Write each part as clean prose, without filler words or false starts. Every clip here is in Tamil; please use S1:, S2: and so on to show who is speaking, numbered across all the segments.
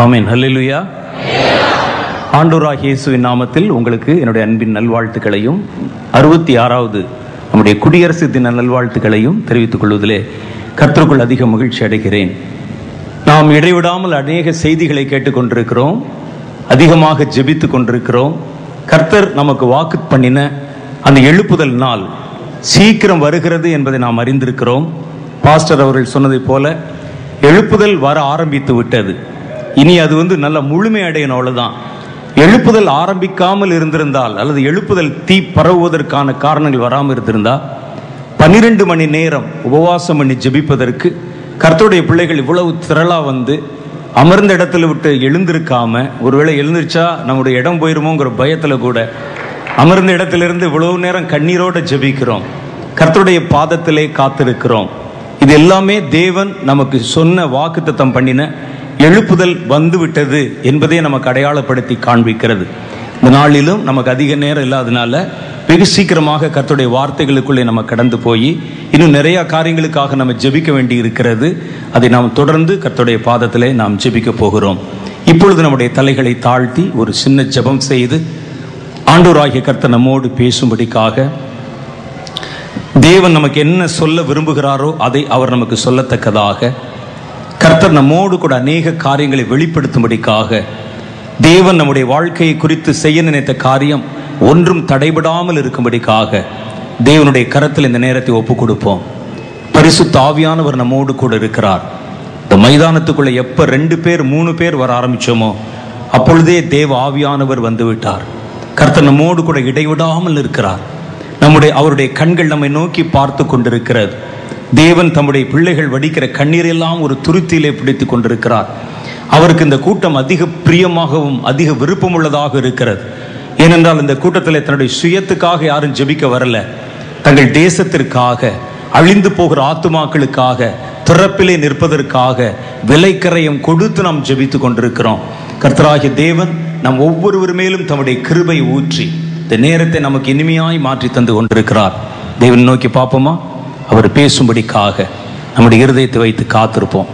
S1: ஆமென். ஹல்லேலூயா. ஆண்டவராகிய இயேசுவின் நாமத்தில் உங்களுக்கு என்னுடைய அன்பின் நல்வாழ்த்துக்களையும் 66வது நம்முடைய குடியரசு தின நல்வாழ்த்துக்களையும் தெரிவித்துக் கொள்வதிலே கர்த்தருக்குள் அதிக மகிழ்ச்சி அடைகிறேன். நாம் இடைவிடாமல் அநேக செய்திகளை கேட்டுக்கொண்டிருக்கிறோம், அதிகமாக ஜெபித்து கொண்டிருக்கிறோம். கர்த்தர் நமக்கு வாக்கு பண்ணின அந்த எழுப்புதல் நாள் சீக்கிரம் வருகிறது என்பதை நாம் அறிந்திருக்கிறோம். பாஸ்டர் அவர்கள் சொன்னதை போல எழுப்புதல் வர ஆரம்பித்து விட்டது. இனி அது நல்ல முழுமை அடையணும், அவ்வளவுதான். எழுப்புதல் ஆரம்பிக்காமல் இருந்திருந்தால் அல்லது எழுப்புதல் தீ பரவுவதற்கான காரணங்கள் வராமல் இருந்திருந்தால் 12 மணி நேரம் உபவாசம் பண்ணி ஜெபிப்பதற்கு கர்த்தருடைய பிள்ளைகள் இவ்வளவு திரளா அமர்ந்த இடத்துல விட்டு எழுந்திருக்காம, ஒருவேளை எழுந்திருச்சா நம்முடைய இடம் போயிருமோங்கிற பயத்துல கூட அமர்ந்த இடத்திலிருந்து இவ்வளவு நேரம் கண்ணீரோட ஜெபிக்கிறோம், கர்த்தருடைய பாதத்திலே காத்திருக்கிறோம். இது எல்லாமே தேவன் நமக்கு சொன்ன வாக்குத்தத்தம் பண்ணின எழுப்புதல் வந்துவிட்டது என்பதை நமக்கு அடையாளப்படுத்தி காண்பிக்கிறது. இந்த நாளிலும் நமக்கு அதிக நேரம் இல்லாதனால வெகு சீக்கிரமாக கர்த்தருடைய வார்த்தைகளுக்குள்ளே நம்ம கடந்து போய் இன்னும் நிறைய காரியங்களுக்காக நம்ம ஜெபிக்க வேண்டி இருக்கிறது. அதை நாம் தொடர்ந்து கர்த்தருடைய பாதத்திலே நாம் ஜெபிக்க போகிறோம். இப்பொழுது நம்முடைய தலைகளை தாழ்த்தி ஒரு சின்ன ஜெபம் செய்து ஆண்டவராகிய கர்த்தர் நம்மோடு பேசும்படிக்காக, தேவன் நமக்கு என்ன சொல்ல விரும்புகிறாரோ அதை அவர் நமக்கு சொல்லத்தக்கதாக, கர்த்தர் நம்மோடு கூட அநேக காரியங்களை வெளிப்படுத்தும்படிக்காக, தேவன் நம்முடைய வாழ்க்கையை குறித்து செய்ய நினைத்த காரியம் ஒன்றும் தடைபடாமல் இருக்கும்படிக்காக தேவனுடைய கரத்தில் இந்த நேரத்தை ஒப்பு கொடுப்போம். பரிசுத்த ஆவியானவர் நம்மோடு கூட இருக்கிறார். இந்த மைதானத்துக்குள்ள எப்ப 2 பேர் 3 பேர் வர ஆரம்பிச்சோமோ அப்பொழுதே தேவ ஆவியானவர் வந்து விட்டார். கர்த்தர் நம்மோடு கூட இடைவிடாமல் இருக்கிறார். அவருடைய கண்கள் நம்மை நோக்கி பார்த்து கொண்டிருக்கிறது. தேவன் தம்முடைய பிள்ளைகள் வடிக்கிற கண்ணீரெல்லாம் ஒரு துருத்தியிலே பிடித்து கொண்டிருக்கிறார். அவருக்கு இந்த கூட்டம் அதிக பிரியமாகவும் அதிக விருப்பமுள்ளதாக இருக்கிறது. ஏனென்றால் இந்த கூட்டத்தில் தன்னுடைய சுயத்துக்காக யாரும் ஜெபிக்க வரல, தங்கள் தேசத்திற்காக, அழிந்து போகிற ஆத்துமாக்களுக்காக, திறப்பிலே நிற்பதற்காக விலைக்கரையும் கொடுத்து நாம் ஜெபித்து கொண்டிருக்கிறோம். கர்த்தராகிய தேவன் நம் ஒவ்வொருவர் மேலும் தம்முடைய கிருபை ஊற்றி இந்த நேரத்தை நமக்கு இனிமையாய் மாற்றி தந்து கொண்டிருக்கிறார். தேவன் நோக்கி பார்ப்போமா? அவர் பேசும்படிக்காக நம்முடைய இருதயத்தை வைத்து காத்திருப்போம்.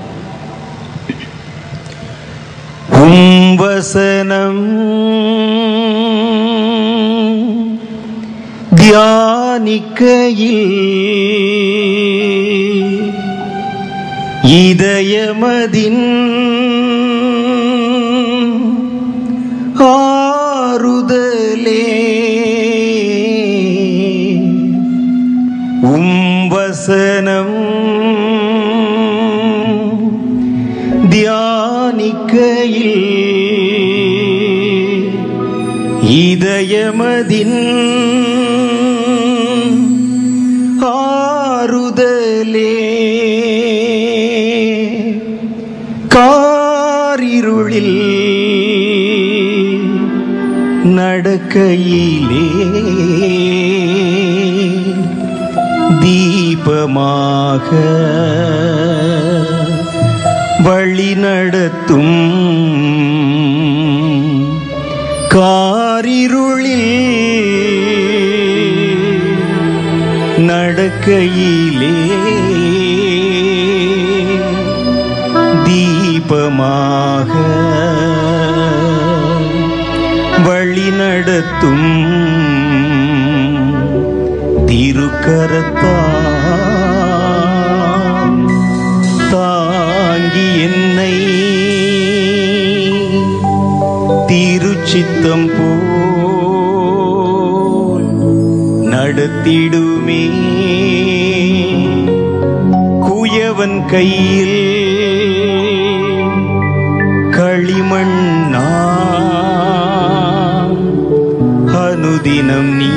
S1: வசனம் தியானிக்கையில் இதயமதின் ஆறுதலே, வசனம் தியானிக்கையில் இதயமதின் ஆறுதலே, காரிருளில் நடக்கையிலே தீபமாக வழி நடத்தும், காரிருளில் நடக்கையிலே தீபமாக வழி நடத்தும் திருக்கரத்தால் தாங்கி என்னை திருச்சித்தம் போல் நடத்திடுமே, குயவன் கையில் களிமண்ணா அனுதினம் நீ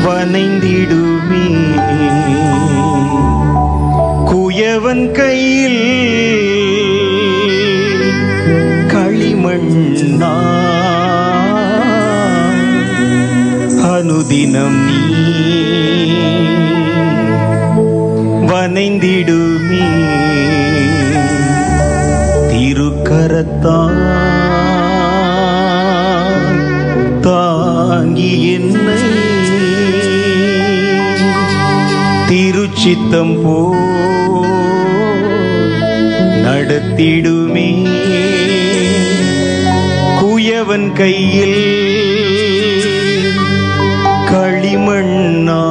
S1: வனைந்திடுமே, குயவன் கையில் களிமண்ணா அனுதினம் நீ வனைந்திடுமே, திருக்கரத்தால் தாங்கி என்னை திருச்சித்தம் போ நடத்திடுமே. குயவன் கையில் களிமண்ணா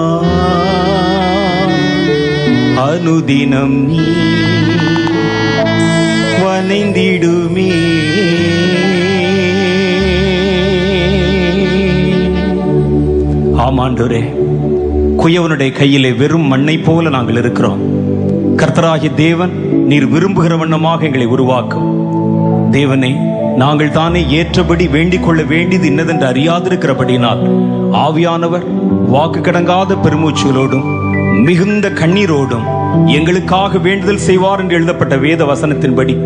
S1: அனுதினம் நீ வனைந்திடுமே. ஆமாண்டவரே, குயவனுடைய கையிலே வெறும் மண்ணை போல நாங்கள் இருக்கிறோம். கர்த்தராகிய தேவன் நீர் விரும்புகிற வண்ணமாக எங்களை உருவாக்கும். தேவனே, நாங்கள் தானே ஏற்றபடி வேண்டிக் கொள்ள வேண்டியது இன்னதென்று அறியாதிருக்கிறபடினால் ஆவியானவர் வாக்கு கடங்காத பெருமூச்சுகளோடும் மிகுந்த கண்ணீரோடும் எங்களுக்காக வேண்டுதல் செய்வார் என்று எழுதப்பட்ட வேத வசனத்தின்படி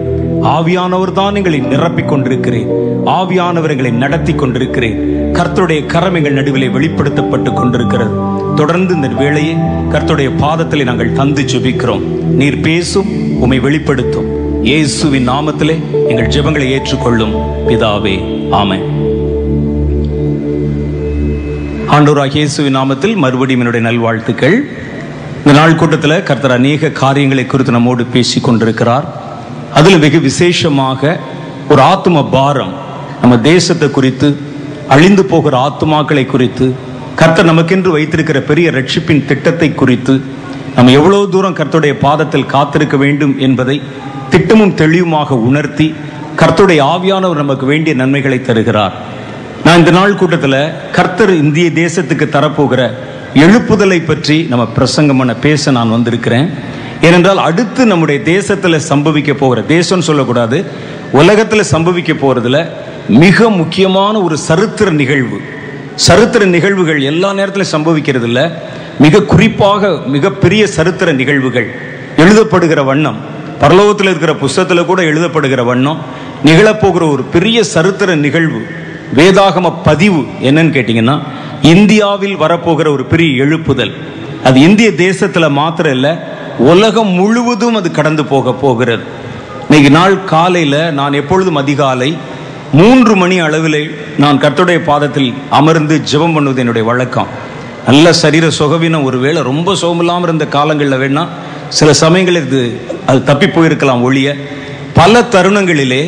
S1: ஆவியானவர் தான் எங்களை நிரப்பிக் கொண்டிருக்கிறேன். ஆவியானவர் எங்களை நடத்தி கொண்டிருக்கிறேன். கர்த்தருடைய கரம் எங்கள் நடுவிலே வெளிப்படுத்தப்பட்டு கொண்டிருக்கிறது. தொடர்ந்து இந்த வேளையை கர்த்தருடைய பாதத்திலே நாங்கள் தந்து ஜெபிக்கிறோம். நீர் பேசும், உம்மை வெளிப்படுத்தும். இயேசுவின் நாமத்திலே எங்கள் ஜெபங்களை ஏற்றுக்கொள்ளும் பிதாவே, ஆமென். ஆண்டவராகிய இயேசுவின் நாமத்தில் மறுபடியும் என்னுடைய நல்வாழ்த்துக்கள். இந்த நாள் கூட்டத்தில் கர்த்தர் அநேக காரியங்களை குறித்து நம்மோடு பேசிக் கொண்டிருக்கிறார். அதில் வெகு விசேஷமாக ஒரு ஆத்தும பாரம், நம்ம தேசத்தை குறித்து, அழிந்து போகிற ஆத்துமாக்களை குறித்து, கர்த்தர் நமக்கென்று வைத்திருக்கிற பெரிய ரட்சிப்பின் திட்டத்தை குறித்து, நம்ம எவ்வளவு தூரம் கர்த்தருடைய பாதத்தில் காத்திருக்க வேண்டும் என்பதை திட்டமும் தெளிவுமாக உணர்த்தி கர்த்தருடைய ஆவியானவர் நமக்கு வேண்டிய நன்மைகளை தருகிறார். நான் இந்த நாள் கூட்டத்தில் கர்த்தர் இந்திய தேசத்துக்கு தரப்போகிற எழுப்புதலை பற்றி நம்ம பிரசங்கம் பண்ண பேச நான் வந்திருக்கிறேன். ஏனென்றால் அடுத்து நம்முடைய தேசத்தில் சம்பவிக்க போகிற, தேசம்னு சொல்லக்கூடாது, உலகத்தில் சம்பவிக்க போகிறதுல மிக முக்கியமான ஒரு சரித்திர நிகழ்வு. சரித்திர நிகழ்வுகள் எல்லா நேரத்திலும் சம்பவிக்கிறது இல்லை. மிக குறிப்பாக மிகப்பெரிய சரித்திர நிகழ்வுகள் எழுதப்படுகிற வண்ணம், பரலோகத்தில் இருக்கிற புஸ்தகத்தில் கூட எழுதப்படுகிற வண்ணம் நிகழப்போகிற ஒரு பெரிய சரித்திர நிகழ்வு, வேதாகம பதிவு என்னன்னு கேட்டிங்கன்னா, இந்தியாவில் வரப்போகிற ஒரு பெரிய எழுப்புதல். அது இந்திய தேசத்தில் மாத்திரம் இல்லை, உலகம் முழுவதும் அது கடந்து போக போகிறது. இன்னைக்கு நாள் காலையில் நான் எப்பொழுதும் அதிகாலை 3 மணி அளவில் நான் கர்த்தருடைய பாதத்தில் அமர்ந்து ஜெபம் பண்ணுவது என்னுடைய வழக்கம். நல்ல சரீர சுகவீனம், ஒருவேளை ரொம்ப சோமில்லாமல் இருந்த காலங்களில் வேணா சில சமயங்களில் அது தப்பி போயிருக்கலாம் ஒழிய, பல தருணங்களிலே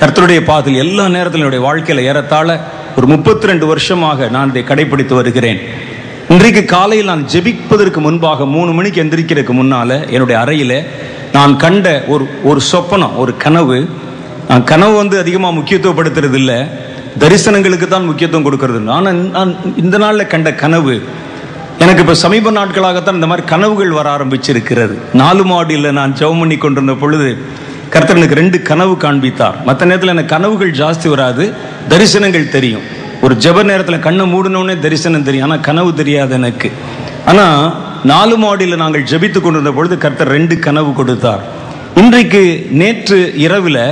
S1: கர்த்தருடைய பாதத்தில் எல்லா நேரத்திலும் என்னுடைய வாழ்க்கையில் ஏறத்தாழ ஒரு 32 வருஷமாக நான் இதை கடைபிடித்து வருகிறேன். இன்றைக்கு காலையில் நான் ஜெபிப்பதற்கு முன்பாக 3 மணிக்கு எந்திரிக்கிறதுக்கு முன்னால் என்னுடைய அறையில் நான் கண்ட ஒரு சொப்பனம், ஒரு கனவு. நான் கனவு அதிகமாக முக்கியத்துவப்படுத்துறது இல்லை, தரிசனங்களுக்கு தான் முக்கியத்துவம் கொடுக்கறது. நான் இந்த நாளில் கண்ட கனவு எனக்கு இப்போ சமீப நாட்களாகத்தான் இந்த மாதிரி கனவுகள் வர ஆரம்பிச்சிருக்கிறது. 4 மாடியில் நான் ஜெபம் பண்ணி கொண்டிருந்த பொழுது கர்த்தர் எனக்கு 2 கனவு காண்பித்தார். மற்ற நேரத்தில் எனக்கு கனவுகள் ஜாஸ்தி வராது, தரிசனங்கள் தெரியும். ஒரு ஜெப நேரத்தில் கண்ணை மூடினோடனே தரிசனம் தெரியும், ஆனால் கனவு தெரியாது எனக்கு. ஆனால் 4 மாடியில் நாங்கள் ஜெபித்து கொண்டிருந்த பொழுது கர்த்தர் 2 கனவு கொடுத்தார். இன்றைக்கு நேற்று இரவில்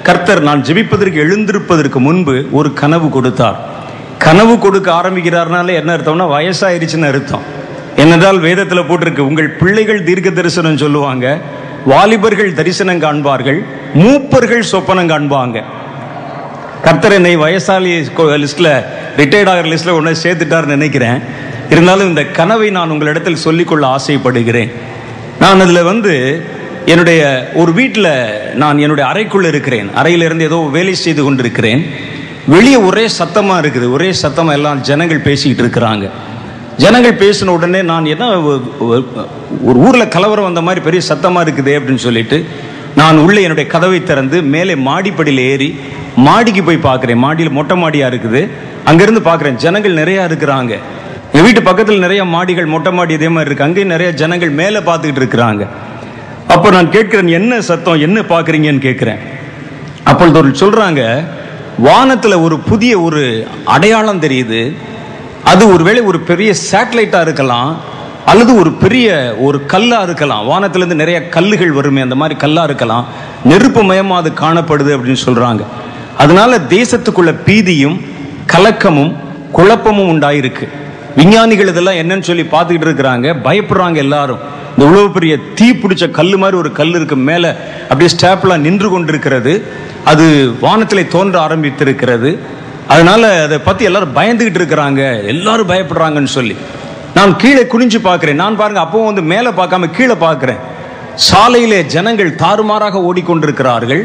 S1: கர்த்தர் நான் ஜெபிப்பதற்கு எழுந்திருப்பதற்கு முன்பு ஒரு கனவு கொடுத்தார். கனவு கொடுக்க ஆரம்பிக்கிறார்னாலே என்ன அர்த்தம்னா வயசாயிருச்சுன்னு அர்த்தம். என்னென்றால் வேதத்தில் போட்டிருக்கு, உங்கள் பிள்ளைகள் தீர்க்க தரிசனம் சொல்லுவாங்க, வாலிபர்கள் தரிசனம் காண்பார்கள், மூப்பர்கள் சொப்பனம் காண்பாங்க. கர்த்தர் என்னை வயசாளி லிஸ்ட்ல, ரிட்டையர்ட் ஆகிற லிஸ்ட்ல ஒன்று சேர்த்துட்டார்னு நினைக்கிறேன். இருந்தாலும் இந்த கனவை நான் உங்களிடத்தில் சொல்லிக்கொள்ள ஆசைப்படுகிறேன். நான் அதில் என்னுடைய ஒரு வீட்டில் நான் என்னுடைய அறைக்குள்ள இருக்கிறேன். அறையிலிருந்து ஏதோ வேலை செய்து கொண்டிருக்கிறேன். வெளியே ஒரே சத்தமாக இருக்குது, ஒரே சத்தமாக எல்லாம் ஜனங்கள் பேசிக்கிட்டு இருக்கிறாங்க. ஜனங்கள் பேசின உடனே நான் என்ன, ஒரு ஊரில் கலவரம் வந்த மாதிரி பெரிய சத்தமாக இருக்குது அப்படின்னு சொல்லிட்டு நான் உள்ளே என்னுடைய கதவை திறந்து மேலே மாடிப்படியில் ஏறி மாடிக்கு போய் பார்க்குறேன். மாடியில் மொட்டை மாடியாக இருக்குது. அங்கேருந்து பார்க்குறேன் ஜனங்கள் நிறையா இருக்கிறாங்க. என் வீட்டு பக்கத்தில் நிறைய மாடிகள், மொட்டை மாடி இதே மாதிரி இருக்குது. அங்கேயும் நிறைய ஜனங்கள் மேலே பார்த்துக்கிட்டு இருக்கிறாங்க. அப்போ நான் கேட்குறேன், என்ன சத்தம், என்ன பார்க்குறீங்கன்னு கேட்குறேன். அப்பொழுது ஒரு சொல்கிறாங்க, வானத்தில் ஒரு புதிய ஒரு அடையாளம் தெரியுது. அது ஒருவேளை ஒரு பெரிய சேட்டலைட்டாக இருக்கலாம், அல்லது ஒரு பெரிய ஒரு கல்லாக இருக்கலாம். வானத்திலேருந்து நிறைய கல்லுகள் வருமே, அந்த மாதிரி கல்லாக இருக்கலாம். நெருப்பு மயமாக அது காணப்படுது அப்படின்னு சொல்கிறாங்க. அதனால தேசத்துக்குள்ள பீதியும் கலக்கமும் குழப்பமும் உண்டாயிருக்கு. விஞ்ஞானிகள் இதெல்லாம் என்னன்னு சொல்லி பார்த்துக்கிட்டு இருக்கிறாங்க, பயப்படுறாங்க எல்லாரும். இந்த இவ்வளவு பெரிய தீ பிடிச்ச கல் மாதிரி ஒரு கல் இருக்கு, மேலே அப்படியே ஸ்டாப்லாம் நின்று கொண்டிருக்கிறது. அது வானத்திலே தோன்ற ஆரம்பித்திருக்கிறது. அதனால அதை பற்றி எல்லாரும் பயந்துகிட்டு இருக்கிறாங்க, எல்லாரும் பயப்படுறாங்கன்னு சொல்லி. நான் கீழே குனிஞ்சு பார்க்கிறேன். நான் பாருங்க அப்பவும் வந்து மேலே பார்க்காம கீழே பார்க்கிறேன். சாலையிலே ஜனங்கள் தாறுமாறாக ஓடிக்கொண்டிருக்கிறார்கள்.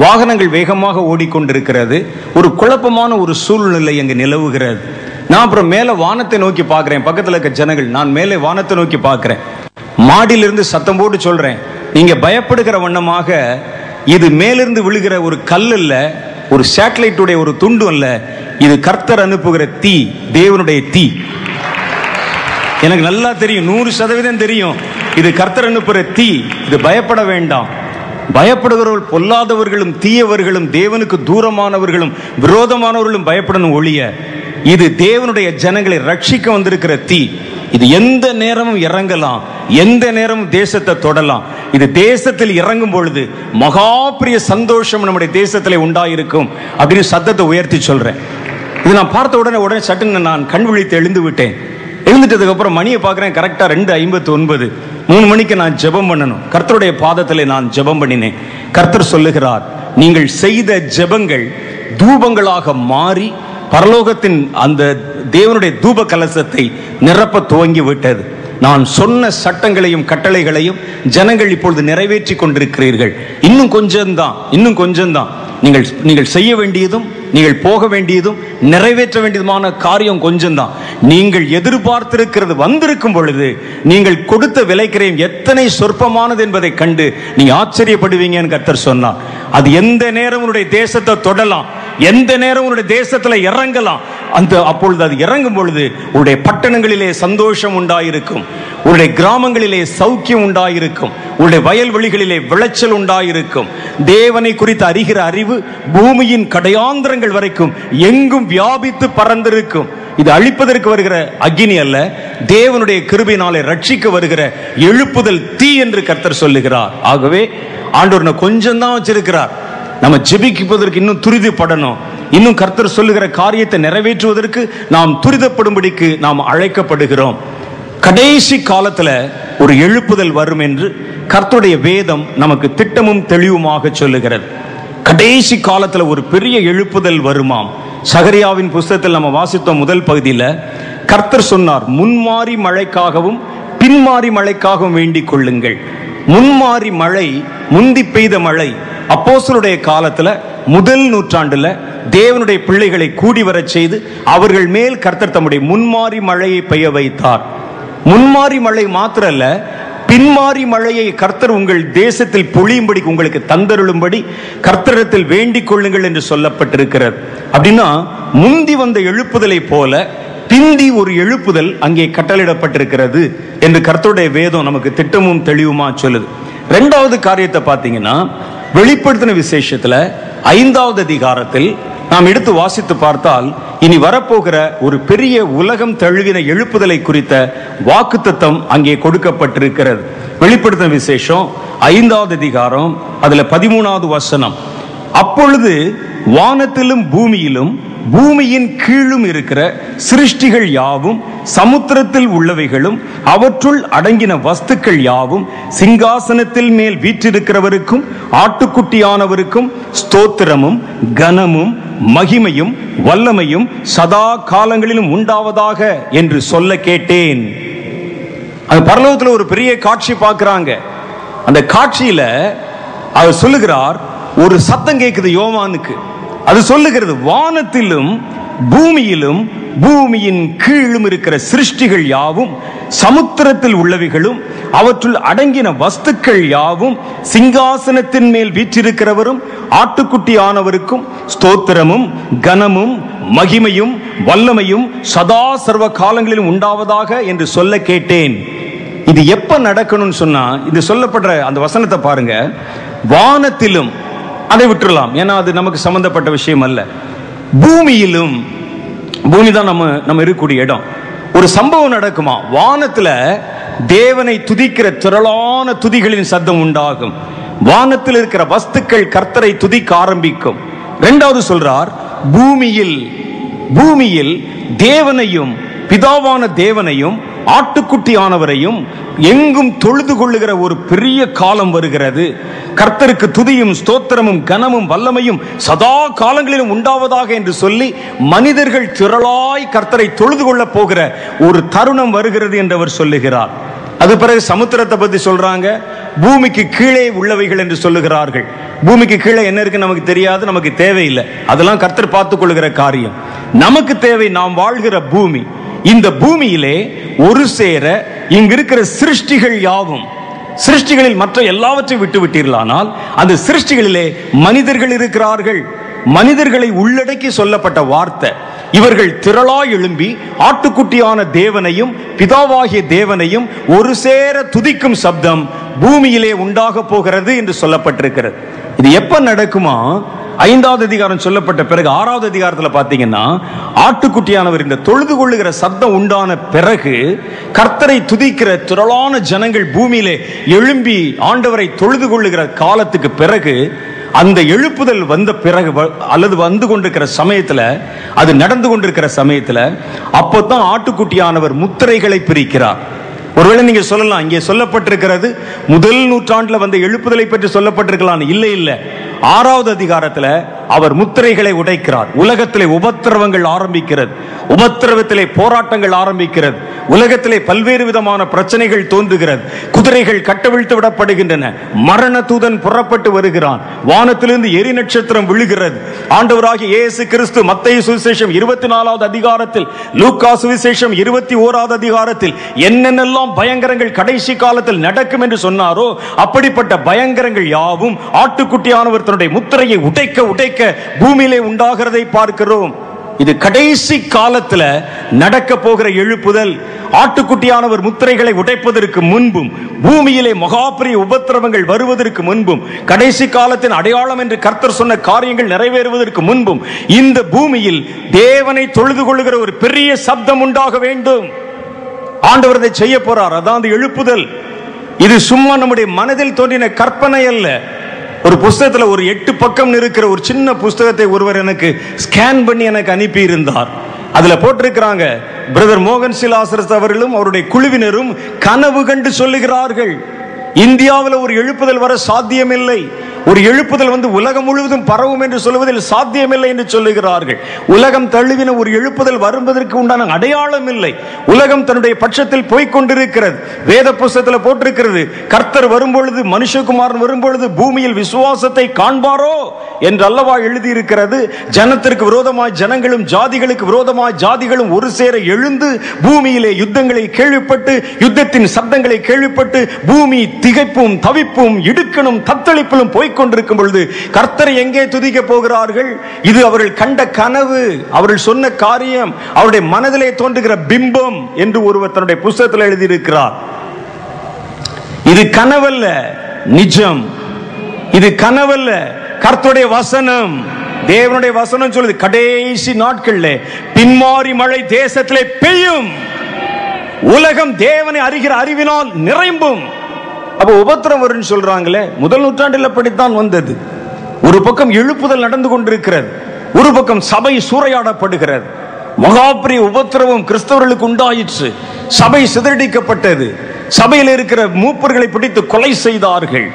S1: வாகனங்கள் வேகமாக ஓடிக்கொண்டிருக்கிறது. ஒரு குழப்பமான ஒரு சூழ்நிலை அங்கு நிலவுகிறது. நான் அப்புறம் மேலே வானத்தை நோக்கி பார்க்கிறேன். பக்கத்தில் இருக்க ஜனங்கள், நான் மேலே வானத்தை நோக்கி பார்க்கிறேன். மாடியிலிருந்து சத்தம் போட்டு சொல்றேன், நீங்க பயப்படுகிற வண்ணமாக இது மேலிருந்து விழுகிற ஒரு கல் அல்ல, ஒரு சேட்டலைட்டுடைய ஒரு துண்டு அல்ல, இது கர்த்தர் அனுப்புகிற தீ, தேவனுடைய தீ. எனக்கு நல்லா தெரியும், 100% தெரியும், இது கர்த்தர் அனுப்புகிற தீ. இது பயப்பட வேண்டாம். பயப்படுகிறவர்கள் பொல்லாதவர்களும் தீயவர்களும் தேவனுக்கு தூரமானவர்களும் விரோதமானவர்களும் பயப்படணும் ஒழிய, இது தேவனுடைய ஜனங்களை ரட்சிக்க வந்திருக்கிற தீ. இது எந்த நேரமும் இறங்கலாம், எந்த நேரமும் தேசத்தை தொடலாம். இது தேசத்தில் இறங்கும் பொழுது மகா பெரிய சந்தோஷம் நம்முடைய தேசத்தில் உண்டாயிருக்கும் அப்படின்னு சத்தத்தை உயர்த்தி சொல்றேன். இது நான் பார்த்த உடனே சட்டுன்னு நான் கண் விழித்து எழுந்து விட்டேன். எழுந்துட்டதுக்கு அப்புறம் மணியை பார்க்கிறேன், கரெக்டா 2:59. 3 மணிக்கு நான் ஜெபம் பண்ணணும். கர்த்தருடைய பாதத்தில் நான் ஜெபம் பண்ணினேன். கர்த்தர் சொல்லுகிறார், நீங்கள் செய்த ஜெபங்கள் தூபங்களாக மாறி பரலோகத்தின் அந்த தேவனுடைய தூப கலசத்தை நிரப்ப துவங்கி விட்டது. நான் சொன்ன சட்டங்களையும் கட்டளைகளையும் ஜனங்கள் இப்பொழுது நிறைவேற்றி கொண்டிருக்கிறீர்கள். இன்னும் கொஞ்சம்தான். நீங்கள் செய்ய வேண்டியதும் நீங்கள் போக வேண்டியதும் நிறைவேற்ற வேண்டியதுமான காரியம் கொஞ்சம்தான். நீங்கள் எதிர்பார்த்திருக்கிறது வந்திருக்கும் பொழுது நீங்கள் கொடுத்த விலைக்கிரயம் எத்தனை சொற்பமானது என்பதை கண்டு நீங்க ஆச்சரியப்படுவீங்கன்னு கர்த்தர் சொன்னார். அது எந்த நேரம் உன்னுடைய தேசத்தை தொடலாம், எந்த நேரம் உன்னுடைய தேசத்துல இறங்கலாம். அப்பொழுது அது இறங்கும் பொழுது உன்னுடைய பட்டணங்களிலே சந்தோஷம் உண்டாயிருக்கும், உன்னுடைய கிராமங்களிலே சௌக்கியம் உண்டாயிருக்கும், உன்னுடைய வயல்வெளிகளிலே விளைச்சல் உண்டாயிருக்கும். தேவனை குறித்து அறிகிற அறிவு பூமியின் கடையாந்திரங்கள் வரைக்கும் எங்கும் வியாபித்து பறந்திருக்கும். இது அழிப்பதற்கு வருகிற அக்கினி அல்ல, தேவனுடைய கிருபையினாலே ரட்சிக்க வருகிற எழுப்புதல் தீ என்று கர்த்தர் சொல்லுகிறார். ஆகவே ஆண்டவர் கொஞ்சம் தான் வச்சிருக்கிறார். நம்ம ஜெபிப்பதற்கு இன்னும் துரிதப்படணும். இன்னும் கர்த்தர் சொல்லுகிற காரியத்தை நிறைவேற்றுவதற்கு நாம் துரிதப்படும்படிக்கு நாம் அழைக்கப்படுகிறோம். கடைசி காலத்துல ஒரு எழுப்புதல் வரும் என்று கர்த்தருடைய வேதம் நமக்கு திட்டமும் தெளிவுமாக சொல்லுகிறது. கடைசி காலத்துல ஒரு பெரிய எழுப்புதல் வருமாம். சகரியாவின் புஸ்தகத்தில் நம்ம வாசித்த முதல் பகுதியில் கர்த்தர் சொன்னார், முன்மாறி மழைக்காகவும் பின்மாறி மழைக்காகவும் வேண்டிக் கொள்ளுங்கள். முன்மாறி மழை, முந்தி பெய்த மழை அப்போஸ்தலருடைய காலத்துல முதல் நூற்றாண்டுல தேவனுடைய பிள்ளைகளை கூடி வரச் செய்து அவர்கள் மேல் கர்த்தர் தம்முடைய முன்மாறி மழையை பெய்ய வைத்தார். முன்மாறி மழை மாத்திரல்ல, பின்மாறி மழையை கர்த்தர் உங்கள் தேசத்தில் பொழியும்படி உங்களுக்கு தந்தருளும்படி கர்த்தரிடத்தில் வேண்டிக் கொள்ளுங்கள் என்று சொல்லப்பட்டிருக்கிறது. அப்படின்னா முந்தி வந்த எழுப்புதலை போல பிந்தி ஒரு எழுப்புதல் அங்கே கட்டளையிடப்பட்டிருக்கிறது என்று கர்த்தருடைய வேதம் நமக்கு திட்டமும் தெளிவுமா சொல்லுது. 2வது காரியத்தை பார்த்தீங்கன்னா, வெளிப்படுத்தின விசேஷத்துல 5வது அதிகாரத்தில் நாம் எடுத்து வாசித்து பார்த்தால் இனி வரப்போகிற ஒரு பெரிய உலகம் தழுவின எழுப்புதலை குறித்த வாக்குத்தத்தம் அங்கே கொடுக்கப்பட்டிருக்கிறது. வெளிப்படுத்தின விசேஷம் 5வது அதிகாரம் அதுல 13வது வசனம், அப்பொழுது வானத்திலும் பூமியிலும் பூமியின் கீழும் இருக்கிற சிருஷ்டிகள் யாவும், சமுத்திரத்தில் உள்ளவைகளும் அவற்றுள் அடங்கின வஸ்துக்கள் யாவும் சிங்காசனத்தில் மேல் வீற்றிருக்கிறவருக்கும் ஆட்டுக்குட்டியானவருக்கும் ஸ்தோத்திரமும் கனமும் மகிமையும் வல்லமையும் சதா காலங்களிலும் உண்டாவதாக என்று சொல்ல கேட்டேன். அந்த பரலோகத்தில் ஒரு பெரிய காட்சி பார்க்கிறாங்க. அந்த காட்சியில அவர் சொல்லுகிறார், ஒரு சத்தம் கேட்குது யோவானுக்கு. அது சொல்லுகிறது, வானத்திலும் பூமியிலும் பூமியின் கீழும் இருக்கிற சிருஷ்டிகள் யாவும், சமுத்திரத்தில் உள்ளவைகளும் அவற்றுள் அடங்கின வஸ்துக்கள் யாவும் சிங்காசனத்தின் மேல் வீற்றிருக்கிறவரும் ஆட்டுக்குட்டி ஆனவருக்கும் ஸ்தோத்திரமும் கனமும் மகிமையும் வல்லமையும் சதா சர்வ காலங்களிலும் உண்டாவதாக என்று சொல்ல கேட்டேன். இது எப்ப நடக்கணும்னு சொன்னா, இது சொல்லப்படுற அந்த வசனத்தை பாருங்க. வானத்திலும், அதை விட்டுறலாம், ஏன்னா அது நமக்கு சம்பந்தப்பட்ட விஷயம் அல்ல. பூமியிலும், பூமி தான் நம்ம இருக்கக்கூடிய இடம். ஒரு சம்பவம் நடக்குமா, வானத்துல தேவனை துதிக்கிற திரளான துதிகளின் சத்தம் உண்டாகும். வானத்தில் இருக்கிற வஸ்துக்கள் கர்த்தரை துதிக்க ஆரம்பிக்கும். 2வது சொல்றார், பூமியில் தேவனையும் பிதாவான தேவனையும் ஆட்டுக்குட்டி ஆனவரையும் எங்கும் தொழுது கொள்ளுகிற ஒரு பெரிய காலம் வருகிறது. கர்த்தருக்கு துதியும் ஸ்தோத்திரமும் கனமும் வல்லமையும் சதா காலங்களிலும் உண்டாவதாக என்று சொல்லி மனிதர்கள் திரளாய் கர்த்தரை தொழுது கொள்ள போகிற ஒரு தருணம் வருகிறது என்று அவர் சொல்லுகிறார். அது பிறகு சமுத்திரத்தை பத்தி சொல்றாங்க. பூமிக்கு கீழே உள்ளவைகள் என்று சொல்லுகிறார்கள். பூமிக்கு கீழே என்ன இருக்கு நமக்கு தெரியாது, நமக்கு தேவையில்லை. அதெல்லாம் கர்த்தர் பார்த்துக் கொள்கிற காரியம். நமக்கு தேவை நாம் வாழ்கிற பூமி. இந்த பூமியிலே ஒரு சேர இங்க இருக்கிற சிருஷ்டிகள் யாவும், சிருஷ்டிகளில் மற்ற எல்லாவற்றையும் விட்டு விட்டீர்களானால் அந்த சிருஷ்டிகளிலே மனிதர்கள் இருக்கிறார்கள். மனிதர்களை உள்ளடக்கி சொல்லப்பட்ட வார்த்தை. இவர்கள் திரளாய் எழும்பி ஆட்டுக்குட்டியான தேவனையும் பிதாவாகிய தேவனையும் ஒரு சேர துதிக்கும் சப்தம் பூமியிலே உண்டாக போகிறது என்று சொல்லப்பட்டிருக்கிறது. இது எப்ப நடக்குமா? 5வது அதிகாரம் சொல்லப்பட்ட பிறகு 6வது அதிகாரத்தில் பார்த்தீங்கன்னா ஆட்டுக்குட்டியானவர் இந்த தொழுது கொள்ளுகிற சத்தம் உண்டான பிறகு கர்த்தரை துதிக்கிற திரளான ஜனங்கள் பூமியிலே எழும்பி ஆண்டவரை தொழுது கொள்ளுகிற காலத்துக்கு பிறகு, அந்த எழுப்புதல் வந்த பிறகு அல்லது வந்து கொண்டிருக்கிற சமயத்தில், அது நடந்து கொண்டிருக்கிற சமயத்தில், அப்போதான் ஆட்டுக்குட்டியானவர் முத்திரைகளை பிரிக்கிறார். ஒருவேளை நீங்க சொல்லலாம், இங்கே சொல்லப்பட்டிருக்கிறது முதல் நூற்றாண்டில் வந்த எழுப்புதலை பற்றி சொல்லப்பட்டிருக்கலாம். இல்லை இல்லை, 6வது அதிகாரத்தில் அவர் முத்திரைகளை உடைக்கிறார். உலகத்திலே உபத்திரவங்கள் ஆரம்பிக்கிறது, உபத்திரவத்திலே போராட்டங்கள் ஆரம்பிக்கிறது, உலகத்திலே பல்வேறு விதமான பிரச்சனைகள் தோன்றுகிறது, குதிரைகள் கட்டவிழ்த்து விடப்படுகின்றன, மரண தூதன் புறப்பட்டு வருகிறான், வானத்திலிருந்து எரி நட்சத்திரம் விழுகிறது. ஆண்டவராகிய இயேசு கிறிஸ்து மத்தேயு சுவிசேஷம் 24வது அதிகாரத்தில், லூக்கா சுவிசேஷம் 21வது அதிகாரத்தில் என்னென்னலாம் பயங்கரங்கள் கடைசி காலத்தில் நடக்கும் என்று சொன்னாரோ அப்படிப்பட்ட பயங்கரங்கள் யாவும் ஆட்டுக்குட்டியானவர் தன்னுடைய முத்திரையை உடைக்க உடைக்க பூமியிலே உண்டாகிறதை பார்க்கிறோம். இது கடைசி காலத்தில் நடக்க போகிற எழுப்புதல். ஆட்டுக்குட்டியானவர் முத்திரைகளை உடைப்பதற்கு முன்பும், பூமியிலே மகாபெரிய உபத்திரவங்கள் வருவதற்கு முன்பும், கடைசி காலத்தின் அடையாளம் என்று கர்த்தர் சொன்ன காரியங்கள் நிறைவேறுவதற்கு முன்பும் இந்த பூமியில் தேவனை தொழுது கொள்ளுகிற ஒரு பெரிய சப்தம் உண்டாக வேண்டும். ஆண்டவர் அதை செய்ய போறார். அதான் அந்த எழுப்புதல். இது சும்மா நம்முடைய மனதில் தோன்றின கற்பனை அல்ல. ஒரு புஸ்தகத்தில் ஒரு 8 பக்கம் இருக்கிற ஒரு சின்ன புஸ்தகத்தை ஒருவர் எனக்கு ஸ்கேன் பண்ணி எனக்கு அனுப்பி இருந்தார். அதுல போட்டிருக்கிறாங்க, பிரதர் மோகன் சிலாசரஸ் அவர்களும் அவருடைய குழுவினரும் கனவு கண்டு சொல்லுகிறார்கள், இந்தியாவில் ஒரு எழுப்புதல் வர சாத்தியமில்லை, ஒரு எழுப்புதல் வந்து உலகம் முழுவதும் பரவும் என்று சொல்வதில் சாத்தியமில்லை என்று சொல்லுகிறார்கள். உலகம் தழுவின ஒரு எழுப்புதல் வருவதற்கு உண்டான அடையாளம் இல்லை. உலகம் தன்னுடைய பட்சத்தில் போய்கொண்டிருக்கிறது. வேத புஸ்தகத்தில் போட்டிருக்கிறது, கர்த்தர் வரும்பொழுது, மனுஷகுமாரன் வரும்பொழுது பூமியில் விசுவாசத்தை காண்பாரோ என்று அல்லவா எழுதியிருக்கிறது. ஜனத்திற்கு விரோதமாய் ஜனங்களும் ஜாதிகளுக்கு விரோதமாய் ஜாதிகளும் ஒரு சேர எழுந்து பூமியிலே யுத்தங்களை கேள்விப்பட்டு, யுத்தத்தின் சப்தங்களை கேள்விப்பட்டு பூமி திகைப்பும் தவிப்பும் இடுக்கணும் தத்தளிப்பிலும் போய்கொண்டிருக்கும் பொழுது கர்த்தரை எங்கே துதிக்க போகிறார்கள்? இது அவர்கள் கண்ட கனவு, அவர்கள் சொன்ன காரியம், அவருடைய மனதிலே தோன்றுகிற பிம்பம் என்று ஒருவர் தன்னுடைய புத்தகத்தில் எழுதியிருக்கிறார். இது கனவல்ல, நிஜம். இது கனவல்ல, கர்த்தருடைய வசனம். தேவனுடைய வசனம் சொல்லுது, கடைசி நாட்களிலே பின்மாறி மழை தேசத்திலே பெய்யும், உலகம் தேவனை அறிகிற அறிவினால் நிறைம்பும். அப்ப உபத்திரம் வரும்னு சொல்றாங்களே, முதல் நூற்றாண்டில் அப்படித்தான் வந்தது. ஒரு பக்கம் எழுப்புதல் நடந்து கொண்டிருக்கிறது, ஒரு பக்கம் சபை சூறையாடப்படுகிறது. மகாபெரிய உபத்திரவம் கிறிஸ்தவர்களுக்கு உண்டாயிற்று. சபை சிதறடிக்கப்பட்டது. சபையில் இருக்கிற மூப்பர்களை பிடித்து கொலை செய்தார்கள்.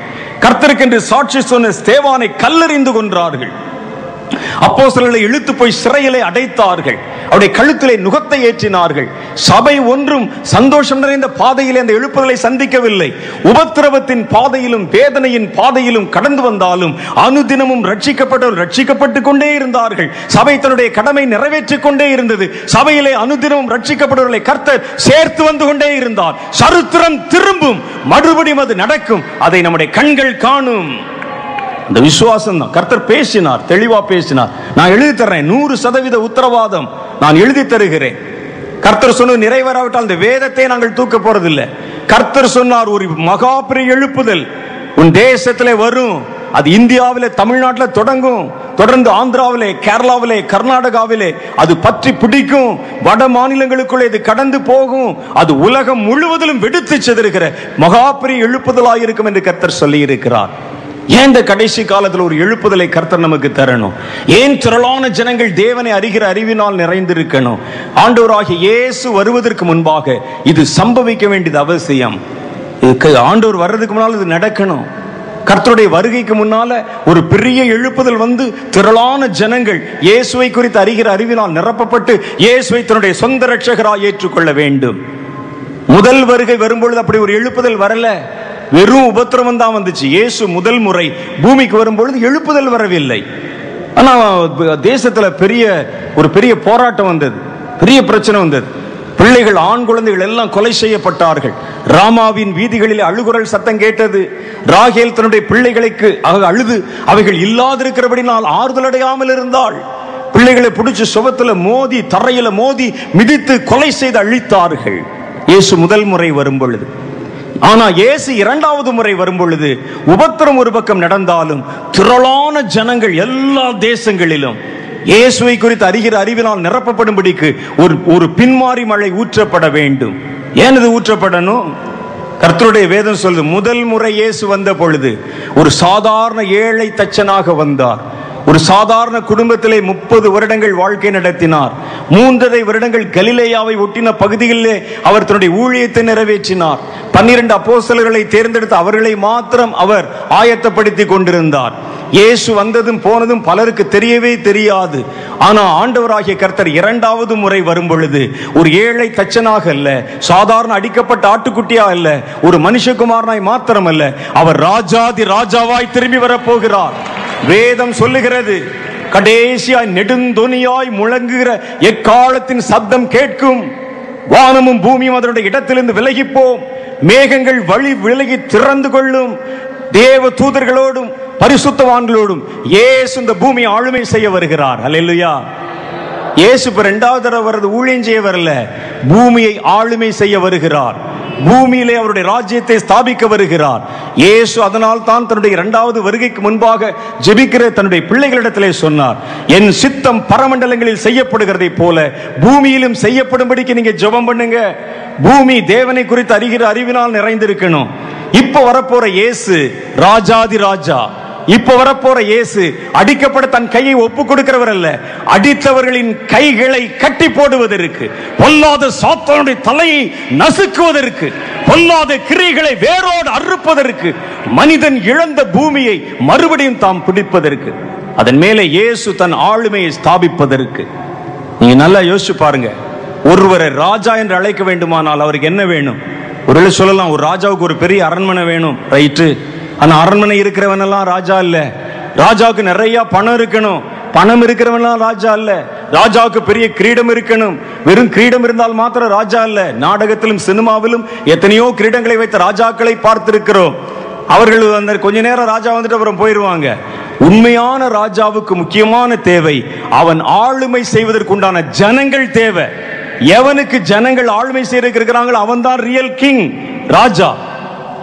S1: கர்த்தருக்கென்று சாட்சி சொன்ன ஸ்தேவானை கல்லெறிந்து கொன்றார்கள். அப்போஸ்தலர்களை இழுத்து போய் சிறையிலே அடைத்தார்கள். அவருடைய கழுத்திலே நுகத்தை ஏற்றினார்கள். சபை ஒன்றும் சந்தோஷம் நிறைந்த பாதையிலே அந்த எழுப்புதலை சந்திக்கவில்லை. உபத்திரவத்தின் பாதையிலும் வேதனையின் பாதையிலும் கடந்து வந்தாலும் அனுதினமும் ரட்சிக்கப்பட்டவர்கள் ரட்சிக்கப்பட்டுக் கொண்டே இருந்தார்கள். சபை தன்னுடைய கடமை நிறைவேற்றிக் கொண்டே இருந்தது. சபையிலே அனுதினமும் ரட்சிக்கப்பட்டவர்களை கர்த்தர் சேர்த்து வந்து கொண்டே இருந்தார். சரித்திரம் திரும்பும், மறுபடியும் அது நடக்கும். அதை நம்முடைய கண்கள் காணும். அந்த விசுவாசம் தான். கர்த்தர் பேசினார், தெளிவா பேசினார். நான் எழுதி தர்றேன், 100% உத்தரவாதம் நான் எழுதி தருகிறேன். கர்த்தர் சொன்னது நிறைவேறாவிட்டால் இந்த வேதத்தை நாங்கள் தூக்க போறதில்லை. கர்த்தர் சொன்னார், ஒரு மகா பெரிய எழுப்புதல் உன் தேசத்திலே வரும். அது இந்தியாவிலே, தமிழ்நாட்டில் தொடங்கும், தொடர்ந்து ஆந்திராவிலே, கேரளாவிலே, கர்நாடகாவிலே அது பற்றி பிடிக்கும், வட மாநிலங்களுக்குள்ளே இது கடந்து போகும், அது உலகம் முழுவதிலும் வெடித்து செதறுகிற மகா பெரிய எழுப்புதலாயிருக்கும் என்று கர்த்தர் சொல்லி இருக்கிறார். ஏன் இந்த கடைசி காலத்தில் ஒரு எழுப்புதலை கர்த்தர் நமக்கு தரணும்? ஏன் திரளான ஜனங்கள் தேவனை அறிகிற அறிவினால் நிறைந்திருக்கணும்? ஆண்டவராகிய இயேசு வருவதற்கு முன்பாக இது சம்பவிக்க வேண்டியது அவசியம். ஆண்டவர் வர்றதுக்கு முன்னால் இது நடக்கணும். கர்த்தருடைய வருகைக்கு முன்னால ஒரு பெரிய எழுப்புதல் வந்து திரளான ஜனங்கள் இயேசுவை குறித்து அறிகிற அறிவினால் நிரப்பப்பட்டு இயேசுவை தன்னுடைய சொந்த இரட்சகராய் ஏற்றுக்கொள்ள வேண்டும். முதல் வருகை வரும்பொழுது அப்படி ஒரு எழுப்புதல் வரல, வெறும் உபத்திரவம் தான் வந்துச்சு. இயேசு முதல் முறை பூமிக்கு வரும்பொழுது எழுப்புதல் வரவில்லை. ஆனா தேசத்துல ஒரு பெரிய போராட்டம் வந்தது, பெரிய பிரச்சனை வந்தது. பிள்ளைகள், ஆண் குழந்தைகள் எல்லாம் கொலை செய்யப்பட்டார்கள். ராமாவின் வீதிகளில் அழுகுரல் சத்தம் கேட்டது. ராகேல் தன்னுடைய பிள்ளைகளுக்கு அழுது அவைகள் இல்லாதிருக்கிறபடினால் ஆறுதல் அடையாமல் இருந்தாள். பிள்ளைகளை பிடிச்சு சுவத்துல மோதி, தரையில மோதி மிதித்து கொலை செய்து அழித்தார்கள் இயேசு முதல் முறை வரும் பொழுது. ஆனா இயேசு இரண்டாவது முறை வரும் பொழுது உபத்திரம் ஒரு பக்கம் நடந்தாலும் திரளான ஜனங்கள் எல்லா தேசங்களிலும் இயேசுவை குறித்து அறிகிற அறிவினால் நிரப்பப்படும்படிக்கு ஒரு பின்மாறி மழை ஊற்றப்பட வேண்டும். ஏன் இது ஊற்றப்படணும்? கர்த்தருடைய வேதம் சொல்லுது, முதல் முறை இயேசு வந்த பொழுது ஒரு சாதாரண ஏழை தச்சனாக வந்தார். ஒரு சாதாரண குடும்பத்திலே 30 வருடங்கள் வாழ்க்கை நடத்தினார். 3.5 வருடங்கள் கலிலேயாவை ஒட்டின பகுதிகளிலே அவர் தன்னுடைய ஊழியத்தை நிறைவேற்றினார். 12 அப்போஸ்தலர்களை தேர்ந்தெடுத்து அவர்களை மாத்திரம் அவர் ஆயத்தப்படுத்தி கொண்டிருந்தார். இயேசு வந்ததும் போனதும் பலருக்கு தெரியவே தெரியாது. ஆனா ஆண்டவராகிய கர்த்தர் இரண்டாவது முறை வரும் பொழுது ஒரு ஏழை தச்சனாக அல்ல, சாதாரண அடிக்கப்பட்ட ஆட்டுக்குட்டியா அல்ல, ஒரு மனுஷகுமாரனாய் மாத்திரம் அல்ல, அவர் ராஜாதி ராஜாவாய் திரும்பி வரப்போகிறார். வேதம் சொல்லுகிறது, கடைசியாய் நெடுந்தொனியாய் முழங்குகிற எக்காலத்தின் சப்தம் கேட்கும், வானமும் பூமியும் அதனுடைய இடத்திலிருந்து விலகிப்போம், மேகங்கள் வழி விலகி திறந்து கொள்ளும், தேவ தூதர்களோடும் பரிசுத்தவான்களோடும் இயேசு இந்த பூமியை ஆளுமை செய்ய வருகிறார். அல்லேலூயா. இயேசு இப்ப இரண்டாவது தடவை வருது, ஊழியம் செய்ய வரல, பூமியை ஆளுமை செய்ய வருகிறார். பூமியிலே அவருடைய ராஜ்யத்தை ஸ்தாபிக்க வருகிறார் இயேசு. அதனால் தான் தன்னுடைய இரண்டாவது வருகைக்கு முன்பாக ஜெபிக்கிற தன்னுடைய பிள்ளைகளிடத்திலே சொன்னார், என் சித்தம் பரமண்டலங்களில் செய்யப்படுகிறதை போல பூமியிலும் செய்யப்படும்படிக்கு நீங்க ஜெபம் பண்ணுங்க. பூமி தேவனை குறித்து அறிகிற அறிவினால் நிறைந்திருக்கணும். இப்ப வரப்போற இயேசு ராஜாதி ராஜா. இப்ப வரப்போற இயேசு அடிக்கப்பட தன் கையை ஒப்பு கொடுக்கிறவர் அல்ல, அடித்தவர்களின் கைகளை கட்டி போடுவதற்கு, பொல்லாத சாத்தானுடைய தலையை நசுக்குவதற்கு, பொல்லாத கிரியைகளை வேரோடு அறுப்பதற்கு, மனிதன் இழந்த பூமியை மறுபடியும் தாம் பிடிப்பதற்கு, அதன் மேலே இயேசு தன் ஆளுமையை ஸ்தாபிப்பதற்கு. நீங்க நல்லா யோசிச்சு பாருங்க. ஒருவரை ராஜா என்று அழைக்க வேண்டுமானால் அவருக்கு என்ன வேணும்? ஒருவேளை சொல்லலாம், ஒரு ராஜாவுக்கு ஒரு பெரிய அரண்மனை வேணும், ரைட்டு. ஆனா அரண்மனை இருக்கிறவன் எல்லாம் ராஜா இல்ல. ராஜாவுக்கு நிறைய பணம் இருக்கணும், பணம் இருக்கிறவன் எல்லாம் ராஜா இல்ல. ராஜாவுக்கு பெரிய கிரீடம் இருக்கணும், வெறும் கிரீடம் இருந்தால் மாத்திரம் ராஜா இல்ல. நாடகத்திலும் சினிமாவிலும் எத்தனையோ கிரீடங்களை வைத்த ராஜாக்களை பார்த்திருக்கிறோம். அவர்கள் அந்த கொஞ்ச நேரம் ராஜா வந்துட்டு அப்புறம் போயிருவாங்க. உண்மையான ராஜாவுக்கு முக்கியமான தேவை அவன் ஆளுமை செய்வதற்குண்டான ஜனங்கள் தேவை. எவனுக்கு ஜனங்கள் ஆளுமை செய்யறதுக்கு இருக்கிறாங்களோ அவன் தான் ரியல் கிங், ராஜா.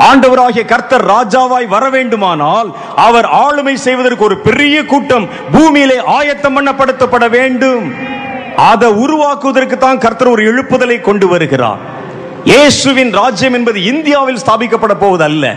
S1: ஆண்டவராகிய கர்த்தர் ராஜாவாய் வர வேண்டுமானால் அவர் ஆளுமை செய்வதற்கு ஒரு பெரிய கூட்டம் பூமியிலே ஆயத்தம் பண்ணப்படுத்தப்பட வேண்டும். அதை உருவாக்குவதற்கு தான் கர்த்தர் ஒரு எழுப்புதலை கொண்டு வருகிறார். இயேசுவின் ராஜ்யம் என்பது இந்தியாவில் ஸ்தாபிக்கப்பட போவதல்ல,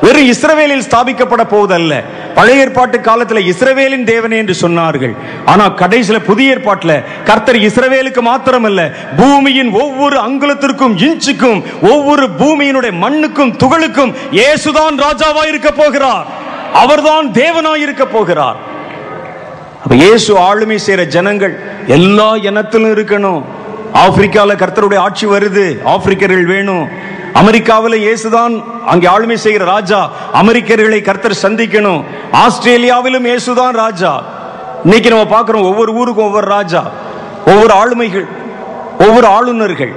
S1: வெறும் இஸ்ரவேலில் ஸ்தாபிக்கப்பட போவதல்ல. பழைய ஏற்பாட்டு காலத்தில் இஸ்ரவேலின் தேவனே என்று சொன்னார்கள். ஆனா கடைசியில புதிய ஏற்பாட்டில் கர்த்தர் இஸ்ரவேலுக்கு மாத்திரமல்ல, பூமியின் ஒவ்வொரு அங்குலத்திற்கும் இன்ச்சுக்கும், ஒவ்வொரு பூமியினுடைய மண்ணுக்கும் துகளுக்கும் இயேசுதான் ராஜாவாய் இருக்க போகிறார். அவர்தான் தேவனாய் இருக்க போகிறார். அப்ப இயேசு ஆளுமை செய்யற ஜனங்கள் எல்லா இனத்திலும் இருக்கணும். ஆப்பிரிக்கால கர்த்தருடைய ஆட்சி வருது, ஆப்பிரிக்கர்கள் வேணும். அமெரிக்காவில் இயேசுதான் அங்கே ஆளுமை செய்கிற ராஜா, அமெரிக்கர்களை கர்த்தர் சந்திக்கணும். ஆஸ்திரேலியாவிலும் இயேசுதான் ராஜா. இன்னைக்கு நம்ம பார்க்கிறோம், ஒவ்வொரு ஊருக்கும் ஒவ்வொரு ராஜா, ஒவ்வொரு ஆளுமைகள், ஒவ்வொரு ஆளுநர்கள்,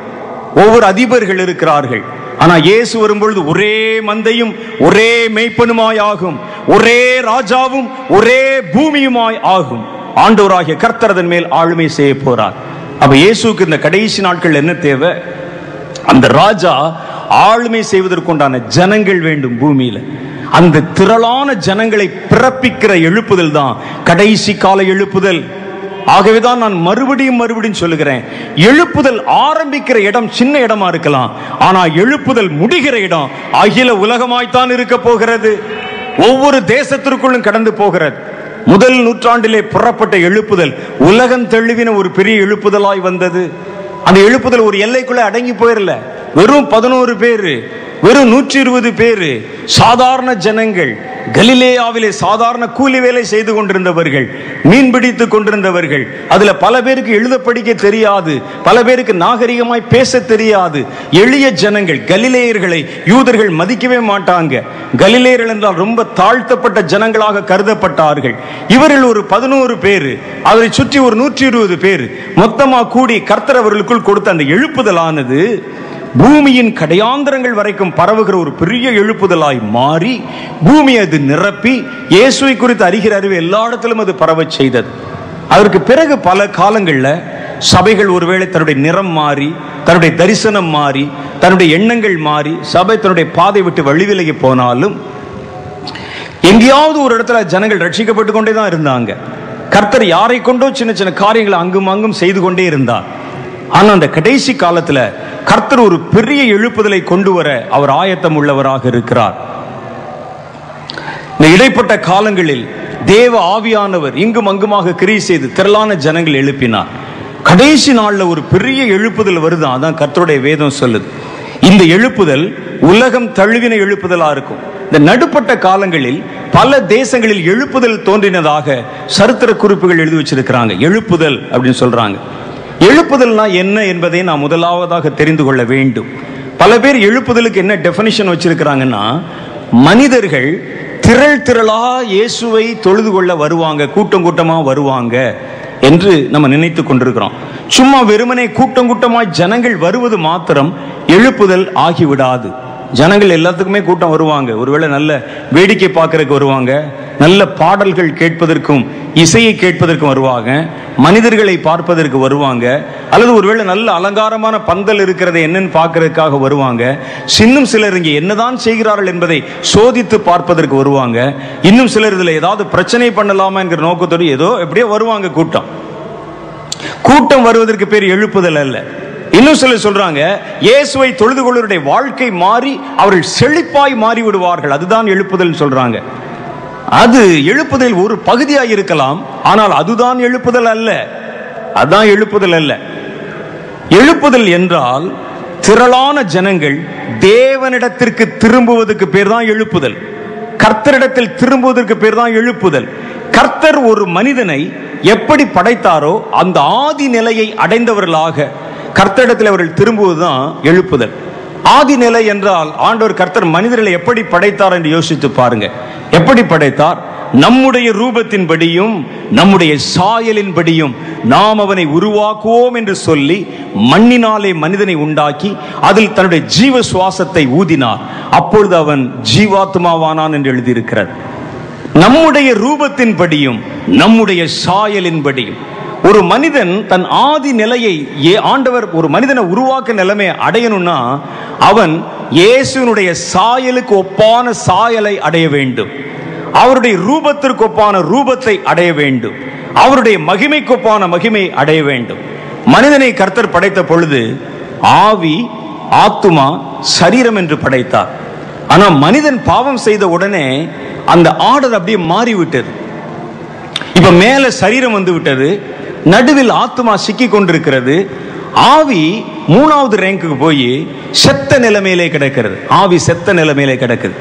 S1: ஒவ்வொரு அதிபர்கள் இருக்கிறார்கள். ஆனா இயேசு வரும்பொழுது ஒரே மந்தையும் ஒரே மேய்ப்பனுமாய் ஆகும், ஒரே ராஜாவும் ஒரே பூமியுமாய் ஆகும். ஆண்டவராகிய கர்த்தர் அதன் மேல் ஆளுமை செய்ய போறார். அப்ப இயேசுக்கு இந்த கடைசி நாட்கள் என்ன தேவை? அந்த ராஜா ஆளுமை செய்வதற்குண்டான ஜனங்கள் வேண்டும் பூமியில. அந்த திரளான ஜனங்களை பிறப்பிக்கிற எழுப்புதல் தான் கடைசி கால எழுப்புதல். ஆகவேதான் நான் மறுபடியும் சொல்லுகிறேன், எழுப்புதல் ஆரம்பிக்கிற இடம் சின்ன இடமா இருக்கலாம், ஆனா எழுப்புதல் முடிகிற இடம் அகில உலகமாய்த்தான் இருக்க போகிறது. ஒவ்வொரு தேசத்திற்குள்ளும் கடந்து போகிறது. முதல் நூற்றாண்டிலே புறப்பட்ட எழுப்புதல் உலகம் தழுவின ஒரு பெரிய எழுப்புதலாய் வந்தது. அந்த எழுப்புதல் ஒரு எல்லைக்குள்ள அடங்கி போயிடல. வெறும் 11 பேர் வெறும் 120 பேரு சாதாரண ஜனங்கள், கலிலேயாவிலே சாதாரண கூலி வேலை செய்து கொண்டிருந்தவர்கள், மீன் பிடித்து கொண்டிருந்தவர்கள். அதுல பல பேருக்கு எழுத படிக்க தெரியாது, பல பேருக்கு நாகரிகமாய் பேச தெரியாது. எளிய ஜனங்கள். கலிலேயர்களை யூதர்கள் மதிக்கவே மாட்டாங்க. கலிலேயர்கள் என்றால் ரொம்ப தாழ்த்தப்பட்ட ஜனங்களாக கருதப்பட்டார்கள். இவர்கள் ஒரு 11 பேரு, அதை சுற்றி ஒரு 120 பேர் மொத்தமா கூடி கர்த்தர் அவர்களுக்குள் கொடுத்த அந்த எழுப்புதலானது பூமியின் கடையாந்தரங்கள் வரைக்கும் பரவுகிற ஒரு பெரிய எழுப்புதலாய் மாறி பூமி அது நிரப்பி இயேசுவை குறித்து அறிகிற அறிவு எல்லா இடத்திலும் அது பரவ செய்தது. அதற்கு பிறகு பல காலங்கள்ல சபைகள் ஒருவேளை தன்னுடைய நிறம் மாறி, தன்னுடைய தரிசனம் மாறி, தன்னுடைய எண்ணங்கள் மாறி சபை தன்னுடைய பாதை விட்டு வழிவிலகி போனாலும் எங்கேயாவது ஒரு இடத்துல ஜனங்கள் ரட்சிக்கப்பட்டு கொண்டே தான் இருந்தாங்க. கர்த்தர் யாரை கொண்டோ சின்ன சின்ன காரியங்களை அங்கும் அங்கும் செய்து கொண்டே இருந்தார். ஆனா அந்த கடைசி காலத்துல கர்த்தர் ஒரு பெரிய எழுப்புதலை கொண்டு வர அவர் ஆயத்தம் உள்ளவராக இருக்கிறார். இந்த இடைப்பட்ட காலங்களில் தேவ ஆவியானவர் இங்கும் அங்குமாக கிரியை செய்து திரளான ஜனங்கள் எழுப்பினார். கடைசி நாள்ல ஒரு பெரிய எழுப்புதல் வருது. அதான் கர்த்தருடைய வேதம் சொல்லுது. இந்த எழுப்புதல் உலகம் தழுவின எழுப்புதலா இருக்கும். இந்த நடுப்பட்ட காலங்களில் பல தேசங்களில் எழுப்புதல் தோன்றினதாக சரித்திர குறிப்புகள் எழுதி வச்சிருக்கிறாங்க. எழுப்புதல் அப்படின்னு சொல்றாங்க. எழுப்புதல்னா என்ன என்பதை நான் முதலாவதாக தெரிந்து கொள்ள வேண்டும். பல பேர் எழுப்புதலுக்கு என்ன டெஃபினிஷன் வச்சிருக்கிறாங்கன்னா, மனிதர்கள் திரள் திரளா இயேசுவை தொழுது கொள்ள வருவாங்க, கூட்டம் கூட்டமா வருவாங்க என்று நம்ம நினைத்து கொண்டிருக்கிறோம். சும்மா வெறுமனே கூட்டம் கூட்டமாய் ஜனங்கள் வருவது மாத்திரம் எழுப்புதல் ஆகிவிடாது. ஜனங்கள் எல்லாத்துக்குமே கூட்டம் வருவாங்க. ஒருவேளை நல்ல வேடிக்கை பார்க்கறதுக்கு வருவாங்க, நல்ல பாடல்கள் கேட்பதற்கும் இசையை கேட்பதற்கும் வருவாங்க, மனிதர்களை பார்ப்பதற்கு வருவாங்க, அல்லது ஒருவேளை நல்ல அலங்காரமான பந்தல் இருக்கிறது என்னன்னு பார்க்கறதுக்காக வருவாங்க. இன்னும் சிலர் இங்கே என்னதான் செய்கிறார்கள் என்பதை சோதித்து பார்ப்பதற்கு வருவாங்க. இன்னும் சிலர் இதுல ஏதாவது பிரச்சனை பண்ணலாமா என்கிற நோக்கத்தோடு ஏதோ எப்படியோ வருவாங்க. கூட்டம் வருவதற்கு பேர் எழுப்புதல் அல்ல. இன்னும் சிலர் சொல்றாங்க, இயேசுவை தொழுது கொள்வருடைய வாழ்க்கை மாறி அவர்கள் செழிப்பாய் மாறி விடுவார்கள், அதுதான் எழுப்புதல் சொல்றாங்க. அது எழுப்புதல் ஒரு பகுதியாக இருக்கலாம், ஆனால் அதுதான் எழுப்புதல் அல்ல. அதான் எழுப்புதல் அல்ல. எழுப்புதல் என்றால் திரளான ஜனங்கள் தேவனிடத்திற்கு திரும்புவதற்கு பேர் தான் எழுப்புதல். கர்த்தரிடத்தில் திரும்புவதற்கு பேர் தான் எழுப்புதல். கர்த்தர் ஒரு மனிதனை எப்படி படைத்தாரோ அந்த ஆதி நிலையை அடைந்தவர்களாக கர்த்தரிடத்தில் அவர்கள் திரும்புவதுதான் எழுப்புதல். ஆதி நிலை என்றால் ஆண்டவர் கர்த்தர் மனிதர்களை எப்படி படைத்தார் என்று யோசித்து பாருங்க. எப்படி படைத்தார்? நம்முடைய ரூபத்தின்படியும் நம்முடைய சாயலின்படியும் நாம் அவனை உருவாக்குவோம் என்று சொல்லி மண்ணினாலே மனிதனை உண்டாக்கி அதில் தன்னுடைய ஜீவ சுவாசத்தை ஊதினார். அப்பொழுது அவன் ஜீவாத்மாவானான் என்று எழுதியிருக்கிறார். நம்முடைய ரூபத்தின்படியும் நம்முடைய சாயலின்படியும் ஒரு மனிதன் தன் ஆதி நிலையை ஆண்டவர் ஒரு மனிதனை உருவாக்க நிலைமை அடையணும்னா அவன் இயேசுவினுடைய சாயலுக்கு ஒப்பான சாயலை அடைய வேண்டும், அவருடைய ரூபத்திற்கு ஒப்பான ரூபத்தை அடைய வேண்டும், அவருடைய மகிமைக்கு ஒப்பான மகிமை அடைய வேண்டும். மனிதனை கர்த்தர் படைத்த பொழுது ஆவி, ஆத்துமா, சரீரம் என்று படைத்தார். ஆனா மனிதன் பாவம் செய்த உடனே அந்த ஆர்டர் அப்படியே மாறிவிட்டது. இப்ப மேல சரீரம் வந்து விட்டது, நடுவில் ஆத்துமா சிக்கி கொண்டிருக்கிறது. ஆவி 3வது ரேங்குக்கு போய் செத்த நிலைமையிலே கிடக்கிறது. ஆவி செத்த நிலைமையிலே கிடக்குது.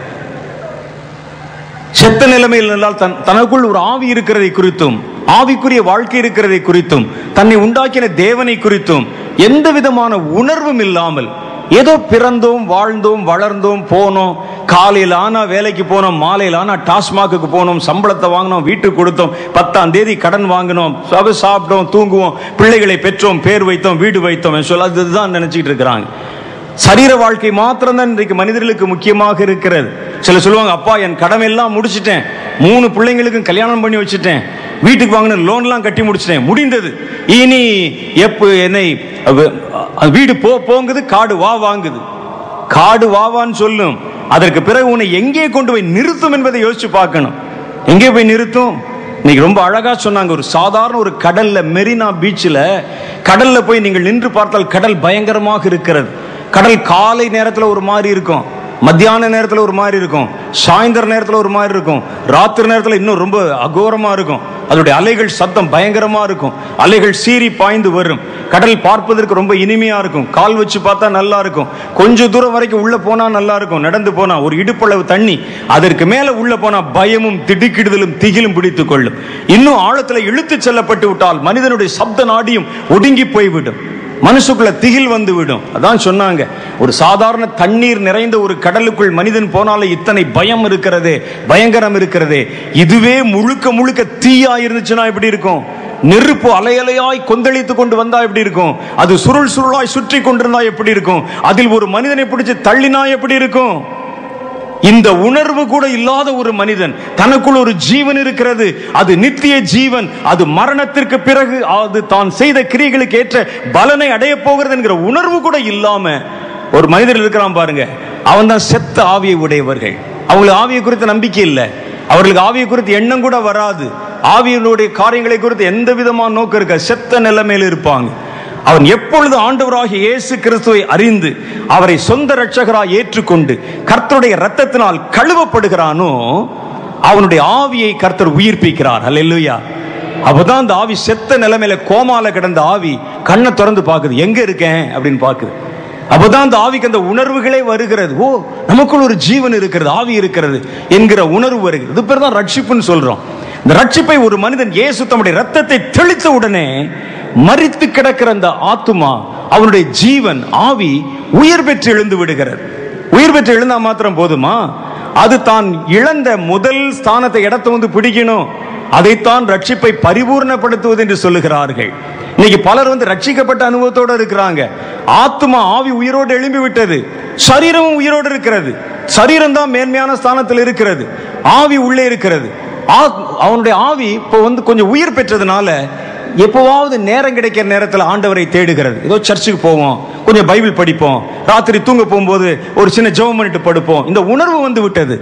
S1: செத்த நிலைமையில் என்றால் தனக்குள் ஒரு ஆவி இருக்கிறதை குறித்தும் ஆவிக்குரிய வாழ்க்கை இருக்கிறதை குறித்தும் தன்னை உண்டாக்கின தேவனை குறித்தும் எந்த விதமான உணர்வும் இல்லாமல் ஏதோ பிறந்தோம், வாழ்ந்தோம், வளர்ந்தோம், போனோம், காலையில் ஆனா வேலைக்கு போனோம், மாலையில் ஆனா டாஸ்மாக்கு போனோம், சம்பளத்தை வாங்கினோம், வீட்டுக்கு கொடுத்தோம், 10ஆம் தேதி கடன் வாங்கினோம், சாப்பிட்டோம், தூங்குவோம், பிள்ளைகளை பெற்றோம், பேர் வைத்தோம், வீடு வைத்தோம் அதுதான் நினைச்சிட்டு இருக்கிறாங்க. சரீர வாழ்க்கை மாத்திரம் தான் இன்றைக்கு மனிதர்களுக்கு முக்கியமாக இருக்கிறது. சில சொல்லுவாங்க, அப்பா என் கடமை எல்லாம் முடிச்சிட்டேன், 3 பிள்ளைங்களுக்கும் கல்யாணம் பண்ணி வச்சுட்டேன், வீட்டுக்கு வாங்கின லோன்லாம் கட்டி முடிச்சிட்டேன், முடிந்தது, இனி எப்ப என்னை வீடு போங்குது, காடு வா வாங்குது. காடு வாவான்னு சொல்லும், அதற்கு பிறகு உன்னை எங்கே கொண்டு போய் நிறுத்தும் என்பதை யோசிச்சு பார்க்கணும். எங்கே போய் நிறுத்தும்? இன்னைக்கு ரொம்ப அழகா சொன்னாங்க. ஒரு சாதாரண ஒரு கடல்ல, மெரினா பீச்சில் கடல்ல போய் நீங்கள் நின்று பார்த்தால் கடல் பயங்கரமாக இருக்கிறது. கடல் காலை நேரத்தில் ஒரு மாதிரி இருக்கும், மத்தியான நேரத்தில் ஒரு மாதிரி இருக்கும், சாயந்தர நேரத்தில் ஒரு மாதிரி இருக்கும், ராத்திரி நேரத்தில் இன்னும் ரொம்ப அகோரமா இருக்கும். அதோடைய அலைகள் சத்தம் பயங்கரமா இருக்கும். அலைகள் சீறி பாய்ந்து வரும். கடல் பார்ப்பதற்கு ரொம்ப இனிமையா இருக்கும். கால் வச்சு பார்த்தா நல்லா இருக்கும். கொஞ்சம் தூரம் வரைக்கும் உள்ள போனா நல்லா இருக்கும். நடந்து போனா ஒரு இடுப்பளவு தண்ணி, அதற்கு மேல உள்ள போனா பயமும் திடுக்கிடுதலும் திகிலும் பிடித்துக் கொள்ளும். இன்னும் ஆழத்துல இழுத்து செல்லப்பட்டு விட்டால் மனிதனுடைய சப்த நாடியும் ஒடுங்கி போய்விடும். மனசுக்குள்ள திகில் வந்து விடும். அதான் சொன்னாங்க, ஒரு சாதாரண தண்ணீர் நிறைந்த ஒரு கடலுக்குள் மனிதன் போனாலே இத்தனை பயம் இருக்கிறதே, பயங்கரம் இருக்கிறதே. இதுவே முழுக்க முழுக்க தீயா இருந்துச்சுன்னா எப்படி இருக்கும்? நெருப்பு அலையலையாய் கொந்தளித்து கொண்டு வந்தா எப்படி இருக்கும்? அது சுருள் சுருளாய் சுற்றி கொண்டிருந்தா எப்படி இருக்கும்? அதில் ஒரு மனிதனை பிடிச்சு தள்ளினா எப்படி இருக்கும்? இந்த உணர்வு கூட இல்லாத ஒரு மனிதன், தனக்குள் ஒரு ஜீவன் இருக்கிறது, அது நித்திய ஜீவன், அது மரணத்திற்கு பிறகு அது தான் செய்த கிரியைகளுக்கு ஏற்ற பலனை அடைய போகிறது என்கிற உணர்வு கூட இல்லாம ஒரு மனிதர் இருக்கிறான் பாருங்க, அவன் தான் செத்த ஆவியை உடையவர்கள். அவங்களுக்கு ஆவியை குறித்த நம்பிக்கை இல்லை, அவர்களுக்கு ஆவியை குறித்து எண்ணம் கூட வராது, ஆவியினுடைய காரியங்களை குறித்து எந்த விதமான நோக்கம் இருக்க, செத்த நிலைமையில் இருப்பாங்க. அவன் எப்பொழுது ஆண்டவராகிய இயேசு கிறிஸ்துவை அறிந்து அவரை சொந்த இரட்சகராய் ஏற்றுக்கொண்டு கர்த்தருடைய இரத்தத்தினால் கழுவப்படுகிறானோ அவனுடைய ஆவியை கர்த்தர் உயிர்ப்பிக்கிறார். அல்லேலூயா. அப்பதான் அந்த ஆவி செத்த நிலைமையில கோமால கிடந்த ஆவி கண்ணை திறந்து பார்க்குது, எங்க இருக்கேன் அப்படின்னு பார்க்குது. அப்பதான் அந்த ஆவிக்கு அந்த உணர்வுகளே வருகிறது. ஓ, நமக்குள் ஒரு ஜீவன் இருக்கிறது, ஆவி இருக்கிறது என்கிற உணர்வு வருகிறது. இது பேர் தான் ரட்சிப்புன்னு சொல்றோம். இந்த ரட்சிப்பை ஒரு மனிதன் இயேசு தம்முடைய ரத்தத்தை தெளித்த உடனே மரித்து கிடக்கிற அந்த ஆத்துமா, அவனுடைய ஜீவன் ஆவி உயிர் பெற்று எழுந்து விடுகிறது. உயிர் பெற்று எழுந்தா மாத்திரம் போதுமா? அது தான் இழந்த முதல் ஸ்தானத்தை, இடத்தை வந்து பிடிக்கணும். அதைத்தான் ரட்சிப்பை பரிபூர்ணப்படுத்துவது என்று சொல்லுகிறார்கள். இன்னைக்கு பலர் வந்து ரட்சிக்கப்பட்ட அனுபவத்தோடு இருக்கிறாங்க. ஆத்துமா ஆவி உயிரோடு எழும்பி விட்டது, சரீரமும் உயிரோடு இருக்கிறது. சரீரம் தான் மேன்மையான ஸ்தானத்தில் இருக்கிறது, ஆவி உள்ளே இருக்கிறது. அவனுடைய ஆவி இப்போ வந்து கொஞ்சம் உயிர் பெற்றதுனால எப்போவாவது நேரம் கிடைக்கிற நேரத்தில் ஆண்டவரை தேடுகிறது. ஏதோ சர்ச்சுக்கு போவோம், கொஞ்சம் பைபிள் படிப்போம், ராத்திரி தூங்க போகும்போது ஒரு சின்ன ஜெபம் பண்ணிட்டு படுப்போம், இந்த உணர்வு வந்து விட்டது.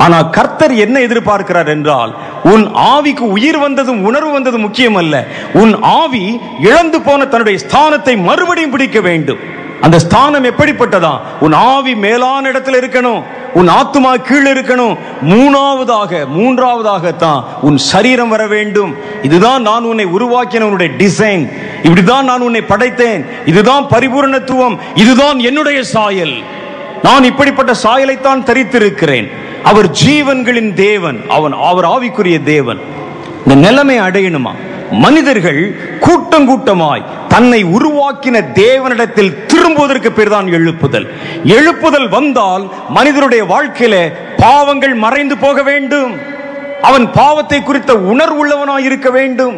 S1: ஆனால் கர்த்தர் என்ன எதிர்பார்க்கிறார் என்றால், உன் ஆவிக்கு உயிர் வந்ததும் உணர்வு வந்ததும் முக்கியம் அல்ல, உன் ஆவி இழந்து போன தன்னுடைய ஸ்தானத்தை மறுபடியும் பிடிக்க வேண்டும். அந்த ஸ்தானம் எப்படிப்பட்டதா? உன் ஆவி மேலான இடத்துல இருக்கணும், உன் ஆத்துமா கீழே இருக்கணும். மூன்றாவதாகத்தான் உன் சரீரம் வர வேண்டும். இதுதான் நான் உன்னை உருவாக்கின உன்னுடைய டிசைன், இப்படிதான் நான் உன்னை படைத்தேன், இதுதான் பரிபூரணத்துவம், இதுதான் என்னுடைய சாயல். நான் இப்படிப்பட்ட சாயலைத்தான் தரித்திருக்கிறேன். அவர் ஜீவன்களின் தேவன், அவர் ஆவிக்குரிய தேவன். இந்த நிலைமை அடையணுமா? மனிதர்கள் கூட்டம் கூட்டமாய் தன்னை உருவாக்கின தேவனிடத்தில் திரும்புவதற்கு பேர் தான் எழுப்புதல். எழுப்புதல் வந்தால் மனிதனுடைய வாழ்க்கையில பாவங்கள் மறைந்து போக வேண்டும். அவன் பாவத்தை குறித்த உணர்வுள்ளவனாய் இருக்க வேண்டும்.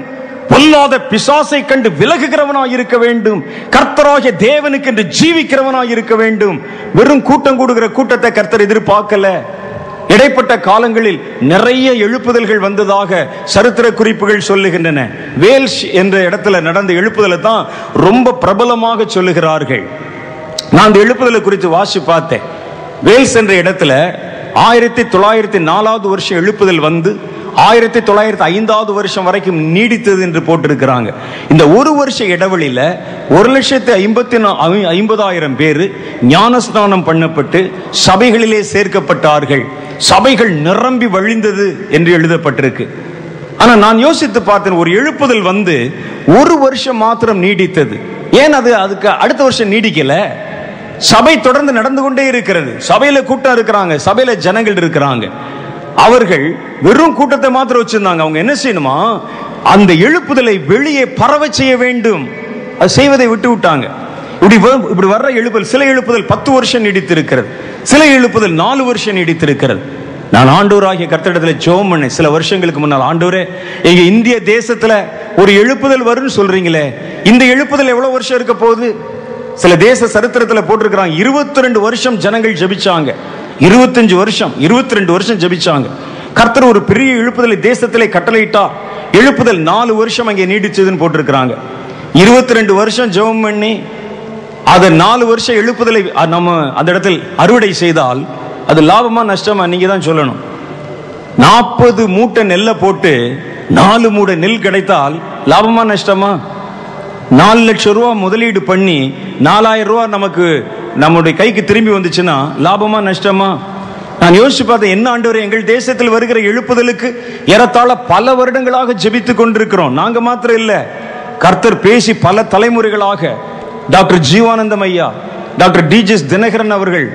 S1: பொல்லாத பிசாசை கண்டு விலகுகிறவனாய் இருக்க வேண்டும். கர்த்தராகிய தேவனுக்கு என்று ஜீவிக்கிறவனாய் இருக்க வேண்டும். வெறும் கூட்டம் கூடுகிற கூட்டத்தை கர்த்தர் எதிர்பார்க்கல. இடைப்பட்ட காலங்களில் நிறைய எழுப்புதல்கள் வந்ததாக சரித்திர குறிப்புகள் சொல்லுகின்றன. வேல்ஸ் என்ற இடத்துல நடந்த எழுப்புதலை தான் ரொம்ப பிரபலமாக சொல்லுகிறார்கள். நான் அந்த எழுப்புதலை குறித்து வாசி பார்த்தேன். வேல்ஸ் என்ற இடத்துல 1904 வருஷம் எழுப்புதல் வந்து 1905 வருஷம் வரைக்கும் நீடித்தது என்று போட்டிருக்கிறாங்க. இந்த ஒரு வருஷ இடைவெளியில 1,50,000 பேர் ஞானஸ்நானம் பண்ணப்பட்டு சபைகளிலே சேர்க்கப்பட்டார்கள். சபைகள் நிரம்பி வழிந்தது என்று எழுதப்பட்டிருக்கு. ஆனா நான் யோசித்து பார்த்தேன், ஒரு எழுப்புதல் வந்து ஒரு வருஷம் மாத்திரம் நீடித்தது, ஏன் அதுக்கு அடுத்த வருஷம் நீடிக்கல? சபை தொடர்ந்து நடந்து கொண்டே இருக்கிறது. சபையில கூட்டம் இருக்கிறாங்க, சபையில ஜனங்கள் இருக்கிறாங்க. அவர்கள் வெறும் கூட்டத்தை மாத்திரம் வச்சிருந்தாங்க. அவங்க என்ன செய்யணுமா? அந்த எழுப்புதலை வெளியே பரவ செய்ய வேண்டும். அது செய்வதை விட்டு விட்டாங்க. இப்படி வர்ற எழுப்புதல், சில எழுப்புதல் 10 வருஷம் நீடித்திருக்கிறது, சில எழுப்புதல் 4 வருஷம் நீடித்திருக்கிறது. நான் ஆண்டவராகிய கர்த்தரிடத்தில் ஜெபம் பண்ணேன் சில வருஷங்களுக்கு முன்னால். ஆண்டவரே, எங்க இந்திய தேசத்துல ஒரு எழுப்புதல் வரும்னு சொல்றீங்களே, இந்த எழுப்புதல் எவ்வளவு வருஷம் இருக்க போகுது? சில தேச சரித்திரத்தில் போட்டிருக்கிறாங்க 22 வருஷம் ஜனங்கள் ஜெபிச்சாங்க, 25 வருஷம் 22 வருஷம் ஜெபிச்சாங்க. கர்த்தர் ஒரு பெரிய எழுப்புதலை தேசத்திலே கட்டளையிட்டார். எழுப்புதல் 4 வருஷம் அங்கே நீடிச்சதுன்னு போட்டிருக்கிறாங்க. 22 வருஷம் ஜெபம் பண்ணி அதை 4 வருஷம் எழுப்புதலை நம்ம அந்த இடத்தில் அறுவடை செய்தால் அது லாபமா நஷ்டமா? நீங்க தான் சொல்லணும். 40 மூட்டை நெல்லை போட்டு 4 மூட்டை நெல் கிடைத்தால் லாபமா நஷ்டமா? 4 லட்சம் ரூபா முதலீடு பண்ணி 4000 ரூபா நமக்கு நம்முடைய கைக்கு திரும்பி வந்துச்சுன்னா லாபமா நஷ்டமா? நான் யோசிச்சு பார்த்தேன், என்ன ஆண்டவரே, எங்கள் தேசத்தில் வருகிற எழுப்புதலுக்கு ஏறத்தாழ பல வருடங்களாக ஜெபித்துக் கொண்டிருக்கிறோம். நாங்க மாத்திரம் இல்ல, கர்த்தர் பேசி பல தலைமுறைகளாக டாக்டர் ஜீவானந்தம் ஐயா, டாக்டர் டிஜிஎஸ் தினகரன் அவர்கள்,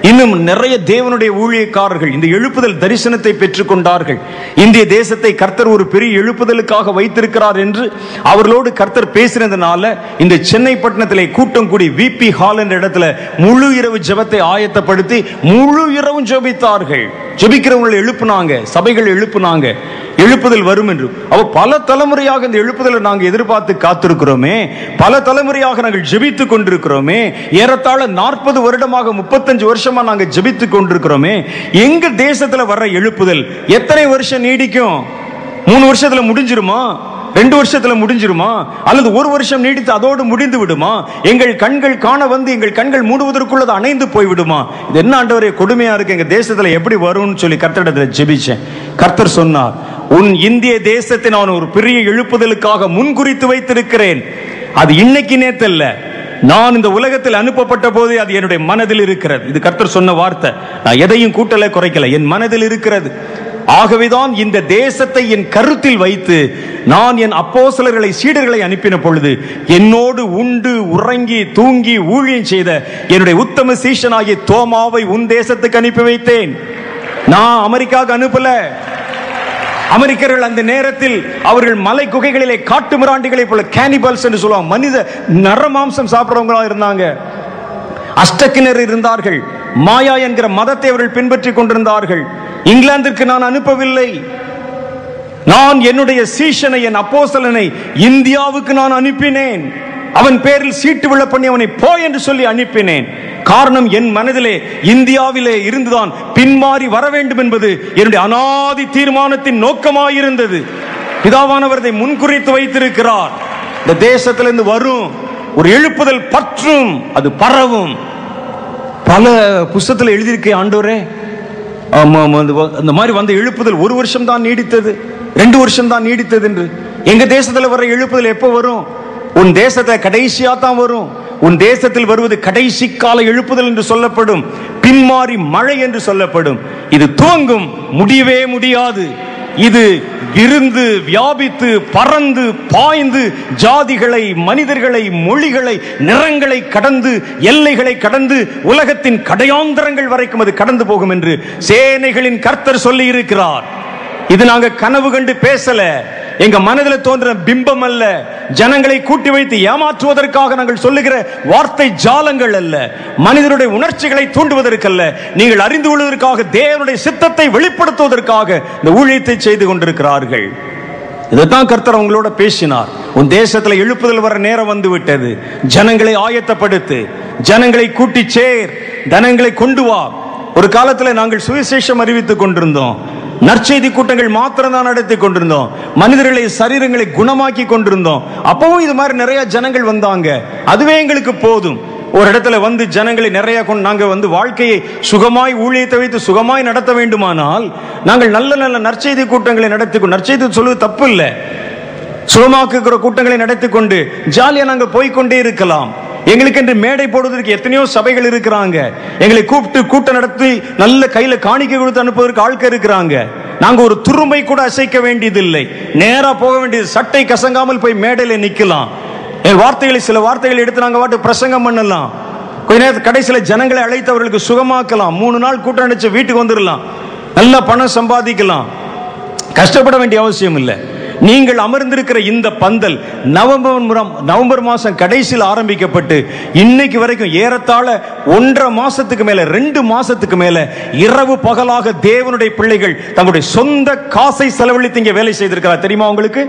S1: இன்னும் நிறைய தேவனுடைய ஊழியக்காரர்கள் இந்த எழுப்புதல் தரிசனத்தை பெற்றுக் கொண்டார்கள். இந்திய தேசத்தை கர்த்தர் ஒரு பெரிய எழுப்புதலுக்காக வைத்திருக்கிறார் என்று அவர்களோடு கர்த்தர் பேசினதுனால இந்த சென்னை பட்டணத்திலே கூட்டம் கூடி விபி ஹால் என்ற இடத்துல முழு இரவு ஜெபத்தை ஆயத்தப்படுத்தி முழு இரவும் ஜெபித்தார்கள். ஜெபிக்கிறவங்களை எழுப்புனாங்க, சபைகள் எழுப்புனாங்க, எழுப்புதல் வரும் என்று. அவ பல தலைமுறையாக இந்த எழுப்புதலை நாங்கள் எதிர்பார்த்து காத்திருக்கிறோமே, பல தலைமுறையாக நாங்கள் ஜெபித்துக் கொண்டிருக்கிறோமே, ஏறத்தாழ 40 வருடமாக 35 வருஷமா நாங்கள் ஜெபித்துக் கொண்டிருக்கிறோமே. எங்க தேசத்துல வர்ற எழுப்புதல் எத்தனை வருஷம் நீடிக்கும்? 3 வருஷத்துல முடிஞ்சிருமா? 2 வருஷத்துல முடிஞ்சிருமா? அல்லது 1 வருஷம் நீடித்து அதோடு முடிந்து விடுமா? எங்கள் கண்கள் காண வந்து எங்கள் கண்கள் மூடுவதற்குள்ளது அணைந்து போய் விடுமா? இது என்ன ஆண்டவரே கொடுமையா இருக்கு, எங்க தேசத்துல எப்படி வரும்னு சொல்லி கர்த்தரிடத்துல ஜெபிச்சேன். கர்த்தர் சொன்னார், உன் இந்திய தேசத்தை நான் ஒரு பெரிய எழுப்புதலுக்காக முன்குறித்து வைத்திருக்கிறேன். அது இன்னைக்கு நேத்தல்ல, நான் இந்த உலகத்தில் அனுப்பப்பட்ட போது அது என்னுடைய மனதில் இருக்கிறது. இது கர்த்தர் சொன்ன வார்த்தை. நான் எதையும் கூட்டல குறைக்கல, என் மனதில் இருக்கிறது. ஆகவேதான் இந்த தேசத்தை என் கருத்தில் வைத்து நான் என் அப்போஸ்தலர்களை, சீடர்களை அனுப்பின பொழுது என்னோடு உண்டு உறங்கி தூங்கி ஊழியம் செய்த என்னுடைய உத்தம சீஷனாகிய தோமாவை உன் தேசத்துக்கு அனுப்பி வைத்தேன். நான் அமெரிக்காவுக்கு அனுப்பல. அமெரிக்கர்கள் அந்த நேரத்தில் அவர்கள் மலை குகைகளிலே காட்டு மிராண்டிகளை போல கேனிபல்ஸ் என்று சொல்லுவாங்க, மனித நரமாம்சம் சாப்பிடுறவங்களா இருந்தாங்க. அஷ்டக்கிணர் இருந்தார்கள். மாயா என்கிற மதத்தை அவர்கள் பின்பற்றி கொண்டிருந்தார்கள். இங்கிலாந்திற்கு நான் அனுப்பவில்லை. நான் என்னுடைய சீஷனை, என் அப்போஸ்தலனை இந்தியாவுக்கு நான் அனுப்பினேன். அவன் பேரில் சீட்டு விழ பண்ணி அவனை போ என்று சொல்லி அனுப்பினேன். காரணம், என் மனதிலே இந்தியாவிலே இருந்துதான் பின்மாறி வர வேண்டும் என்பது என்னுடைய அனாதி தீர்மானத்தின் நோக்கமாயிருந்தது. பிதாவானவர் இதை முன்குறித்து வைத்திருக்கிறார். இந்த தேசத்திலிருந்து வரும் ஒரு எழுப்புதல் பற்றும், அது பரவும். பல புத்தகத்தில் எழுதியிருக்க ஆண்டவரே, அந்த மாதிரி வந்த எழுப்புதல் 1 வருஷம் தான் நீடித்தது, 2 வருஷம் தான் நீடித்தது என்று. எங்க தேசத்தில் வர எழுப்புதல் எப்போ வரும்? உன் தேசத்தை கடைசியா தான் வரும். உன் தேசத்தில் வருவது கடைசி கால எழுப்புதல் என்று சொல்லப்படும், பின்மாறி மழை என்று சொல்லப்படும். இது துவங்கும், முடியவே முடியாது. இது இருந்து வியாபித்து பறந்து பாய்ந்து ஜாதிகளை, மனிதர்களை, மொழிகளை, நிறங்களை கடந்து, எல்லைகளை கடந்து உலகத்தின் கடையாந்தரங்கள் வரைக்கும் அது கடந்து போகும் என்று சேனைகளின் கர்த்தர் சொல்லி இருக்கிறார். இது நாங்க கனவு கண்டு பேசல, எங்க மனதில் தோன்ற பிம்பம் அல்ல, ஜனங்களை கூட்டி வைத்து ஏமாற்றுவதற்காக நாங்கள் சொல்லுகிற வார்த்தை ஜாலங்கள் அல்ல, மனிதனுடைய உணர்ச்சிகளை தூண்டுவதற்கல்ல, நீங்கள் அறிந்து கொள்வதற்காக, தேவனுடைய சித்தத்தை வெளிப்படுத்துவதற்காக இந்த ஊழியத்தை செய்து கொண்டிருக்கிறார்கள். இதைத்தான் கர்த்தர் அவங்களோட பேசினார். உன் தேசத்துல எழுப்புதல் வர நேரம் வந்து விட்டது. ஜனங்களை ஆயத்தப்படுத்து, ஜனங்களை கூட்டி சேர், ஜனங்களை கொண்டு வா. ஒரு காலத்துல நாங்கள் சுவிசேஷம் அறிவித்துக் கொண்டிருந்தோம், நற்செய்தி கூட்டங்கள் மாத்திரம் தான் நடத்தி கொண்டிருந்தோம், மனிதர்களை, சரீரங்களை குணமாக்கி கொண்டிருந்தோம். அப்பவும் இது மாதிரி நிறைய ஜனங்கள் வந்தாங்க, அதுவே எங்களுக்கு போதும். ஒரு இடத்துல வந்து ஜனங்களை நிறைய கொண்டு நாங்கள் வாழ்க்கையை சுகமாய், ஊழியத்தை வைத்து சுகமாய் நடத்த வேண்டுமானால் நாங்கள் நல்ல நல்ல நற்செய்தி கூட்டங்களை நடத்தி, நற்செய்தி சொல்வது தப்பு இல்லை, சுகமாக்குகிற கூட்டங்களை நடத்தி கொண்டு ஜாலியா நாங்கள் போய்கொண்டே இருக்கலாம். எங்களுக்கு என்று மேடை போடுவதற்கு எத்தனையோ சபைகள் இருக்கிறாங்க. எங்களை கூப்பிட்டு கூட்டம் நடத்தி நல்ல கையில காணிக்கை கொடுத்து அனுப்புவதற்கு ஆட்கள் இருக்கிறாங்க. நாங்க ஒரு துரும்பை கூட அசைக்க வேண்டியதில்லை, நேரா போக வேண்டியது, சட்டை கசங்காமல் போய் மேடையில நிக்கலாம். என் வார்த்தைகளை, சில வார்த்தைகளை எடுத்து நாங்க வாட்டு பிரசங்கம் பண்ணலாம். கொஞ்ச நேரத்தில் கடைசியில் ஜனங்களை அழைத்து அவர்களுக்கு சுகமாக்கலாம். 3 நாள் கூட்டம் அடிச்சு வீட்டுக்கு வந்துடலாம், நல்ல பணம் சம்பாதிக்கலாம், கஷ்டப்பட வேண்டிய அவசியம் இல்லை. நீங்கள் அமர்ந்திருக்கிற இந்த பந்தல் நவம்பர் மாசம் கடைசியில் ஆரம்பிக்கப்பட்டு இன்னைக்கு வரைக்கும் ஏறத்தாழ 1.5 மாசத்துக்கு மேல, 2 மாசத்துக்கு மேல இரவு பகலாக தேவனுடைய பிள்ளைகள் தங்களுடைய சொந்த காசை செலவழித்து இங்க வேலை செய்திருக்கிறார். தெரியுமா உங்களுக்கு?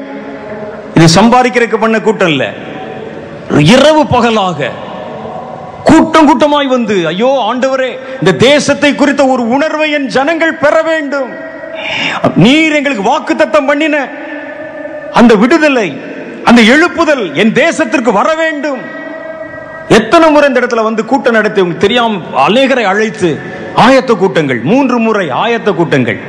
S1: இது சம்பாதிக்கிறதுக்கு பண்ண கூட்டம் இல்ல, இரவு பகலாக கூட்டம் கூட்டமாய் வந்து, ஐயோ ஆண்டவரே, இந்த தேசத்தை குறித்த ஒரு உணர்வை என் ஜனங்கள் பெற வேண்டும், நீர் எங்களுக்கு வாக்குத்தத்தம் பண்ணின அந்த விடுதலை, அந்த எழுப்புதல் என் தேசத்திற்கு வர வேண்டும். எத்தனை முறை இந்த இடத்துல வந்து கூட்டம் நடத்தி தெரியாம அநேகரை அழைத்து ஆயத்த கூட்டங்கள், 3 முறை ஆயத்த கூட்டங்கள்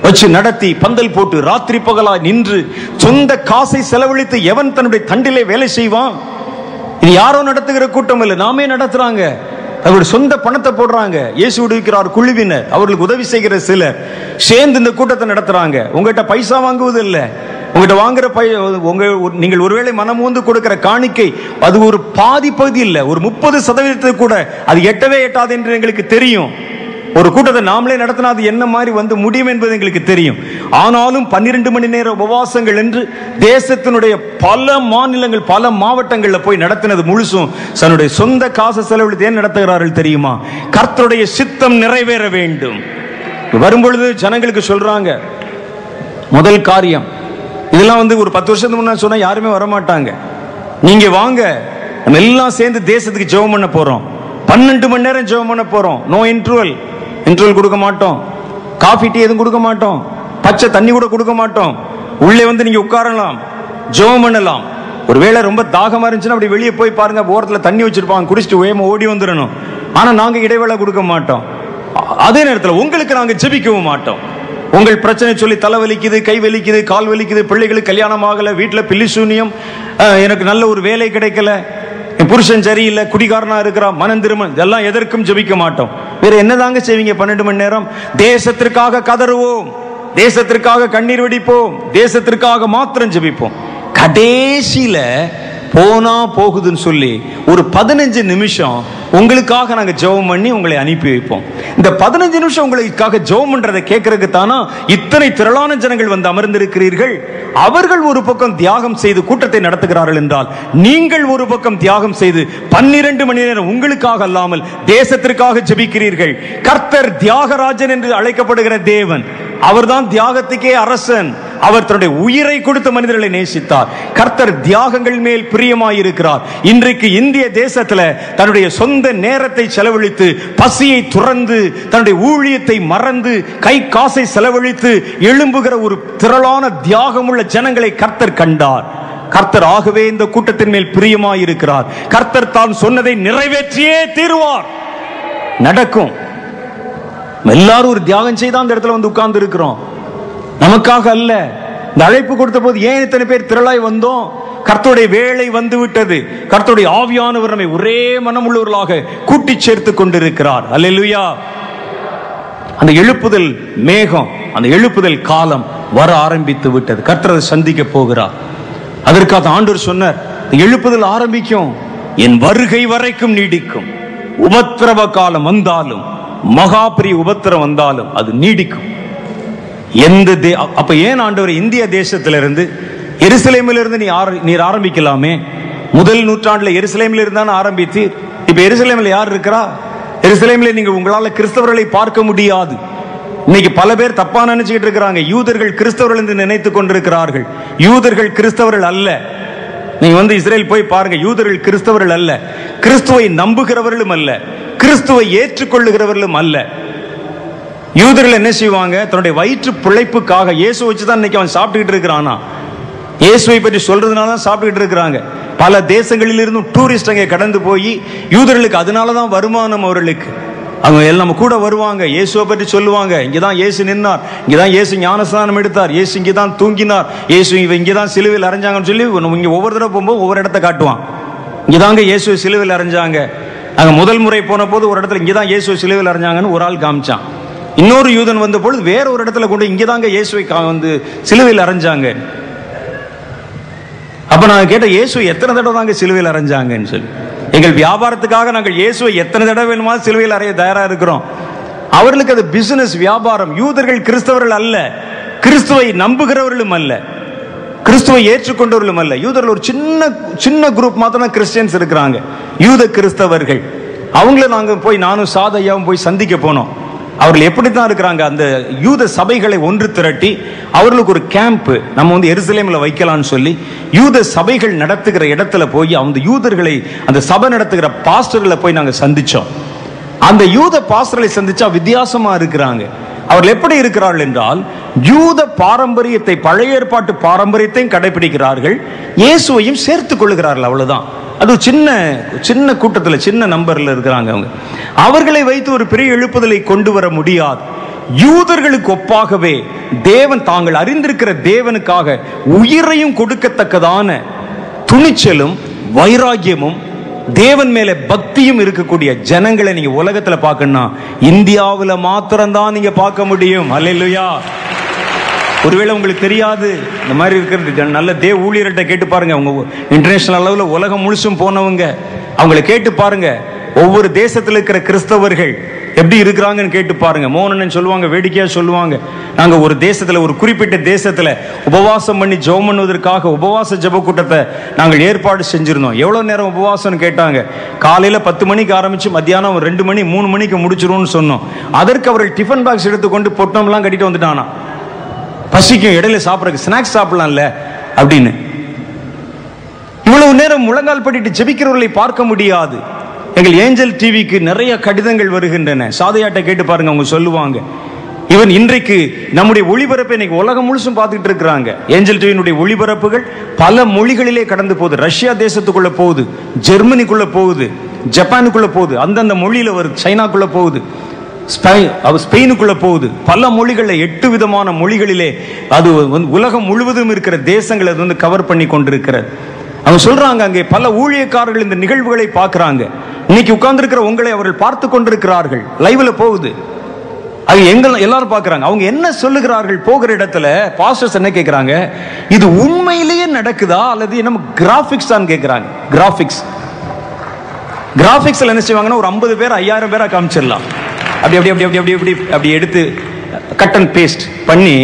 S1: வச்சு நடத்தி பந்தல் போட்டு ராத்திரி பகலா நின்று சொந்த காசை செலவழித்து எவன் தன்னுடைய தண்டிலே வேலை செய்வான்? இது யாரோ நடத்துகிற கூட்டம் இல்லை, நாமே நடத்துறாங்க. அவருடைய சொந்த பணத்தை போடுறாங்க. இயேசு விடுவிக்கிறார் குழுவினர், அவர்களுக்கு உதவி செய்கிற சிலர் சேர்ந்து இந்த கூட்டத்தை நடத்துறாங்க. உங்ககிட்ட பைசா வாங்குவது இல்லை, உங்ககிட்ட வாங்குற நீங்கள் ஒருவேளை மனமூந்து கொடுக்கிற காணிக்கை அது ஒரு பாதி பகுதி இல்லை, ஒரு 30% கூட அது எட்டவே எட்டாது என்று எங்களுக்கு தெரியும். ஒரு கூட்டத்தை நாமளே நடத்தினா அது என்ன மாதிரி வந்து முடியும் என்பது எங்களுக்கு தெரியும். ஆனாலும் 12 மணி நேர உபவாசங்கள் என்று தேசத்தினுடைய பல மாநிலங்கள் பல மாவட்டங்களில் போய் நடத்தினது முழுசும் தன்னுடைய சொந்த காசு செலவழித்து ஏன் நடத்துகிறார்கள் தெரியுமா? கர்த்தருடைய சித்தம் நிறைவேற வேண்டும். வரும்பொழுது ஜனங்களுக்கு சொல்றாங்க, முதல் காரியம் இதெல்லாம் வந்து ஒரு 10 வருஷத்துக்கு முன்னாடி சொன்னா யாருமே வரமாட்டாங்க. நீங்க வாங்க, நம்ம எல்லாம் சேர்ந்து தேசத்துக்கு ஜெபம் பண்ண போறோம். 12 மணி நேரம் ஜெபம் பண்ண போறோம். நோ இன்டர்வல் கொடுக்க மாட்டோம், காஃபி டீ எதுவும் கொடுக்க மாட்டோம், பச்சை தண்ணி கூட கொடுக்க மாட்டோம். உள்ளே வந்து நீங்க உட்காரலாம், ஜெபம் பண்ணலாம். ஒருவேளை ரொம்ப தாகமா இருந்துச்சுன்னா அப்படி வெளியே போய் பாருங்க, ஓரத்துல தண்ணி வச்சிருப்பாங்க, குடிச்சிட்டு வேகமா ஓடி வந்துடணும். ஆனா நாங்க இடைவேளை கொடுக்க மாட்டோம். அதே நேரத்தில் உங்களுக்கு நாங்க ஜெபிக்கவும் மாட்டோம். உங்கள் பிரச்சனை சொல்லி தலை வலிக்குது, கை வலிக்குது, கால் வலிக்குது, பிள்ளைகளுக்கு கல்யாணம் ஆகல, வீட்டுல பில்லி சூனியம், எனக்கு நல்ல ஒரு வேலை கிடைக்கல, புருஷன் சரியில்லை, குடிகாரனா இருக்கிறான், மனம் திரும்ப, இதெல்லாம் எதற்கும் ஜெபிக்க மாட்டோம். வேற என்னதாங்க செய்வீங்க 12 மணி நேரம்? தேசத்திற்காக கதறுவோம், தேசத்திற்காக கண்ணீர் வெடிப்போம், தேசத்திற்காக மாத்திரம் ஜெபிப்போம். கடைசியில போனா போகுதுன்னு சொல்லி ஒரு 15 நிமிஷம் உங்களுக்காக நாங்க ஜெபம் பண்ணி உங்களை அனுப்பி வைப்போம். இந்த 15 நிமிஷம் உங்களுக்காக ஜெபம் பண்றதை கேட்கறதுக்கு தானா இத்தனை திரளான ஜனங்கள் வந்து அமர்ந்திருக்கிறீர்கள். அவர்கள் ஒரு பக்கம் தியாகம் செய்து கூட்டத்தை நடத்துகிறார்கள் என்றால், நீங்கள் ஒரு பக்கம் தியாகம் செய்து 12 மணி நேரம் உங்களுக்காக அல்லாமல் தேசத்திற்காக ஜெபிக்கிறீர்கள். கர்த்தர் தியாகராஜன் என்று அழைக்கப்படுகிற தேவன், அவர்தான் தியாகத்துக்கே அரசன். அவர் தன்னுடைய உயிரை கொடுத்த மனிதர்களை நேசித்தார். கர்த்தர் தியாகங்கள் மேல் பிரியமாயிருக்கிறார். இன்றைக்கு இந்திய தேசத்தில் தன்னுடைய சொந்த நேரத்தை செலவழித்து, பசியை துறந்து, தன்னுடைய ஊழியத்தை மறந்து, கை காசை செலவழித்து எழும்புகிற ஒரு திரளான தியாகமுள்ள ஜனங்களை கர்த்தர் கண்டார். கர்த்தர் ஆகவே இந்த கூட்டத்தின் மேல் பிரியமாயிருக்கிறார். கர்த்தர் தான் சொன்னதை நிறைவேற்றியே தீருவார். நடக்கும். எல்லாரும் ஒரு தியாகம் செய்து அந்த இடத்துல வந்து உட்கார்ந்து இருக்கிறோம். நமக்காக அல்ல. இந்த அழைப்பு கொடுத்த போது ஏன் இத்தனை பேர் திரளாய் வந்தோம்? கர்த்தருடைய வேளை வந்து விட்டது. கர்த்தருடைய ஆவியானவர் நம்மை ஒரே மனமுள்ளவர்களாக கூட்டி சேர்த்து கொண்டிருக்கிறார். அல்லேலூயா. அந்த எழுப்புதல் மேகம், அந்த எழுப்புதல் காலம் வர ஆரம்பித்து விட்டது. கர்த்தரை சந்திக்க போகிறார். அதற்காக ஆண்டவர் சொன்னார், எழுப்புதல் ஆரம்பிக்கும், என் வருகை வரைக்கும் நீடிக்கும். உபத்திரவ காலம் வந்தாலும், மகா பெரிய உபத்திரம் வந்தாலும் அது நீடிக்கும். அப்ப ஏன் ஆண்டவர் இந்திய தேசத்திலிருந்து, எருசலேமிலிருந்து நீர் ஆரம்பிக்கலாமே? முதல் நூற்றாண்டுல எருசலேமில் இருந்தான ஆரம்பித்து, இப்ப எருசலேமில் யார் இருக்கிறா? எருசலேமில் நீங்க உங்களால கிறிஸ்தவர்களை பார்க்க முடியாது. இன்னைக்கு பல பேர் தப்பா நினைச்சுக்கிட்டு இருக்கிறாங்க. யூதர்கள் கிறிஸ்தவர்கள் என்று நினைத்துக் கொண்டிருக்கிறார்கள். யூதர்கள் கிறிஸ்தவர்கள் அல்ல. நீங்க வந்து இஸ்ரேல் போய் பாருங்க, யூதர்கள் கிறிஸ்தவர்கள் அல்ல, கிறிஸ்துவை நம்புகிறவர்களும் அல்ல, கிறிஸ்துவை ஏற்றுக்கொள்ளுகிறவர்களும் அல்ல. யூதர்கள் என்ன செய்வாங்க? தன்னுடைய வயிற்று பிழைப்புக்காக இயேசு வச்சுதான் இன்னைக்கு அவன் சாப்பிட்டுக்கிட்டு இருக்கிறானா? இயேசுவை பற்றி சொல்றதுனால தான் சாப்பிட்டுக்கிட்டு இருக்கிறாங்க. பல தேசங்களில் இருந்தும் டூரிஸ்ட் அங்கே கடந்து போய், யூதர்களுக்கு அதனாலதான் வருமானம் அவர்களுக்கு. அவங்க எல்லாம் நம்ம கூட வருவாங்க, இயேசுவை பற்றி சொல்லுவாங்க. இங்கதான் இயேசு நின்னார், இங்கதான் இயேசு ஞானஸ்நானம் எடுத்தார், இயேசு இங்கதான் தூங்கினார், இயேசு இங்கதான் சிலுவையில் அரைஞ்சாங்கன்னு சொல்லி இங்க ஒவ்வொரு தடவை போகும்போது ஒவ்வொரு இடத்த காட்டுவான். இங்கதாங்க இயேசு சிலுவையில் அரைஞ்சாங்க. நாங்க முதல் முறை போன போது ஒரு இடத்துல இங்கதான் இயேசு சிலுவையில் அரைஞ்சாங்கன்னு ஒரு ஆள் காமிச்சான். இன்னொரு யூதன் வந்த பொழுது வேற ஒரு இடத்துல கொண்டு இங்கதாங்க இயேசுவை வந்து சிலுவையில் அரைஞ்சாங்க. அப்ப நான் கேட்ட, இயேசு எத்தனை தடவை தாங்க சிலுவையில் அரைஞ்சாங்கன்னு சொல்லி. எங்கள் வியாபாரத்துக்காக நாங்கள் இயேசுவை எத்தனை தடவை வேணுமா சிலுவையில் அறைய தயாரா இருக்கிறோம். அவர்களுக்கு அது பிசினஸ், வியாபாரம். யூதர்கள் கிறிஸ்தவர்கள் அல்ல, கிறிஸ்துவை நம்புகிறவர்களும் அல்ல, கிறிஸ்துவை ஏற்றுக்கொண்டவர்களும் அல்ல. யூதர்கள் ஒரு சின்ன குரூப் மாத்திரம் கிறிஸ்டியன்ஸ் இருக்கிறாங்க, யூத கிறிஸ்தவர்கள். அவங்கள நாங்க போய், நானும் சாதையாவும் போய் சந்திக்க போனோம். அவர்கள் எப்படித்தான் இருக்கிறாங்க? அந்த யூத சபைகளை ஒன்று திரட்டி அவர்களுக்கு ஒரு கேம்ப் நம்ம வந்து எருசலேமில் வைக்கலாம்னு சொல்லி யூத சபைகள் நடத்துகிற இடத்துல போய் அந்த யூதர்களை, அந்த சபை நடத்துகிற பாஸ்டர்களை போய் நாங்கள் சந்திச்சோம். அந்த யூத பாஸ்டர்களை சந்திச்சா வித்தியாசமா இருக்கிறாங்க. அவர்கள் எப்படி இருக்கிறார்கள் என்றால், யூத பாரம்பரியத்தை, பழைய ஏற்பாட்டு பாரம்பரியத்தையும் கடைபிடிக்கிறார்கள், இயேசுவையும் சேர்த்துக் கொள்ளுகிறார்கள். அவ்வளவுதான். அது சின்ன கூட்டத்தில், சின்ன நம்பர்ல இருக்கிறாங்க. அவர்களை வைத்து ஒரு பெரிய எழுப்புதலை கொண்டு வர முடியாது. யூதர்களுக்கு ஒப்பாகவே தேவன் தாங்கள் அறிந்திருக்கிற தேவனுக்காக உயிரையும் கொடுக்கத்தக்கதான துணிச்சலும் வைராகியமும் தேவன் மேல பக்தியும் இருக்கக்கூடிய ஜனங்களை நீங்க உலகத்துல பார்க்கணும்னா இந்தியாவுல மாத்திரம்தான் நீங்க பார்க்க முடியும். அல்லேலூயா. ஒருவேளை உங்களுக்கு தெரியாது, இந்த மாதிரி இருக்கிற நல்ல தேவ ஊழியர்கிட்ட கேட்டு பாருங்க. அவங்க இன்டர்நேஷனல் அளவுல உலகம் முழுசும் போனவங்க, அவங்களை கேட்டு பாருங்க. ஒவ்வொரு தேசத்தில் இருக்கிற கிறிஸ்தவர்கள் எப்படி இருக்கிறாங்கன்னு கேட்டு பாருங்க. மோகனன் சொல்லுவாங்க, வேடிக்கையா சொல்லுவாங்க, நாங்க ஒரு தேசத்துல, ஒரு குறிப்பிட்ட தேசத்துல உபவாசம் பண்ணி ஜெபம் பண்ணுவதற்காக உபவாச ஜெப கூட்டத்தை நாங்கள் ஏற்பாடு செஞ்சிருந்தோம். எவ்வளவு நேரம் உபவாசம் கேட்டாங்க. காலையில 10 மணிக்கு ஆரம்பிச்சு மத்தியானம் 2 மணி 3 மணிக்கு முடிச்சிருவோம்னு சொன்னோம். அதற்கு அவர்கள் டிஃபன் பாக்ஸ் எடுத்துக்கொண்டு பொட்டம்லாம் கட்டிட்டு வந்துட்டானா. பசிக்கும், இடையில சாப்பிட்றதுக்கு ஸ்நாக்ஸ் சாப்பிடலாம்ல அப்படின்னு. இவ்வளவு நேரம் முழங்கால் படிட்டு ஜெபிக்கிறவர்களை பார்க்க முடியாது. எங்கள் ஏஞ்சல் டிவிக்கு நிறைய கடிதங்கள் வருகின்றன. சாதையாட்ட கேட்டு பாருங்க, அவங்க சொல்லுவாங்க, இவன் இன்றைக்கு நம்முடைய ஒளிபரப்பை இன்னைக்கு உலகம் முழுசும் பார்த்துட்டு இருக்கிறாங்க. ஏஞ்சல் டிவியினுடைய ஒளிபரப்புகள் பல மொழிகளிலே கடந்து போகுது. ரஷ்யா தேசத்துக்குள்ள போகுது, ஜெர்மனிக்குள்ள போகுது, ஜப்பானுக்குள்ள போகுது, அந்தந்த மொழியில வருது, சைனாக்குள்ள போகுது, ஸ்பெயினுக்குள்ள போகுது, பல மொழிகளில் 8 விதமான மொழிகளிலே அது உலகம் முழுவதும் இருக்கிற தேசங்களை அது வந்து கவர் பண்ணி கொண்டிருக்கிறது. அவங்க சொல்றாங்க, அங்கே பல ஊழியக்காரர்கள் இந்த நிகழ்வுகளை பார்க்கிறாங்க. இன்னைக்கு உட்கார்ந்து இருக்கிற உங்களை அவர்கள் பார்த்து கொண்டிருக்கிறார்கள். லைவ்ல போகுது, அது எல்லாரும் பார்க்கறாங்க. அவங்க என்ன சொல்லுகிறார்கள்? போகிற இடத்துல பாஸ்டர்ஸ் என்ன கேட்கிறாங்க, இது உண்மையிலேயே நடக்குதா அல்லது நம்ம கிராபிக்ஸ் தான் கேட்கிறாங்க. கிராபிக்ஸ்ல என்ன செய்வாங்கன்னா, ஒரு 50 பேர் 5000 பேரா காமிச்சிடலாம். அப்படி அப்படி அப்படி அப்படி அப்படி அப்படி எடுத்து கட் அண்ட் பேஸ்ட் பண்ணி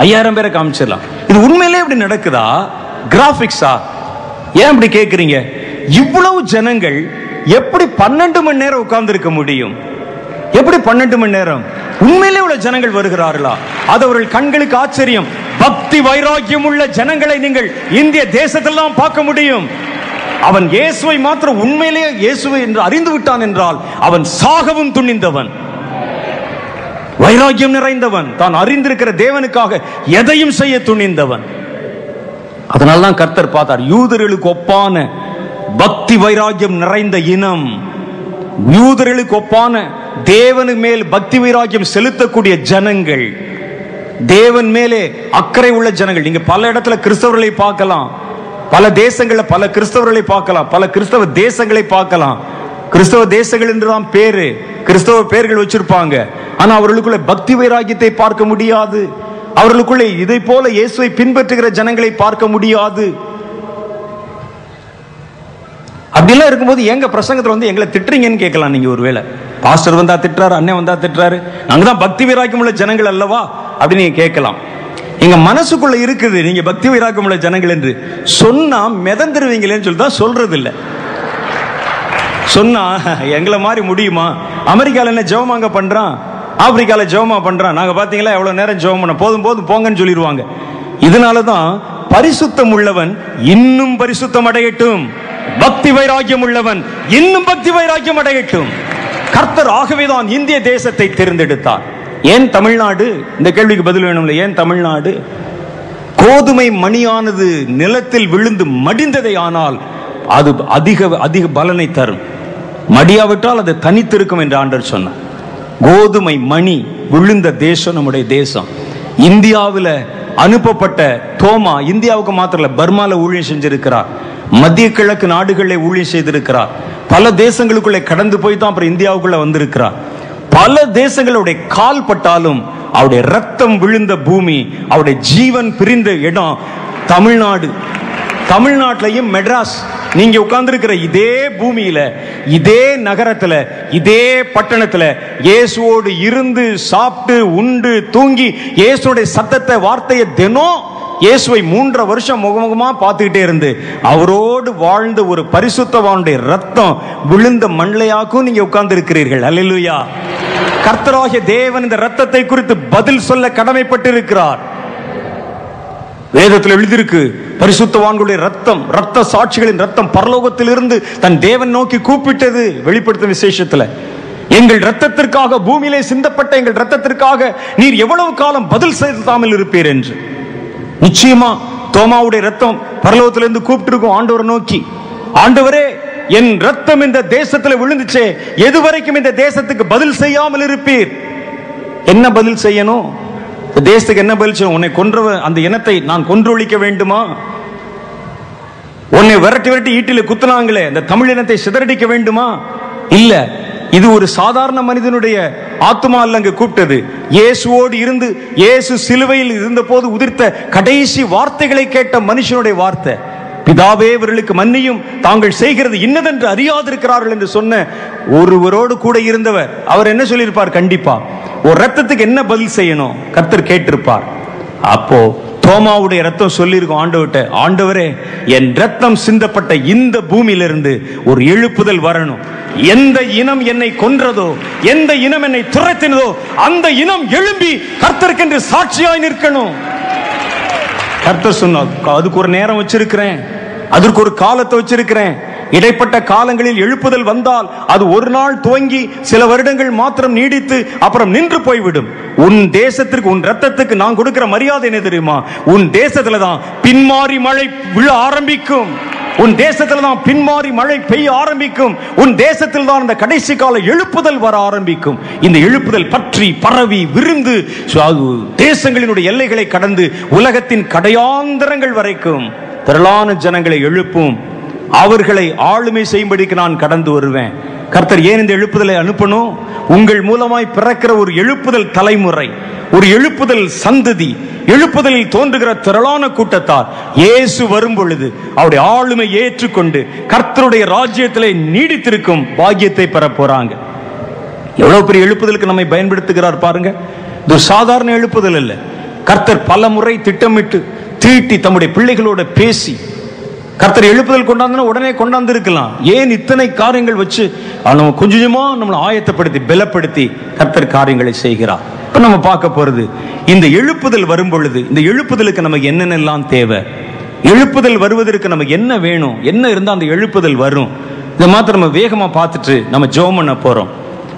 S1: 5000 பேரை காமிச்சிடலாம். இது உண்மையிலே இப்படி நடக்குதா, கிராபிக்ஸா? ஏன் இப்படி கேட்குறீங்க? இவ்வளவு ஜனங்கள் எப்படி 12 மணி நேரம் உட்கார்ந்து இருக்க முடியும்? எப்படி 12 மணி நேரம்? உண்மையிலே இவ்வளவு ஜனங்கள் வருகிறார்களா? அது அவர்கள் கண்களுக்கு ஆச்சரியம். பக்தி வைராக்கியம் உள்ள ஜனங்களை நீங்கள் இந்திய தேசத்தில்தான் பார்க்க முடியும். அவன் இயேசுவை மாத்திரம் உண்மையிலேயே இயேசுவை என்று அறிந்து விட்டான் என்றால் அவன் சாகவும் துணிந்தவன், வைராக்கியம் நிறைந்தவன், தான் அறிந்திருக்கிற தேவனுக்காக எதையும் செய்ய துணிந்தவன். அதனால்தான் கர்த்தர் பார்த்தார், யூதர்களுக்கு ஒப்பான பக்தி வைராக்கியம் நிறைந்த இனம், யூதர்களுக்கு ஒப்பான தேவனு மேல் பக்தி வைராக்கியம் செலுத்தக்கூடிய ஜனங்கள், தேவன் மேலே அக்கறை உள்ள ஜனங்கள். நீங்க பல இடத்துல கிறிஸ்தவர்களை பார்க்கலாம், பல தேசங்களில் பல கிறிஸ்தவர்களை பார்க்கலாம், பல கிறிஸ்தவ தேசங்களை பார்க்கலாம். கிறிஸ்தவ தேசங்கள் என்றுதான் பேரு, கிறிஸ்தவ பெயர்கள் வச்சிருப்பாங்க. ஆனா அவர்களுக்குள்ள பக்தி வைராக்கியத்தை பார்க்க முடியாது. அவர்களுக்குள்ளே இதை போல இயேசுவை பின்பற்றுகிற ஜனங்களை பார்க்க முடியாது. அப்படிலாம் இருக்கும்போது எங்க பிரசங்கத்துல வந்து எங்களை திட்டுறீங்கன்னு கேட்கலாம். நீங்க ஒருவேளை பாஸ்டர் வந்தா திட்டுறாரு, அண்ணன் வந்தா திட்டுறாரு, நாங்க தான் பக்தி வைராக்கியம் உள்ள ஜனங்கள் அல்லவா அப்படின்னு நீங்க கேட்கலாம். எங்க மனசுக்குள்ள இருக்குது நீங்க பக்தி வைராக்கியம் உள்ள ஜனங்கள் என்று சொன்னா மிதந்துருவீங்களேன்னு சொல்லி தான் சொல்றது இல்லை. சொன்னா எங்களை மாதிரி முடியுமா? அமெரிக்கால என்ன ஜெபமாங்க பண்றான், ஆப்பிரிக்கால ஜெபமா பண்றான், நாங்க பாத்தீங்களா எவ்வளவு நேரம் ஜெபம் பண்ண, போதும் போதும் போங்கன்னு சொல்லிடுவாங்க. இதனாலதான் பரிசுத்தம் உள்ளவன் இன்னும் பரிசுத்தம் அடையட்டும், பக்தி வைராக்கியம் உள்ளவன் இன்னும் பக்தி வைராக்கியம் அடையட்டும். கர்த்தர் ஆகவேதான் இந்திய தேசத்தை தேர்ந்தெடுத்தார். ஏன் தமிழ்நாடு? இந்த கேள்விக்கு பதில் வேணும்ல. ஏன் தமிழ்நாடு? கோதுமை மணியானது நிலத்தில் விழுந்து மடிந்ததை ஆனால் அது அதிக பலனை தரும், மடியாவிட்டால் அது தனித்திருக்கும் என்று ஆண்டவர் சொன்னார். கோதுமை மணி விழுந்த தேசம் நம்முடைய தேசம். இந்தியாவில் அனுப்பப்பட்ட தோமா இந்தியாவுக்கு மாத்திர பர்மால ஊழியம் செஞ்சிருக்கிறார், மத்திய கிழக்கு நாடுகளில் ஊழியம் செய்திருக்கிறார், பல தேசங்களுக்குள்ளே கடந்து போய் தான் அப்புறம் இந்தியாவுக்குள்ள வந்திருக்கிறார். பல தேசங்களுடைய கால் பட்டாலும் அவருடைய ரத்தம் விழுந்த பூமி, அவருடைய ஜீவன் பிரிந்த இடம் தமிழ்நாடு. தமிழ்நாட்டிலையும் மெட்ராஸ், நீங்க உட்கார்ந்து இருக்கிற இதே பூமியில, இதே நகரத்துல, இதே பட்டணத்துல இயேசுவோடு இருந்து சாப்பிட்டு உண்டு தூங்கி இயேசுடைய சத்தத்தை வார்த்தையை தினம் இயேசுவை 3.5 வருஷம் முகமுகமா பார்த்துக்கிட்டே இருந்து அவரோடு வாழ்ந்த ஒரு பரிசுத்தவானுடைய ரத்தம் விழுந்த மண்லையாக்கும் நீங்க உட்கார்ந்து இருக்கிறீர்கள். அல்லேலூயா. கர்த்தராகிய தேவன் இந்த ரத்தத்தை குறித்து பதில் சொல்ல கடமைப்பட்டு இருக்கிறார். வேதத்தில் எழுதியிருக்கு, பரிசுத்தவான்களுடைய ரத்தம், ரத்த சாட்சிகளின் ரத்தம் பரலோகத்திலிருந்து தன் தேவன் நோக்கி கூப்பிட்டது. வெளிப்படுத்தும் விசேஷத்துல, எங்கள் ரத்தத்திற்காக பூமியிலே சிந்தப்பட்ட எங்கள் ரத்தத்திற்காக நீர் எவ்வளவு காலம் பதில் செலுத்தாமல் இருப்பீர் என்று. நிச்சயமா தோமாவுடைய ரத்தம் பரலோகத்திலிருந்து கூப்பிட்டு இருக்கும் ஆண்டவரை நோக்கி, ஆண்டவரே என் ரத்தம் இந்த தேசத்துல விழுந்துச்சே, எதுவரைக்கும் இந்த தேசத்துக்கு பதில் செய்யாமல் இருப்பீர்? என்ன பதில் செய்யணும்? தேசத்துக்கு என்ன பதில் செய்யணும்? உன்னை கொன்றவ அந்த இனத்தை நான் கொன்றொழிக்க வேண்டுமா? உன்னை விரட்டி விரட்டி ஈட்டில குத்துனாங்களே, இந்த தமிழினத்தை சிதறடிக்க வேண்டுமா? இல்ல, இது ஒரு சாதாரண மனிதனுடைய ஆத்மா அல்ல அங்கு கூப்பிட்டது. இயேசுவோடு இருந்து, இயேசு சிலுவையில் இருந்த போது உதிர்த்த கடைசி வார்த்தைகளை கேட்ட மனுஷனுடைய வார்த்தை, பிதாவே இவர்களுக்கு மன்னியும், தாங்கள் செய்கிறது இன்னதென்று அறியாதிருக்கிறார்கள் என்று சொன்ன ஒருவரோடு கூட இருந்தவர். அவர் என்ன சொல்லியிருப்பார்? கண்டிப்பா ஒரு ரத்தத்துக்கு என்ன பதில் செய்யணும் கர்த்தர் கேட்டிருப்பார். அப்போ தோமாவுடைய ரத்தம் சொல்லியிருக்கும் ஆண்டவர்கிட்ட, ஆண்டவரே என் ரத்தம் சிந்தப்பட்ட இந்த பூமியிலிருந்து ஒரு எழுப்புதல் வரணும். எந்த இனம் என்னை கொன்றதோ, எந்த இனம் என்னை துரத்தினதோ, அந்த இனம் எழும்பி கர்த்தருக்கென்று சாட்சியாய் நிற்கணும். கர்த்தர் சொன்னார், அதுக்கு ஒரு நேரம் வச்சிருக்கிறேன், அதற்கு ஒரு காலத்தை வச்சிருக்கிறேன். இடைப்பட்ட காலங்களில் எழுப்புதல் வந்தால் அது ஒரு நாள் துவங்கி சில வருடங்கள் மாத்திரம் நீடித்து அப்புறம் நின்று போய்விடும். உன் தேசத்திற்கு, உன் ரத்தத்துக்கு நான் கொடுக்கிற மரியாதை என்ன தெரியுமா? உன் தேசத்துல தான் பின்மாறி மழை விழ ஆரம்பிக்கும். உன் தேசத்துல தான் பின்மாறி மழை பெய்ய ஆரம்பிக்கும். உன் தேசத்தில் தான் இந்த கடைசி கால எழுப்புதல் வர ஆரம்பிக்கும். இந்த எழுப்புதல் பற்றி பரவி விரிந்து தேசங்களினுடைய எல்லைகளை கடந்து உலகத்தின் கடையாந்தரங்கள் வரைக்கும் திரளான ஜனங்களை எழுப்பும். அவர்களை ஆளுமை செய்யும்படிக்கு நான் கடந்து வருவேன். கர்த்தர் ஏன் இந்த எழுப்புதலை அனுப்பணும்? உங்கள் மூலமாய் பிறக்கிற ஒரு எழுப்புதல் தலைமுறை, ஒரு எழுப்புதல் சந்ததி, எழுப்புதலில் தோன்றுகிற திரளான கூட்டத்தார் இயேசு வரும் பொழுது அவருடைய ஆளுமை ஏற்றுக்கொண்டு கர்த்தருடைய ராஜ்யத்திலே நீடித்திருக்கும் பாக்கியத்தை பெற போறாங்க. எவ்வளவு பெரிய எழுப்புதலுக்கு நம்மை பயன்படுத்துகிறார் பாருங்க. இது ஒரு சாதாரண எழுப்புதல் அல்ல. கர்த்தர் பல முறை திட்டமிட்டு தீட்டி தம்முடைய பிள்ளைகளோட பேசி கர்த்தர் எழுப்புதல் கொண்டாந்து உடனே கொண்டாந்து இருக்கலாம். ஏன் இத்தனை காரியங்கள் வச்சு நம்ம கொஞ்சமா நம்மளை ஆயத்தப்படுத்தி பலப்படுத்தி கர்த்தர் காரியங்களை செய்கிறார். இப்ப நம்ம பார்க்க போறது, இந்த எழுப்புதல் வரும் பொழுது இந்த எழுப்புதலுக்கு நமக்கு என்னென்னலாம் தேவை, எழுப்புதல் வருவதற்கு நமக்கு என்ன வேணும், என்ன இருந்தா அந்த எழுப்புதல் வரும், இதை மாத்திரம் நம்ம வேகமா பார்த்துட்டு நம்ம ஜெபம் பண்ண போறோம்.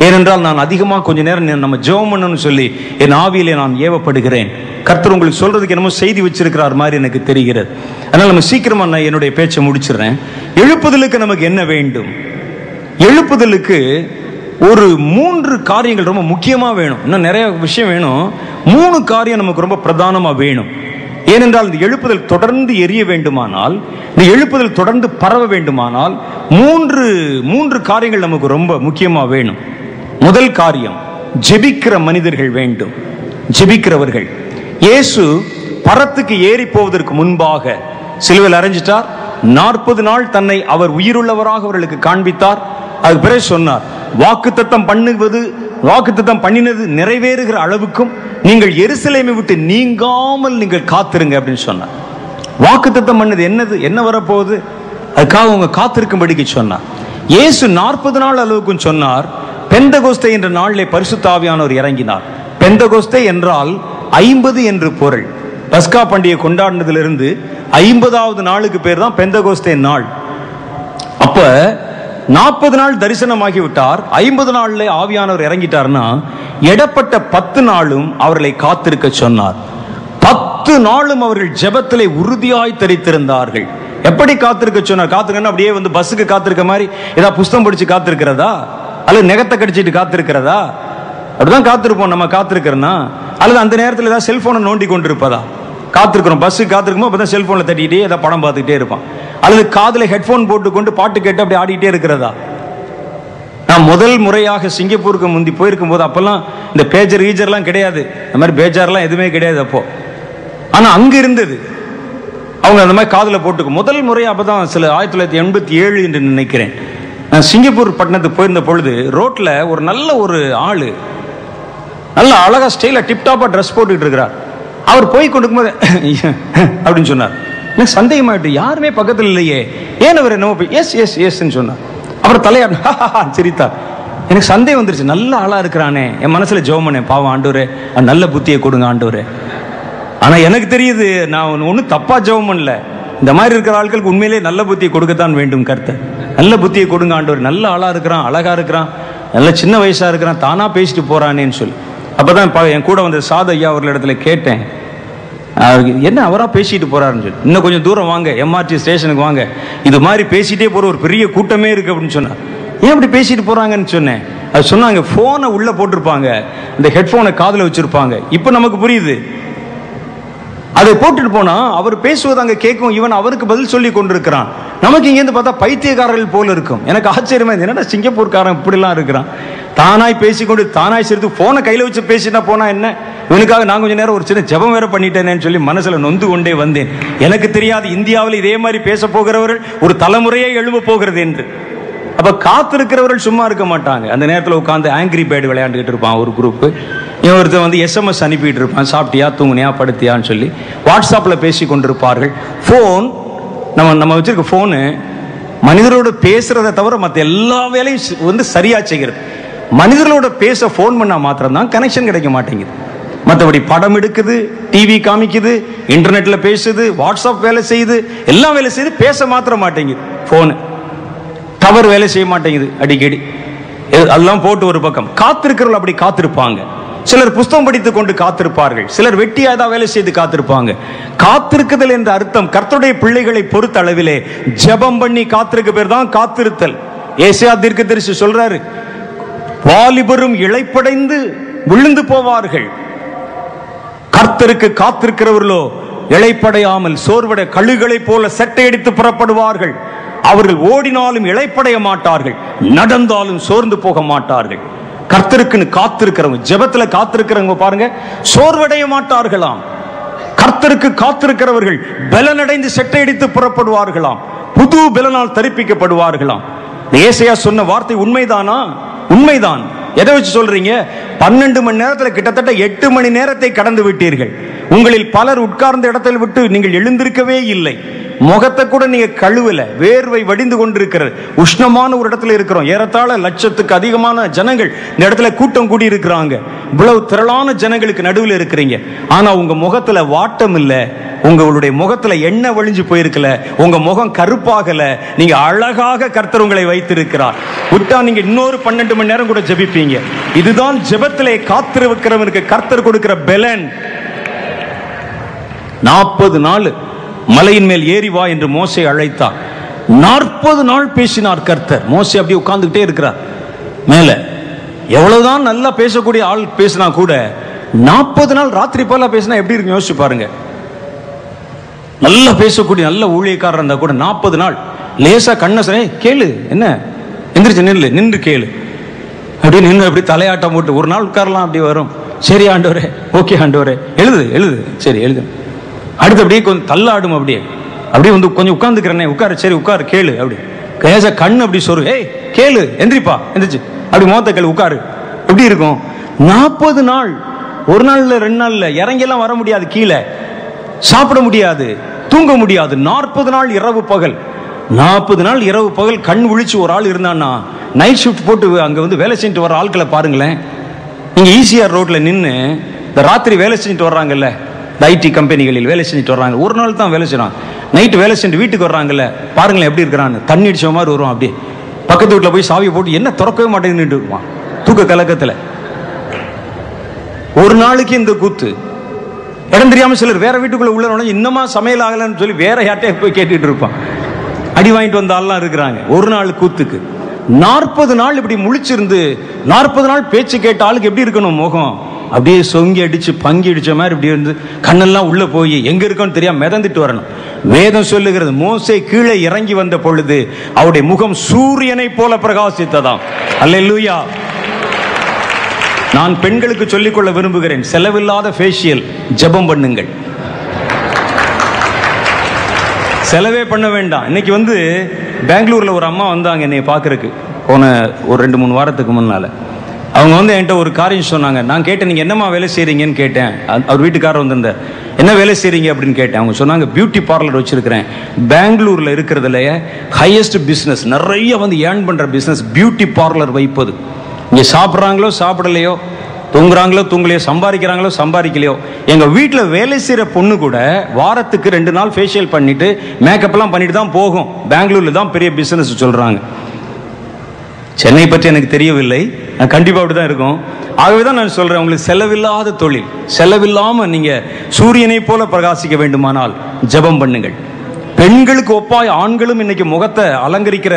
S1: ஏனென்றால் நான் அதிகமாக கொஞ்ச நேரம் நம்ம ஜெபம் பண்ணணும்னு சொல்லி என் ஆவியிலே நான் ஏவப்படுகிறேன். கர்த்தர் உங்களுக்கு சொல்றதுக்கு என்னமோ செய்தி வச்சிருக்கிறார் மாதிரி எனக்கு தெரிகிறது. அதனால நம்ம சீக்கிரமா நான் என்னுடைய பேச்சை முடிச்சிடுறேன். எழுப்புதலுக்கு நமக்கு என்ன வேண்டும்? எழுப்புதலுக்கு ஒரு 3 காரியங்கள் ரொம்ப முக்கியமா வேணும். இன்னும் நிறைய விஷயம் வேணும். 3 காரியம் நமக்கு ரொம்ப பிரதானமா வேணும். ஏனென்றால் இந்த எழுப்புதல் தொடர்ந்து எரிய வேண்டுமானால், இந்த எழுப்புதல் தொடர்ந்து பரவ வேண்டுமானால் 3 காரியங்கள் நமக்கு ரொம்ப முக்கியமா வேணும். முதல் காரியம், ஜெபிக்கிற மனிதர்கள் வேண்டும். ஜெபிக்கிறவர்கள். இயேசு பரத்துக்கு ஏறி போவதற்கு முன்பாக சிலுவையில் அறைஞ்சிட்டார். 40 நாள் தன்னை அவர் உயிருள்ளவராக அவர்களுக்கு காண்பித்தார். அதுக்கு பிறகு சொன்னார், வாக்குத்தத்தம் பண்ணினது நிறைவேறுகிற அளவுக்கும் நீங்கள் எருசலேமை விட்டு நீங்காமல் நீங்கள் காத்திருங்க அப்படின்னு சொன்னார். வாக்குத்தத்தம் பண்ணது என்னது, என்ன வரப்போகுது, அதுக்காக அவங்க காத்திருக்கும்படிக்கு சொன்னார். இயேசு 40 நாள் அளவுக்கும் சொன்னார். பெந்தகோஸ்தே என்ற நாளிலே பரிசுத்த ஆவியானவர் இறங்கினார். பெந்தகோஸ்தே என்றால் 50 என்று பொருள். பஸ்கா பண்டிகை கொண்டாடினதிலிருந்து 50வது நாளுக்கு பேர் தான் பெந்தகோஸ்தே நாள். அப்ப 40 நாள் தரிசனமாகி விட்டார். 50 நாள்ல ஆவியானவர் இறங்கிட்டார்னா எடப்பட்ட 10 நாளும் அவர்களை காத்திருக்க சொன்னார். 10 நாளும் அவர்கள் ஜெபத்திலே உறுதியாய் தரித்திருந்தார்கள். எப்படி காத்திருக்க சொன்னார்? காத்திருக்கணும் அப்படியே வந்து பஸ்ஸுக்கு காத்திருக்க மாதிரி ஏதாவது புஸ்தகம் படிச்சு காத்திருக்கிறதா, அல்லது நெகத்தை கடிச்சிட்டு காத்திருக்கிறதா? அப்படிதான் காத்திருப்போம் நம்ம காத்திருக்கிறோம்னா. அல்லது அந்த நேரத்தில் ஏதாவது செல்போனை நோண்டி கொண்டு இருப்பதா? காத்திருக்கிறோம், பஸ்ஸுக்கு காத்திருக்குமோ அப்பதான் செல்போனில் தட்டிக்கிட்டே ஏதாவது படம் பார்த்துக்கிட்டே இருப்பான். அல்லது காதில் ஹெட்ஃபோன் போட்டுக்கொண்டு பாட்டு கேட்டு அப்படி ஆடிக்கிட்டே இருக்கிறதா? நான் முதல் முறையாக சிங்கப்பூருக்கு முந்தி போயிருக்கும் போது அப்பெல்லாம் இந்த பேஜர் கீஜர்லாம் கிடையாது, இந்த மாதிரி பேஜார்லாம் எதுவுமே கிடையாது அப்போ. ஆனா அங்க இருந்தது. அவங்க அந்த மாதிரி காதில் போட்டுக்கும். முதல் முறையாக அப்பதான் சில 1987 என்று நினைக்கிறேன், நான் சிங்கப்பூர் பட்டணத்துக்கு போயிருந்த பொழுது ரோட்ல ஒரு நல்ல ஒரு ஆளு நல்ல அழகா ஸ்டைலா டிப்டாப்பா ட்ரெஸ் போட்டுக்கிட்டு இருக்கிறார். அவர் போய் கொண்டு போது அப்படின்னு சொன்னார். எனக்கு சந்தேகமாயிட்டு, யாருமே பக்கத்தில் இல்லையே, ஏன் அவர் என்னமோ எஸ் எஸ் எஸ்ன்னு சொன்னார். அவர் தலையாடு சிரித்தார். எனக்கு சந்தேகம் வந்துருச்சு, நல்ல ஆளா இருக்கிறானே. என் மனசுல ஜெபம் பண்ணேன், பாவம் ஆண்டவரே நல்ல புத்தியை கொடுங்க ஆண்டவரே. ஆனா எனக்கு தெரியுது, நான் ஒன்றும் தப்பா ஜெபம் பண்ணல. இந்த மாதிரி இருக்கிற ஆட்களுக்கு உண்மையிலே நல்ல புத்தியை கொடுக்கத்தான் வேண்டும். கர்த்தர் நல்ல புத்தியை கொடுங்க ஆண்டவர், நல்ல ஆளா இருக்கிறான், அழகா இருக்கிறான், நல்ல சின்ன வயசா இருக்கிறான், தானா பேசிட்டு போறானேன்னு சொல்லி. அப்பதான் என் கூட வந்த சாத ஐயா அவர்கள் இடத்துல கேட்டேன், என்ன அவரா பேசிட்டு போறாருன்னு சொல்லி. இன்னும் கொஞ்சம் தூரம் வாங்க, எம்ஆர்டி ஸ்டேஷனுக்கு வாங்க, இது மாதிரி பேசிட்டே போற ஒரு பெரிய கூட்டமே இருக்கு அப்படின்னு சொன்னார். ஏன் அப்படி பேசிட்டு போறாங்கன்னு சொன்னேன். அது சொன்னாங்க, போனை உள்ள போட்டிருப்பாங்க, இந்த ஹெட்போனை காதுல வச்சிருப்பாங்க. இப்ப நமக்கு புரியுது, அதை போட்டுட்டு போனா அவர் பேசுவது அங்க கேட்கும், இவன் அவருக்கு பதில் சொல்லி கொண்டிருக்கிறான். நமக்கு இங்கேருந்து பார்த்தா பைத்தியக்காரர்கள் போல இருக்கும். எனக்கு ஆச்சரியமா இருந்தது, என்னடா சிங்கப்பூர்காரன் இப்படிலாம் இருக்கிறான், தானாய் பேசிக்கொண்டு தானாய் சிரித்து போனை கையில் வச்சு பேசினா போனா என்ன, இவனுக்காக நான் கொஞ்ச நேரம் ஒரு சின்ன ஜெபம் வேற பண்ணிட்டேனேன்னு சொல்லி மனசுல நொந்து கொண்டே வந்தேன். எனக்கு தெரியாது இந்தியாவில் இதே மாதிரி பேச போகிறவர்கள் ஒரு தலைமுறையே எழும்ப போகிறது என்று. அப்ப காத்திருக்கிறவர்கள் சும்மா இருக்க மாட்டாங்க. அந்த நேரத்தில் உட்காந்து ஆங்கிரி பேர்டு விளையாண்டுக்கிட்டு இருப்பான் ஒரு குரூப். ஒருத்தர் வந்து SMS அனுப்பிட்டு இருப்பான், சாப்பிட்டியா தூங்குனியா படுத்தியான்னு சொல்லி. வாட்ஸ்அப்பில் பேசி கொண்டிருப்பார்கள். ஃபோன் நம்ம வச்சிருக்க ஃபோனு மனிதரோட பேசுறதை தவிர மற்ற எல்லா வேலையும் வந்து சரியா செய்கிறது. மனிதர்களோட பேச ஃபோன் பண்ணா மாத்திரம் தான் கனெக்ஷன் கிடைக்க மாட்டேங்குது. மற்றபடி படம் எடுக்குது, டிவி காமிக்குது, இன்டர்நெட்ல பேசுது, வாட்ஸ்அப் வேலை செய்யுது, எல்லாம் வேலை செய்யுது, பேச மாத்திரம் மாட்டேங்குது. ஃபோனு டவர் வேலை செய்ய மாட்டேங்குது அடிக்கடி. அதெல்லாம் போட்டு ஒரு பக்கம். காத்திருக்கிறவர்கள் அப்படி காத்திருப்பாங்க. சிலர் புஸ்தகம் படித்துக் கொண்டு காத்திருப்பார்கள், சிலர் வெட்டியா ஏதாவது வேலை செய்து காத்திருப்பாங்க. காத்திருக்குதல் என்ற அர்த்தம் கர்த்தருடைய பிள்ளைகளை பொறுத்த அளவிலே ஜெபம் பண்ணி காத்திருக்க பேர் தான் காத்திருத்தல். ஏசாயா தீர்க்கதரிசி சொல்றாரு, வாலிபரும் இளைப்படைந்து விழுந்து போவார்கள், கர்த்தருக்கு காத்திருக்கிறவர்களோ இளைப்படையாமல் சோர்வட கழுகுகளை போல சட்டையடித்து புறப்படுவார்கள். அவர்கள் ஓடினாலும் இளைப்படைய மாட்டார்கள், நடந்தாலும் சோர்ந்து போக மாட்டார்கள். கர்த்தருக்குன்னு காத்திருக்கிறவங்க, ஜெபத்துல காத்திருக்கிறவங்க பாருங்க, சோர்வடைய மாட்டார்களாம். கர்த்தருக்கு காத்திருக்கிறவர்கள் பலனடைந்து செட்டையடித்து புறப்படுவார்களாம், புது பலனால் தரிப்பிக்கப்படுவார்களாம். ஏசாயா சொன்ன வார்த்தை உண்மைதானா? உண்மைதான். எதை வச்சு சொல்றீங்க? 12 மணி நேரத்தில் கிட்டத்தட்ட 8 மணி நேரத்தை கடந்து விட்டீர்கள். உங்களில் பலர் உட்கார்ந்த இடத்தில் விட்டு நீங்கள் எழுந்திருக்கவே இல்லை. முகத்தை கூட நீங்க கழுவல, வேர்வை வடிந்து கொண்டிருக்கிறது. உஷ்ணமான ஒரு இடத்துல இருக்கிறோம். ஏறத்தாழ 1,00,000க்கு அதிகமான ஜனங்கள் இந்த இடத்துல கூட்டம் கூடி இருக்கிறாங்க. இவ்வளவு திரளான ஜனங்களுக்கு நடுவில் இருக்கிறீங்க. ஆனா உங்க முகத்துல வாட்டம் இல்ல, உங்களுடைய முகத்துல எண்ணெய் வழிஞ்சு போயிருக்கல, உங்க முகம் கருப்பாகல. நீங்க அழகாக கர்த்தர் உங்களை வைத்திருக்கிறார். விட்டா நீங்க இன்னொரு 12 மணி நேரம் கூட ஜெபிப்பீங்க. இதுதான் ஜெபத்திலே காத்திருக்கிறவனுக்கு கர்த்தர் கொடுக்கிற பலன். 40 நாள் மலையின் மேல் ஏறி வா என்று மோசே அழைத்தார். 40 நாள் பேசினார் கர்த்தர். மோசே அப்படியே உட்கார்ந்துகிட்டே இருக்கிறார் மேல. எவ்வளவுதான் நல்லா பேசக்கூடிய ஆள் பேசினா கூட 40 நாள் ராத்திரி போல பேசினா எப்படி இருக்கு யோசிச்சு பாருங்க. நல்லா பேசக்கூடிய நல்ல ஊழியக்காரர் இருந்தா கூட 40 நாள் லேசா கண்ண கேளு, என்ன எந்திரிச்சு நில்லு, நின்று கேளு, அப்படி நின்று அப்படி தலையாட்டம் போட்டு ஒரு நாள் உட்காரலாம். அப்படி வரும். சரி ஆண்டவரே, ஓகே ஆண்டவரே, எழுது, சரி எழுது. அடுத்து அப்படியே கொஞ்சம் தள்ளாடும், அப்படியே வந்து கொஞ்சம் உட்கார்ந்துக்கிறேனே, உட்காரு, சரி உட்காரு, கேளு. அப்படி கேச கண்ணு அப்படி சொரு, ஏய் கேளு, எந்திரிப்பா, எந்திரிச்சு அப்படி மோத்த கேளு, உட்காரு. எப்படி இருக்கும்? 40 நாள், ஒரு நாள்ல 2 நாள்ல இறங்கெல்லாம் வர முடியாது, கீழே சாப்பிட முடியாது, தூங்க முடியாது. 40 நாள் இரவு பகல், 40 நாள் இரவு பகல் கண் விழிச்சு ஒரு ஆள் இருந்தான்னா, நைட் ஷிஃப்ட் போட்டு அங்க வந்து வேலை செஞ்சுட்டு வர ஆட்களை பாருங்களேன். நீங்க ECR ரோட்ல நின்று இந்த ராத்திரி வேலை செஞ்சுட்டு வர்றாங்கல்ல, ஐடி கம்பெனிகளில் வேலை செஞ்சுட்டு வர்றாங்க, ஒரு நாள் தான் வேலை செய்யறாங்க, நைட்டு வேலை செஞ்சு வீட்டுக்கு வர்றாங்கல்ல, பாருங்களேன் எப்படி இருக்கிறான்னு. தண்ணி அடிச்ச மாதிரி வரும். அப்படியே பக்கத்து வீட்டில் போய் சாவியை போட்டு என்ன திறக்கவே மாட்டேங்குன்னு இருப்பான் தூக்க கலக்கத்தில். ஒரு நாளைக்கு இந்த கூத்து. இடம் தெரியாம சிலர் வேற வீட்டுக்குள்ள உள்ள இன்னமா சமையல் ஆகலன்னு சொல்லி வேற யார்ட்டையே போய் கேட்டுட்டு இருப்பான். அடி வாங்கிட்டு வந்த ஆள்லாம் இருக்கிறாங்க ஒரு நாள் கூத்துக்கு. 40 நாள் இப்படி முழிச்சிருந்து 40 நாள் பேச்சு கேட்ட ஆளுக்கு எப்படி இருக்கணும் முகம்? அப்படியே சொங்கி அடிச்சு பங்கி அடிச்ச மாதிரி இப்படி இருந்து கண்ணெல்லாம் உள்ள போய் எங்க இருக்கோன்னு தெரியாம மிதந்துட்டு வரணும். வேதம் சொல்லுகிறது, மோசே கீழே இறங்கி வந்த பொழுது அவருடைய முகம் சூரியனை போல பிரகாசித்ததாம். அல்லேலூயா. நான் பெண்களுக்கு சொல்லிக்கொள்ள விரும்புகிறேன், செலவில்லாத ஃபேஷியல் ஜெபம் பண்ணுங்கள். செலவே பண்ண வேண்டாம். இன்னைக்கு வந்து பெங்களூர்ல ஒரு அம்மா வந்தாங்க என்னை பார்க்கறதுக்கு, போன ஒரு 2-3 வாரத்துக்கு முன்னால. அவங்க வந்து என்கிட்ட ஒரு காரியம் சொன்னாங்க. நான் கேட்டேன், நீங்க என்னம்மா வேலை செய்றீங்கன்னு கேட்டேன். அவர் வீட்டுக்காரர் வந்திருந்தார். என்ன வேலை செய்றீங்க அப்படின்னு கேட்டேன். அவங்க சொன்னாங்க, பியூட்டி பார்லர் வச்சிருக்கிறேன். பெங்களூர்ல இருக்கிறதுல ஹையஸ்ட் பிசினஸ், நிறைய வந்து ஏர்ன் பண்ற பிசினஸ் பியூட்டி பார்லர் வைப்பது. இங்க சாப்பிட்றாங்களோ சாப்பிடலையோ, தூங்குறாங்களோ தூங்கலையோ, சம்பாதிக்கிறாங்களோ சம்பாதிக்கலையோ, எங்க வீட்டில் வேலை செய்யற பொண்ணு கூட வாரத்துக்கு 2 நாள் ஃபேஷியல் பண்ணிட்டு மேக்கப் எல்லாம் பண்ணிட்டு தான் போகும். பெங்களூர்ல தான் பெரிய பிசினஸ் சொல்றாங்க. சென்னை பற்றி எனக்கு தெரியவில்லை, கண்டிப்பா அப்படிதான் இருக்கும். ஆகவேதான் நான் சொல்றேன், உங்களுக்கு செலவில்லாத தொழில், செலவில்லாம நீங்க சூரியனை போல பிரகாசிக்க வேண்டுமானால் ஜெபம் பண்ணுங்கள். பெண்களுக்கு ஒப்பாய் ஆண்களும் இன்னைக்கு முகத்தை அலங்கரிக்கிற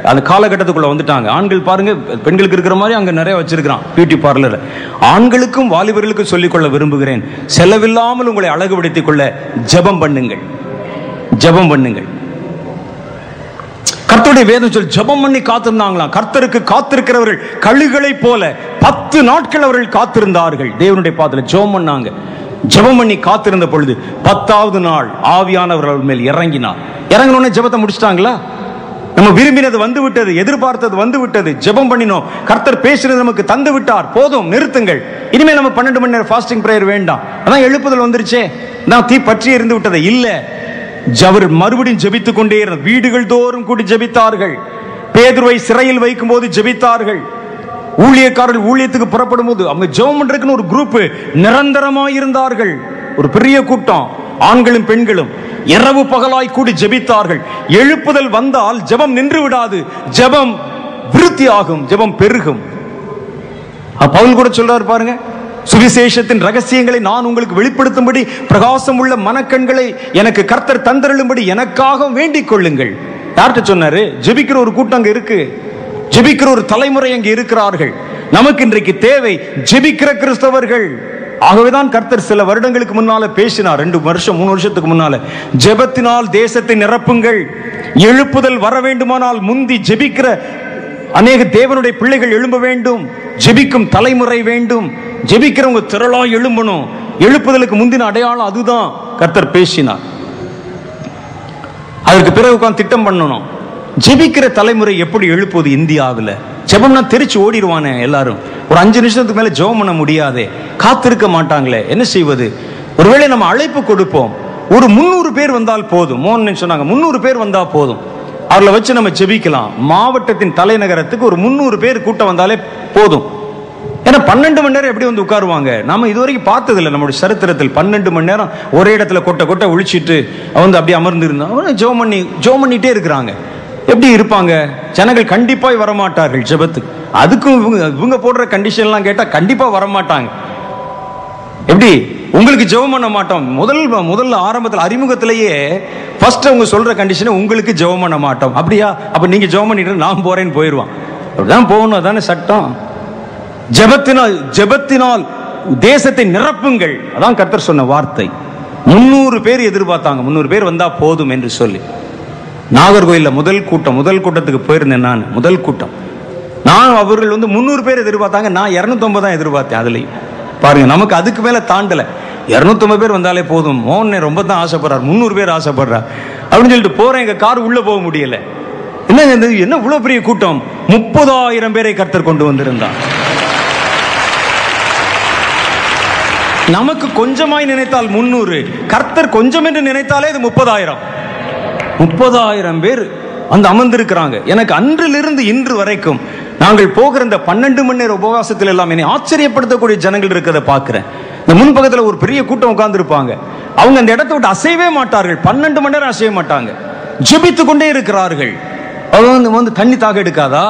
S1: அந்த காலகட்டத்துக்குள்ள வந்துட்டாங்க. ஆண்கள் பாருங்க, பெண்களுக்கு இருக்கிற மாதிரி அங்க நிறைய வச்சிருக்கிறான் பியூட்டி பார்லர். ஆண்களுக்கும் வாலிபர்களுக்கும் சொல்லிக்கொள்ள விரும்புகிறேன், செலவில்லாமல் உங்களை அழகுபடுத்திக் கொள்ள ஜெபம் பண்ணுங்கள், ஜெபம் பண்ணுங்கள். கர்த்தருடைய வேதம் சொல்லி ஜெபம் பண்ணி காத்திருந்தாங்களாம். கர்த்தருக்கு காத்திருக்கிறவர்கள் கழுகளை போல 10 நாட்கள் அவர்கள் காத்திருந்தார்கள். தேவனுடைய பாதத்துல ஜெபம் பண்ணாங்க. ஜெபம் பண்ணி காத்திருந்த பொழுது 10வது நாள் ஆவியானவர் மேல் இறங்கினார். இறங்கினோடனே ஜெபத்தை முடிச்சிட்டாங்களா? நம்ம விரும்பினது வந்து விட்டது, எதிர்பார்த்தது வந்து விட்டது, ஜெபம் பண்ணினோம், கர்த்தர் பேசுறது நமக்கு தந்து விட்டார், போதும் நிறுத்துங்கள், இனிமேல் நம்ம 12 மணி நேரம் ஃபாஸ்டிங் பிரேயர் வேண்டாம், அதான் எழுப்புதல் வந்துருச்சே, நான் தீ பற்றி இருந்து விட்டது இல்ல. அவர் மறுபடியும் ஜெபித்துக் கொண்டே இருந்தார். வீடுகள் தோறும் கூடி ஜெபித்தார்கள். பேதுருவை சிறையில் வைக்கும் போது ஜெபித்தார்கள். ஊழியக்காரர்கள் ஊழியத்துக்கு புறப்படும் போது அவங்க ஜெபம் பண்றதுக்குன்னு ஒரு குரூப் நிரந்தரமாய் இருந்தார்கள். ஒரு பெரிய கூட்டம், ஆண்களும் பெண்களும் இரவு பகலாய் கூடி ஜெபித்தார்கள். எழுப்புதல் வந்தால் ஜெபம் நின்று விடாது, ஜெபம் விருத்தி ஆகும், ஜெபம் பெருகும். பவுல் கூட சொல்றாரு பாருங்க, சுவிசேஷத்தின் ரகசியங்களை நான் உங்களுக்கு வெளிப்படுத்தும்படி பிரகாசம் உள்ள மனக்கண்களை எனக்கு கர்த்தர் தந்தருளும்படி எனக்காக வேண்டிக் கொள்ளுங்கள். யார்கிட்ட சொன்னாரு? ஜெபிக்கிற ஒரு கூட்டம் அங்க இருக்கு, ஜெபிக்கிற ஒரு தலைமுறை அங்கே இருக்கிறார்கள். நமக்கு இன்றைக்கு தேவை ஜெபிக்கிற கிறிஸ்தவர்கள். ஆகவேதான் கர்த்தர் சில வருடங்களுக்கு முன்னால பேசினார், 2 வருஷம் 3 வருஷத்துக்கு முன்னால, ஜெபத்தினால் தேசத்தை நிரப்புங்கள். எழுப்புதல் வர வேண்டுமானால் முந்தி ஜெபிக்கிற அநேக தேவனுடைய பிள்ளைகள் எழும்ப வேண்டும், ஜெபிக்கும் தலைமுறை வேண்டும், ஜெபிக்கிறவங்க திரளா எழும்பணும். எழுப்புதலுக்கு முந்தின அடையாளம் அதுதான். கர்த்தர் பேசினார். அதற்கு பிறகு உட்கார்ந்து திட்டம் பண்ணணும். ஜெபிக்கிற தலைமுறை எப்படி எழுப்புவது? இந்தியாவில் ஜெபம்னா தெரிச்சு ஓடிடுவானே எல்லாரும். ஒரு 5 நிமிஷத்துக்கு மேல ஜெபம் பண்ண முடியாதே, காத்திருக்க மாட்டாங்களே, என்ன செய்வது? ஒருவேளை நம்ம அழைப்பு கொடுப்போம், ஒரு 300 பேர் வந்தால் போதும். மோகன் சொன்னாங்க 300 பேர் வந்தா போதும், அவர்களை வச்சு நம்ம ஜெபிக்கலாம். மாவட்டத்தின் தலைநகரத்துக்கு ஒரு 300 பேர் கூட்டம் வந்தாலே போதும். ஏன்னா 12 மணி நேரம் எப்படி வந்து உட்காருவாங்க? நம்ம இதுவரைக்கும் பார்த்தது இல்லை நம்முடைய சரித்திரத்தில். 12 மணி நேரம் ஒரே இடத்துல கொட்டை கொட்டை ஒழிச்சிட்டு வந்து அப்படியே அமர்ந்து இருந்தாங்க, ஜெபம் பண்ணிட்டே இருக்கிறாங்க. எப்படி இருப்பாங்க? ஜனங்கள் கண்டிப்பாய் வரமாட்டார்கள் ஜெபத்துக்கு. அதுக்கும் இவங்க போடுற கண்டிஷன்லாம் கேட்டா கண்டிப்பா வரமாட்டாங்க. எப்படி? உங்களுக்கு ஜெபம் பண்ண மாட்டோம். முதல்ல ஆரம்பத்தில் அறிமுகத்திலேயே ஃபர்ஸ்ட் அவங்க சொல்ற கண்டிஷன், உங்களுக்கு ஜெபம் பண்ண மாட்டோம். அப்படியா? அப்ப நீங்க ஜெபம் பண்ணிட்டு நான் போறேன்னு போயிடுவான். அப்படிதான் போகணும், அதானே சட்டம். ஜெபத்தினால் தேசத்தை நிரப்புங்கள், அதான் கர்த்தர் சொன்ன வார்த்தை. 300 பேர் எதிர்பார்த்தாங்க, 300 பேர் வந்தா போதும் என்று சொல்லி. நாகர்கோயில்ல முதல் கூட்டத்துக்கு போயிருந்தேன் நான். முதல் கூட்டம் நான், அவர்கள் 300 பேர் எதிர்பார்த்தாங்க, நான் 250 தான் எதிர்பார்த்தேன். அதுலயும் பாருங்க, நமக்கு அதுக்கு மேல தாண்டல. 250 பேர் வந்தாலே போதும். மோகன் ரொம்ப தான் ஆசைப்படுறார், 300 பேர் ஆசைப்படுறார் அப்படின்னு சொல்லிட்டு போறேன். எங்க கார் உள்ள போக முடியல. என்ன இவ்வளவு பெரிய கூட்டம்? 30,000 பேரை கர்த்தர் கொண்டு வந்திருந்தார். நமக்கு கொஞ்சமாய் நினைத்தால் 300, கர்த்தர் கொஞ்சம் என்று நினைத்தாலே இது 30,000. 30,000 பேர் அந்த அமர்ந்திருக்கிறாங்க. எனக்கு அன்றிலிருந்து இன்று வரைக்கும் நாங்கள் போகிற இந்த 12 மணி நேர உபவாசத்தில் எல்லாம் என்னை ஆச்சரியப்படுத்தக்கூடிய ஜனங்கள் இருக்கிறத பார்க்கிறேன். இந்த முன்பக்கத்தில் ஒரு பெரிய கூட்டம் உட்கார்ந்து இருப்பாங்க. அவங்க அந்த இடத்தை விட்டு அசையவே மாட்டார்கள். 12 மணி நேரம் அசைய மாட்டாங்க, ஜெபித்துக் கொண்டே இருக்கிறார்கள். அவங்க வந்து தண்ணி தாக எடுக்காதா,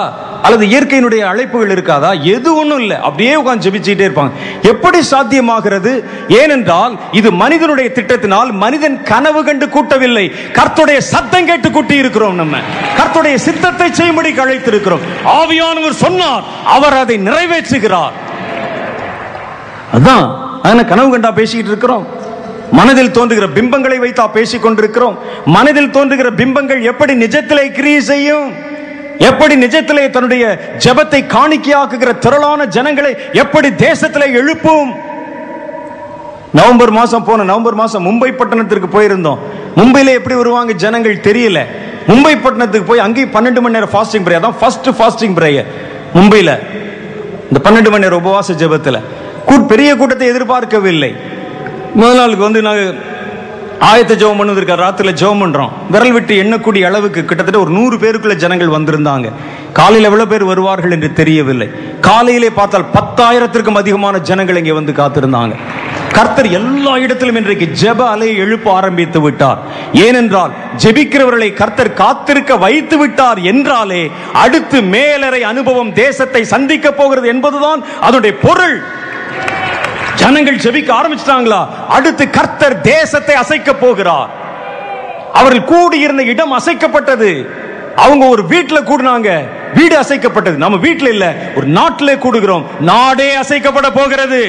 S1: அல்லது இயற்கையினுடைய அழைப்புகள் இருக்காதா? எது ஒன்றும் இல்லை, அப்படியே உட்கார்ந்து ஜெபிச்சுட்டே இருப்பாங்க. எப்படி சாத்தியமாகிறது? ஏனென்றால் இது மனிதனுடைய திட்டத்தினால், மனிதன் கனவு கண்டு கூட்டவில்லை, கர்த்தருடைய சத்தம் கேட்டு கூட்டி இருக்கிறோம். நம்ம கர்த்தருடைய சித்தத்தை செய்யும்படி அழைத்திருக்கிறோம். ஆவியானவர் சொன்னார், அவர் அதை நிறைவேற்றுகிறார். அதான் கனவு கண்டா பேசிக்கிட்டு இருக்கிறோம். மனதில் தோன்றுகிற பிம்பங்களை வைத்தா பேசிக் கொண்டிருக்கிறோம். மனதில் தோன்றுகிற பிம்பங்கள் எப்படி நிஜத்திலே கிரியை செய்யும்? எப்படி நிஜத்திலே தன்னுடைய ஜெபத்தை காணிக்கையாக்குகிற திரளான ஜனங்களை எப்படி தேசத்திலே எழுப்பும்? நவம்பர் மாசம் மும்பை பட்டணத்திற்கு போயிருந்தோம். மும்பையில எப்படி வருவாங்க ஜனங்கள் தெரியல. மும்பை பட்டணத்துக்கு போய் அங்கேயும் 12 மணி நேரம் ஃபாஸ்டிங் பிரேயர், தான் ஃபர்ஸ்ட் ஃபாஸ்டிங் பிரேயர் மும்பையில. இந்த 12 மணி நேரம் உபவாச ஜெபத்துல பெரிய கூட்டத்தை எதிர்பார்க்கவில்லை. முதல் நாளுக்கு வந்து நாங்கள் ஆயத்த ஜெபம் பண்ணுவதற்கு ராத்திரில ஜெபம் பண்றோம். விரல் விட்டு எண்ணக்கூடிய அளவுக்கு கிட்டத்தட்ட ஒரு 100 பேருக்குள்ள ஜனங்கள் வந்திருந்தாங்க. காலையில் எவ்வளவு பேர் வருவார்கள் என்று தெரியவில்லை. காலையிலே பார்த்தால் 10,000த்திற்கும் அதிகமான ஜனங்கள் இங்கே வந்து காத்திருந்தாங்க. கர்த்தர் எல்லா இடத்திலும் இன்றைக்கு ஜெப அலையை எழுப்ப ஆரம்பித்து விட்டார். ஏனென்றால் ஜெபிக்கிறவர்களை கர்த்தர் காத்திருக்க வைத்து விட்டார் என்றாலே அடுத்து மேலறை அனுபவம் தேசத்தை சந்திக்க போகிறது என்பதுதான் அதனுடைய பொருள். ஜனங்கள் ஜெபிக்க ஆரம்பிச்சிட்டாங்களா, அடுத்து கர்த்தர் தேசத்தை அசைக்க போகிறார். அவர்கள் கூடியிருந்த இடம் அசைக்கப்பட்டது. அவங்க ஒரு வீட்டில் கூடினாங்க, வீடு அசைக்கப்பட்டது. நம்ம வீட்டில் இல்ல, ஒரு நாட்டிலே கூடுகிறோம், நாடே அசைக்கப்பட போகிறது.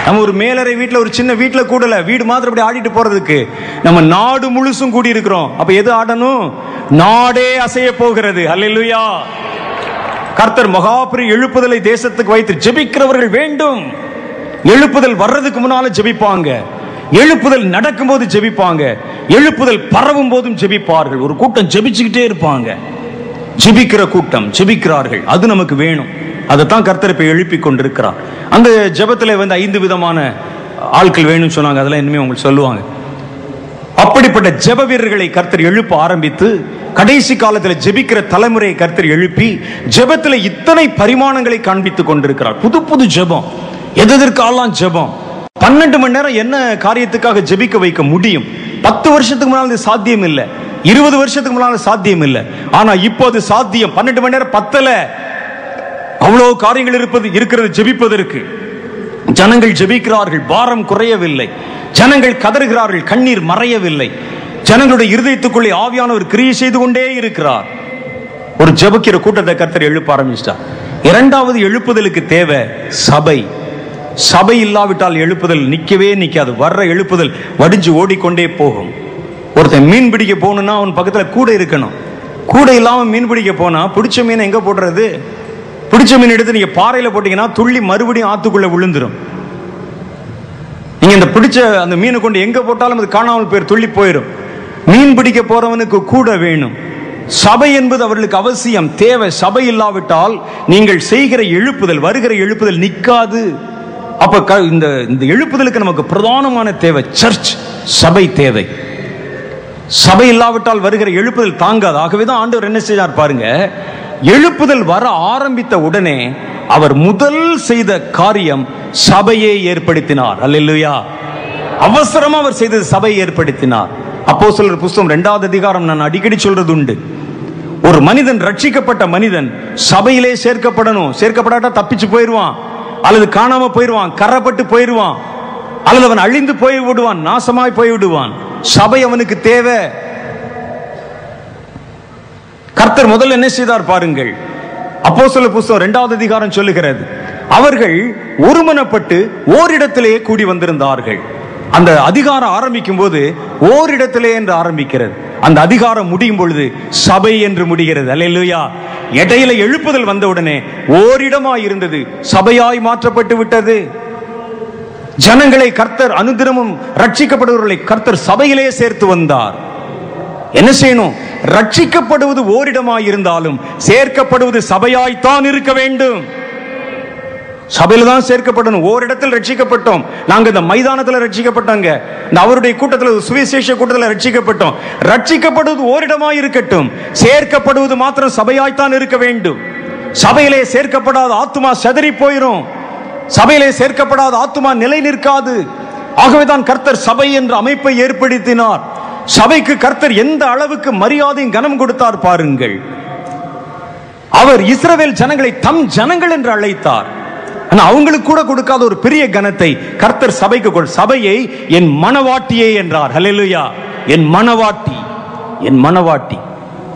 S1: நம்ம ஒரு மேலறை வீட்டில் ஒரு சின்ன வீட்டில் கூடல, வீடு மாதிரி அப்படி ஆடிட்டு போறதுக்கு நம்ம நாடு முழுசும் கூடி இருக்கிறோம். அப்ப எது ஆடணும்? நாடே அசைய போகிறது. அல்லேலூயா. கர்த்தர் மகாபெரிய எழுப்புதலை தேசத்துக்கு வைத்து ஜெபிக்கிறவர்கள் வேண்டும். எழுப்புதல் வர்றதுக்கு முன்னால ஜெபிப்பாங்க, எழுப்புதல் நடக்கும்போது ஜெபிப்பாங்க, எழுப்புதல் பரவும் போதும் ஜெபிப்பார்கள். ஒரு கூட்டம் ஜெபிச்சுக்கிட்டே இருப்பாங்க. ஜெபிக்கிற கூட்டம், ஜெபிக்கிறார்கள். அது நமக்கு வேணும். அதைத்தான் கர்த்தர் இப்ப எழுப்பி கொண்டிருக்கிறார். அந்த ஜெபத்துல 5 விதமான ஆட்கள் வேணும்னு சொன்னாங்க. அதெல்லாம் இனிமே உங்களுக்கு சொல்லுவாங்க. அப்படிப்பட்ட ஜெப வீரர்களை கர்த்தர் எழுப்ப ஆரம்பித்து கடைசி காலத்தில் ஜெபிக்கிற தலைமுறையை கர்த்தர் எழுப்பி ஜெபத்துல இத்தனை பரிமாணங்களை காண்பித்துக் கொண்டிருக்கிறார். புது புது ஜெபம், எதற்காலாம் ஜெபம். 12 மணி நேரம் என்ன காரியத்துக்காக ஜெபிக்க வைக்க முடியும்? 10 வருஷத்துக்கு முன்னால் சாத்தியம் இல்லை, 20 வருஷத்துக்கு முன்னால் சாத்தியம் இல்லை. ஆனா இப்போது சாத்தியம். 12 மணி நேரம் பத்தல, அவ்வளவு காரியங்கள் இருக்கிறது ஜெபிப்பதற்கு. ஜனங்கள் ஜெபிக்கிறார்கள், பாரம் குறையவில்லை. ஜனங்கள் கதறுகிறார்கள், கண்ணீர் மறையவில்லை. ஜனங்களுடைய இருதயத்துக்குள்ளே ஆவியானவர் கிரியை செய்து கொண்டே இருக்கிறார். ஒரு ஜெபிக்கிற கூட்டத்தை கர்த்தர் எழுப்ப ஆரம்பிச்சிட்டார். இரண்டாவது எழுப்புதலுக்கு தேவை சபை. சபை இல்லாவிட்டால் எழுப்புதல் நிக்கவே நிக்காது. வர்ற எழுப்புதல் வடிஞ்சு ஓடிக்கொண்டே போகும். ஒருத்தன் மீன் பிடிக்க போகணும்னா அவன் பக்கத்துல கூட இருக்கணும். கூட இல்லாம மீன் பிடிக்க போனா பிடிச்ச மீனை எங்க போடுறது? பிடிச்ச மீன் எடுத்து நீங்க பாறையில போட்டீங்கன்னா துள்ளி மறுபடியும் ஆத்துக்குள்ள விழுந்துரும். நீங்க இந்த பிடிச்ச அந்த மீனை கொண்டு எங்க போட்டாலும் அது காணாமல் போயிரு, துள்ளி போயிடும். மீன் பிடிக்க போறவனுக்கு கூட வேணும். சபை என்பது அவர்களுக்கு அவசியம், தேவை. சபை இல்லாவிட்டால் நீங்கள் செய்கிற எழுப்புதல், வருகிற எழுப்புதல் நிக்காது. அப்ப இந்த எழுப்புதலுக்கு நமக்கு பிரதானமான தேவை சர்ச், சபை தேவை. சபை இல்லாவிட்டால் வருகிற எழுப்புதல் தாங்காது. ஆகவேதான் ஆண்டவர் என்ன செய்தார் பாருங்க, எழுப்புதல் வர ஆரம்பித்த உடனே அவர் முதல் செய்த காரியம் சபையை ஏற்படுத்தினார். அல்லேலூயா. அவசரமா அவர் செய்தது சபையை ஏற்படுத்தினார். அப்போஸ்தலர் புஸ்தகம் 2வது அதிகாரம் நான் அடிக்கடி சொல்றது உண்டு. ஒரு மனிதன், ரட்சிக்கப்பட்ட மனிதன் சபையிலே சேர்க்கப்படணும். சேர்க்கப்படாட்டா தப்பிச்சு போயிடுவான், அல்லது காணாம போயிடுவான், கரப்பட்டு போயிடுவான், அல்லது அவன் அழிந்து போய் விடுவான், நாசமாய் போய் விடுவான். சபை அவனுக்கு தேவை. கர்த்தர் முதல்ல என்ன செய்தார் பாருங்கள். அப்போஸ்தலர் புஸ்தகம் 2வது அதிகாரம் சொல்லுகிறது, அவர்கள் ஒருமனப்பட்டு ஓரிடத்திலே கூடி வந்திருந்தார்கள். அந்த அதிகாரம் ஆரம்பிக்கும் போது ஓரிடத்திலே என்று ஆரம்பிக்கிறது. அந்த அதிகாரம் முடியும் பொழுது சபை என்று முடிகிறது. அல்லேலூயா. இடையில எழுப்புதல் வந்தவுடனே ஓரிடமாய் இருந்தது சபையாய் மாற்றப்பட்டு விட்டது. ஜனங்களை கர்த்தர் அனுதினமும் ரட்சிக்கப்படுவர்களை கர்த்தர் சபையிலே சேர்த்து வந்தார். என்ன செய்யணும்? ரட்சிக்கப்படுவது ஓரிடமாய் இருந்தாலும் சேர்க்கப்படுவது சபையாய்த்தான் இருக்க வேண்டும். சபையில தான் சேர்க்கப்படணும். ஓரிடத்தில் ரட்சிக்கப்பட்டோம். நாங்க இந்த மைதானத்தில் ரட்சிக்கப்பட்டோங்க, இந்த அவருடைய கூட்டத்தில், சுவிசேஷ கூட்டத்தில் ரட்சிக்கப்பட்டோம். ரட்சிக்கப்படுவது ஓரிடமாய் இருக்கட்டும், சேர்க்கப்படுவது மாத்திரம் சபையாய்த்தான் இருக்க வேண்டும். சபையிலே சேர்க்கப்படாத ஆத்துமா செதறி போயிரும். சபையிலே சேர்க்கப்படாத ஆத்துமா நிலை நிற்காது. ஆகவேதான் கர்த்தர் சபை என்ற அமைப்பை ஏற்படுத்தினார். சபைக்கு கர்த்தர் எந்த அளவுக்கு மரியாதையும் கனம் கொடுத்தார் பாருங்கள். அவர் இஸ்ரவேல் ஜனங்களை தம் ஜனங்கள் என்று அழைத்தார். ஆனா அவங்களுக்கு கூட கொடுக்காத ஒரு பெரிய கனத்தை கர்த்தர் சபைக்கு, சபையை என் மனவாட்டியே என்றார். ஹல்லேலூயா. என் மனவாட்டி, என் மனவாட்டி.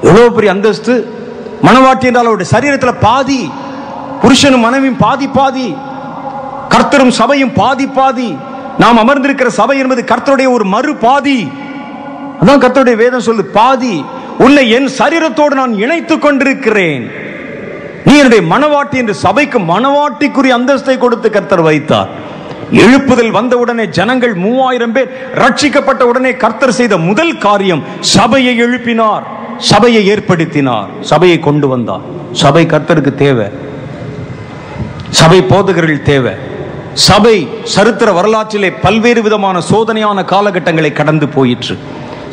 S1: எவ்வளவு பெரிய அந்தஸ்து. மனவாட்டி என்றால் அவருடைய சரீரத்தில் பாதி, புருஷனும் மனைவியும் பாதி பாதி, கர்த்தரும் சபையும் பாதி பாதி. நாம் அமர்ந்திருக்கிற சபை என்பது கர்த்தருடைய ஒரு மறு பாதி. அதான் கர்த்தருடைய வேதம் சொல்லு, பாதி. உன்னை என் சரீரத்தோடு நான் இணைத்துக் கொண்டிருக்கிறேன், நீ என்னுடைய மனவாட்டி என்று சபைக்கு மனவாட்டிக்குரிய அந்தஸ்தை கொடுத்து கர்த்தர் வைத்தார். எழுப்புதல் வந்தவுடனே ஜனங்கள் 3000 பேர் ரட்சிக்கப்பட்ட உடனே கர்த்தர் செய்த முதல் காரியம் சபையை எழுப்பினார், சபையை ஏற்படுத்தினார், சபையை கொண்டு வந்தார். சபை கர்த்தருக்கு தேவை, சபை போதகர்கள் தேவை. சபை சரித்திர வரலாற்றிலே பல்வேறு விதமான சோதனையான காலகட்டங்களை கடந்து போயிற்று.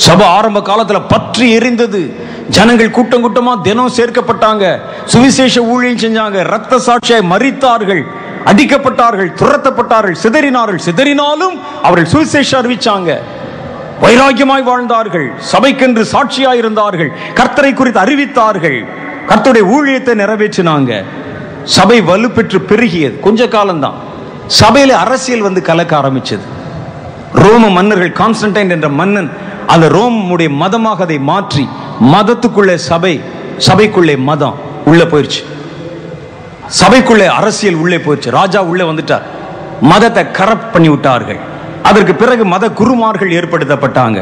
S1: சபை ஆரம்ப காலத்தில் பற்றி எரிந்தது. ஜனங்கள் கூட்டம் கூட்டமா தினம் சேர்க்கப்பட்டாங்க, சுவிசேஷ ஊழியம் செஞ்சாங்க, ரத்த சாட்சியாய் மரித்தார்கள், அடிக்கப்பட்டார்கள், துரத்தப்பட்டார்கள், சிதறினார்கள். சிதறினாலும் அவர்கள் சுவிசேஷம் அறிவிச்சாங்க, வைராக்கியமாய் வாழ்ந்தார்கள், சபைக்கென்று சாட்சியாய் இருந்தார்கள், கர்த்தரை குறித்து அறிவித்தார்கள், கர்த்தருடைய ஊழியத்தை நிறைவேற்றினாங்க. சபை வலுப்பெற்று பெருகியது. கொஞ்ச காலம்தான். சபையில அரசியல் வந்து கலக்க ஆரம்பிச்சது. ரோம மன்னர்கள், கான்ஸ்டன்டைன் என்ற மன்னன் அந்த ரோமுடைய மதமாக அதை மாற்றி, மதத்துக்குள்ளே சபை, சபைக்குள்ளே மதம் உள்ள போயிடுச்சு, சபைக்குள்ளே அரசியல் உள்ளே போயிடுச்சு. ராஜா உள்ளே வந்துட்டார். மதத்தை கரப்ட் பண்ணி விட்டார்கள். அதற்கு பிறகு மத குருமார்கள் ஏற்படுத்தப்பட்டாங்க.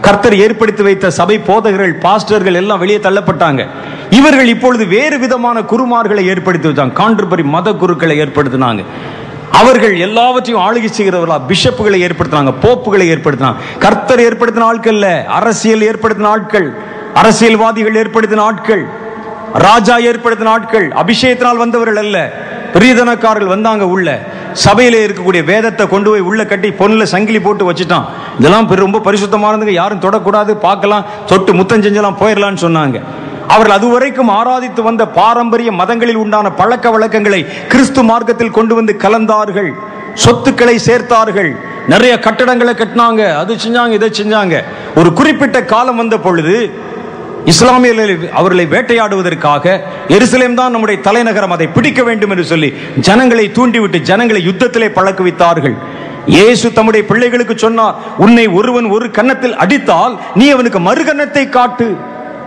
S1: கர்த்தர் ஏற்படுத்தி வைத்த சபை போதகர்கள், பாஸ்டர்கள் எல்லாம் வெளியே தள்ளப்பட்டாங்க. இவர்கள் இப்பொழுது வேறு விதமான குருமார்களை ஏற்படுத்தி வச்சாங்க. கான்ட்ரிபரி மத குருக்களை ஏற்படுத்தினாங்க. அவர்கள் எல்லாவற்றையும் ஆளுகை செய்கிறவர்களா பிஷப்புகளை ஏற்படுத்தினாங்க, போப்புகளை ஏற்படுத்தினாங்க. கர்த்தர் ஏற்படுத்தின ஆட்கள் இல்ல, அரசியல் ஏற்படுத்தின ஆட்கள், அரசியல்வாதிகள் ஏற்படுத்தின ஆட்கள், ராஜா ஏற்படுத்தின ஆட்கள், அபிஷேகத்தினால் வந்தவர்கள் அல்ல. பிரியதனக்காரர்கள் வந்தாங்க. உள்ள சபையில இருக்கக்கூடிய வேதத்தை கொண்டு போய் உள்ள கட்டி பொண்ணுல சங்கிலி போட்டு வச்சுட்டான். இதெல்லாம் ரொம்ப பரிசுத்தமானதுங்க, யாரும் தொடக்கூடாது, பார்க்கலாம், தொட்டு முத்தம் செஞ்சலாம், போயிடலான்னு சொன்னாங்க. அவர்கள் அதுவரைக்கும் ஆராதித்து வந்த பாரம்பரிய மதங்களில் உண்டான பழக்க வழக்கங்களை கிறிஸ்து மார்க்கத்தில் கொண்டு வந்து கலந்தார்கள். சொத்துக்களை சேர்த்தார்கள், நிறைய கட்டடங்களை கட்டினாங்க, அது செஞ்சாங்க, இதை செஞ்சாங்க. ஒரு குறிப்பிட்ட காலம் வந்த பொழுது இஸ்லாமியர்களை அவர்களை வேட்டையாடுவதற்காக எருசலேம் தான் நம்முடைய தலைநகரம், அதை பிடிக்க வேண்டும் என்று சொல்லி ஜனங்களை தூண்டிவிட்டு ஜனங்களை யுத்தத்திலே பழக்குவித்தார்கள். இயேசு தம்முடைய பிள்ளைகளுக்கு சொன்னார், உன்னை ஒருவன் ஒரு கன்னத்தில் அடித்தால் நீ அவனுக்கு மறுகன்னத்தை காட்டு.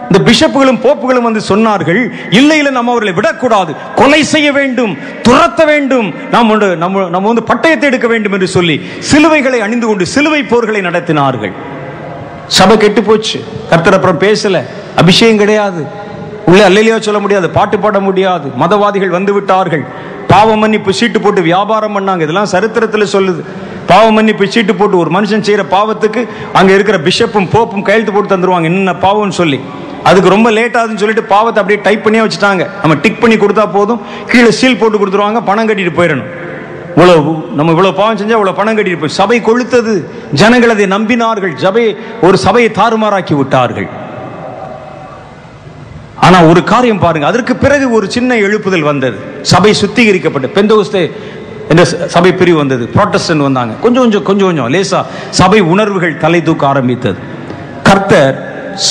S1: இந்த பிஷப்புகளும் போப்புகளும் வந்து சொன்னார்கள், இல்லை இல்லை, நம்ம அவர்களை விடக்கூடாது, கொலை செய்ய வேண்டும், துரத்த வேண்டும், நம்ம வந்து பட்டயத்தை எடுக்க வேண்டும் என்று சொல்லி சிலுவைகளை அணிந்து கொண்டு சிலுவை போர்களை நடத்தினார்கள். சபை கெட்டு போச்சு. கர்த்தர் அப்புறம் பேசல, அபிஷேகம் கிடையாது, உள்ளே அல்லேலூயா சொல்ல முடியாது, பாட்டு பாட முடியாது. மதவாதிகள் வந்து விட்டார்கள். பாவ மன்னிப்பு சீட்டு போட்டு வியாபாரம் பண்ணாங்க. இதெல்லாம் சரித்திரத்தில் சொல்லுது. பாவ மன்னிப்பு சீட்டு போட்டு ஒரு மனுஷன் செய்யற பாவத்துக்கு அங்க இருக்கிற பிஷப்பும் போப்பும் கையெழுத்து போட்டு தந்துருவாங்க, என்ன பாவம்னு சொல்லி. அதுக்கு ரொம்ப லேட் ஆகுதுன்னு சொல்லிட்டு பாவத்தை அப்படியே டைப் பண்ணியே வச்சுட்டாங்க. நம்ம டிக் பண்ணி கொடுத்தா போதும், கீழே சீல் போட்டு கொடுத்துருவாங்க, பணம் கட்டிட்டு போயிடணும். நம்ம இவ்வளவு பாவம் செஞ்சா இவ்வளவு பணம் கட்டிட்டு போய் சபை கொளுத்தது. ஜனங்கள் அதை நம்பினார்கள். ஒரு சபையை தாறுமாறாக்கி விட்டார்கள். ஆனா ஒரு காரியம் பாருங்க, அதற்கு பிறகு ஒரு சின்ன எழுப்புதல் வந்தது. சபை சுத்திகரிக்கப்பட்டு பெந்தோஸ்தே என்ற சபை பிரிவு வந்தது. புராட்டஸ்டன்ட் வந்தாங்க. கொஞ்சம் கொஞ்சம் லேசா சபை உணர்வுகள் தலை தூக்க ஆரம்பித்தது. கர்த்தர்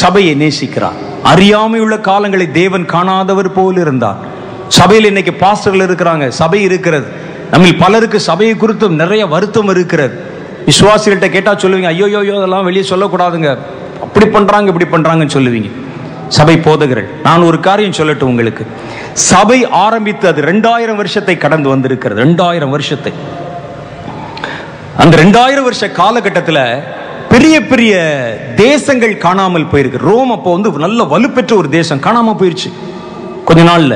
S1: சபையை நேசிக்கிறார். அறியாமையுள்ள காலங்களை தேவன் காணாதவர் போல் இருந்தார். சபையில் இன்னைக்கு பாஸ்டர்கள் இருக்கிறாங்க, சபை இருக்கிறது. நம்ம பலருக்கு சபையை குறித்து நிறைய வருத்தம் இருக்கிறது. விசுவாசிகள்கிட்ட கேட்டா சொல்லுவீங்க, ஐயோ அதெல்லாம் வெளியே சொல்லக்கூடாதுங்க, அப்படி பண்றாங்க இப்படி பண்றாங்கன்னு சொல்லுவீங்க. சபை போதகர்கள், நான் ஒரு காரியம் சொல்லட்டும் உங்களுக்கு. சபை ஆரம்பித்து அது 2000 வருஷத்தை கடந்து வந்திருக்கிறது. 2000 வருஷத்தை. அந்த 2000 வருஷ காலகட்டத்தில் பெரிய பெரிய தேசங்கள் காணாமல் போயிருக்கு. ரோம் அப்போ வந்து நல்ல வலுப்பெற்ற ஒரு தேசம் காணாம போயிருச்சு கொஞ்ச நாள்ல.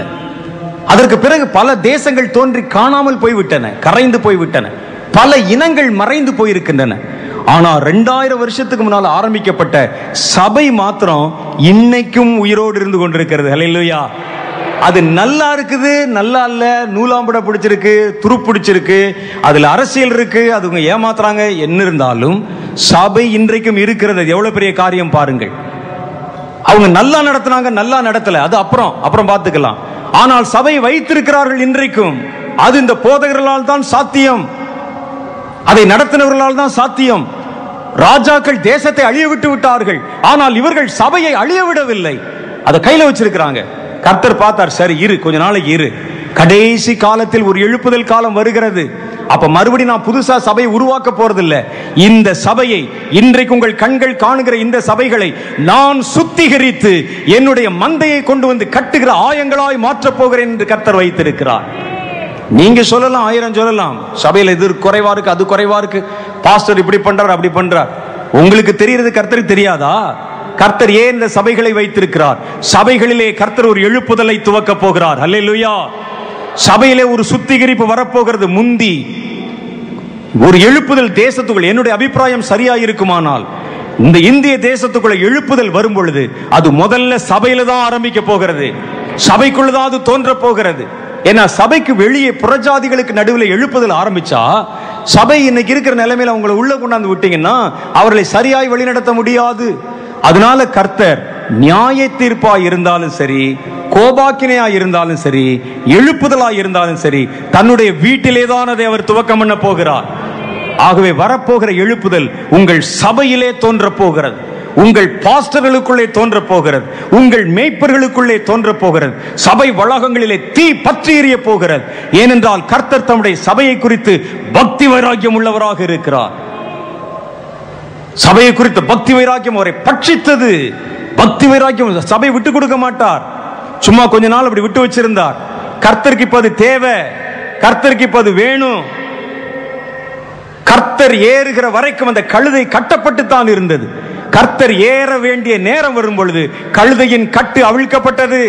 S1: அதற்கு பிறகு பல தேசங்கள் தோன்றி காணாமல் போய்விட்டன, கரைந்து போய்விட்டன. பல இனங்கள் மறைந்து போயிருக்கின்றன. ஆனா 2000 வருஷத்துக்கு முன்னால் ஆரம்பிக்கப்பட்ட சபை மாத்திரம் இன்னைக்கும் உயிரோடு இருந்து கொண்டிருக்கிறது. ஹல்லேலூயா. அது நல்லா இருக்குது, நல்லா இல்ல, நூலாம்பட பிடிச்சிருக்கு, துரு பிடிச்சிருக்கு, அதுல அரசியல் இருக்கு, அதுங்க ஏமாத்துறாங்க, என்ன இருந்தாலும் சபை இன்றைக்கும் இருக்கிறது. எவ்வளவு பெரிய காரியம் பாருங்கள். அவங்க நல்லா நடத்தினாங்க, நல்லா நடத்தல, அது அப்புறம் பார்த்துக்கலாம். ஆனால் சபை வைத்திருக்கிறார்கள் இன்றைக்கும். அது இந்த போதகர்களால் தான் சாத்தியம், அதை நடத்தினவர்களால் தான் சாத்தியம். ராஜாக்கள் தேசத்தை அழிய விட்டு விட்டார்கள், ஆனால் இவர்கள் சபையை அழிய விடவில்லை, அதை கையில வச்சிருக்கிறாங்க. கர்த்தர் பார்த்தார், சரி இரு, கொஞ்ச நாளைக்கு இரு, கடைசி காலத்தில் ஒரு எழுப்புதல் காலம் வருகிறது. அப்ப மறுபடியும் நான் புதுசா சபையை உருவாக்க போறதில்லை. இந்த சபையை, இன்றைக்கு உங்கள் கண்கள் காணுகிற இந்த சபைகளை நான் சுத்திகரித்து என்னுடைய மந்தையை கொண்டு வந்து கட்டுகிற ஆயங்களாய் மாற்றப் போகிறேன் என்று கர்த்தர் வைத்திருக்கிறார். நீங்க சொல்லலாம், 1000 சொல்லலாம், சபையில் இது குறைவா இருக்கு, அது குறைவா இருக்கு, பாஸ்டர் இப்படி பண்றார் அப்படி பண்றார். உங்களுக்கு தெரிகிறது, கர்த்தருக்கு தெரியாதா? கர்த்தர் ஏன் இந்த சபைகளை வைத்திருக்கிறார்? சபைகளிலே கர்த்தர் ஒரு எழுப்புதலை துவக்க போகிறார். அல்லேலூயா. சபையிலே ஒரு சுத்திகரிப்பு வரப்போகிறது. முந்தி ஒரு எழுப்புதல் தேசத்துக்குள், என்னுடைய அபிப்பிராயம் சரியா இருக்குமானால், இந்த இந்திய தேசத்துக்குள்ள எழுப்புதல் வரும் பொழுது அது முதல்ல சபையில தான் ஆரம்பிக்க போகிறது. சபைக்குள்ளதான் அது தோன்ற போகிறது. ஏன்னா சபைக்கு வெளியே புறஜாதிகளுக்கு நடுவில் எழுப்புதல் ஆரம்பிச்சா, சபை இன்னைக்கு இருக்கிற நிலைமையில அவங்களை உள்ள கொண்டாந்து விட்டீங்கன்னா அவர்களை சரியாய் வழிநடத்த முடியாது. அதனால கர்த்தர் நியாய தீர்ப்பாய் இருந்தாலும் சரி, கோபாக்கினையாய் இருந்தாலும் சரி, எழுப்புதலாய் இருந்தாலும் சரி, தன்னுடைய வீட்டிலே தான் அதை அவர் துவக்கம் பண்ண போகிறார். ஆகவே வரப்போகிற எழுப்புதல் உங்கள் சபையிலே தோன்ற போகிறது, உங்கள் பாஸ்டர்களுக்குள்ளே தோன்ற போகிறது, உங்கள் மேய்ப்பர்களுக்குள்ளே தோன்ற போகிறது, சபை வளாகங்களிலே தீ பற்றி எரிய போகிறது. ஏனென்றால் கர்த்தர் தம்முடைய சபையை குறித்து பக்தி வைராக்கியம் உள்ளவராக இருக்கிறார். சபையை குறித்து பக்தி வைராக்கியம் அவரை பட்சித்தது. பக்தி வைராக்கியம் சபை விட்டு கொடுக்க மாட்டார். சும்மா கொஞ்ச நாள் அப்படி விட்டு வச்சிருந்தார். கர்த்தருக்கு இப்ப அது தேவை, கர்த்தருக்கு இப்ப அது வேணும். கர்த்தர் ஏறுகிற வரைக்கும் அந்த கழுதை கட்டப்பட்டு தான் இருந்தது. கர்த்தர் ஏற வேண்டிய நேரம் வரும் பொழுது கழுதையின் கட்டு அவிழ்க்கப்பட்டது.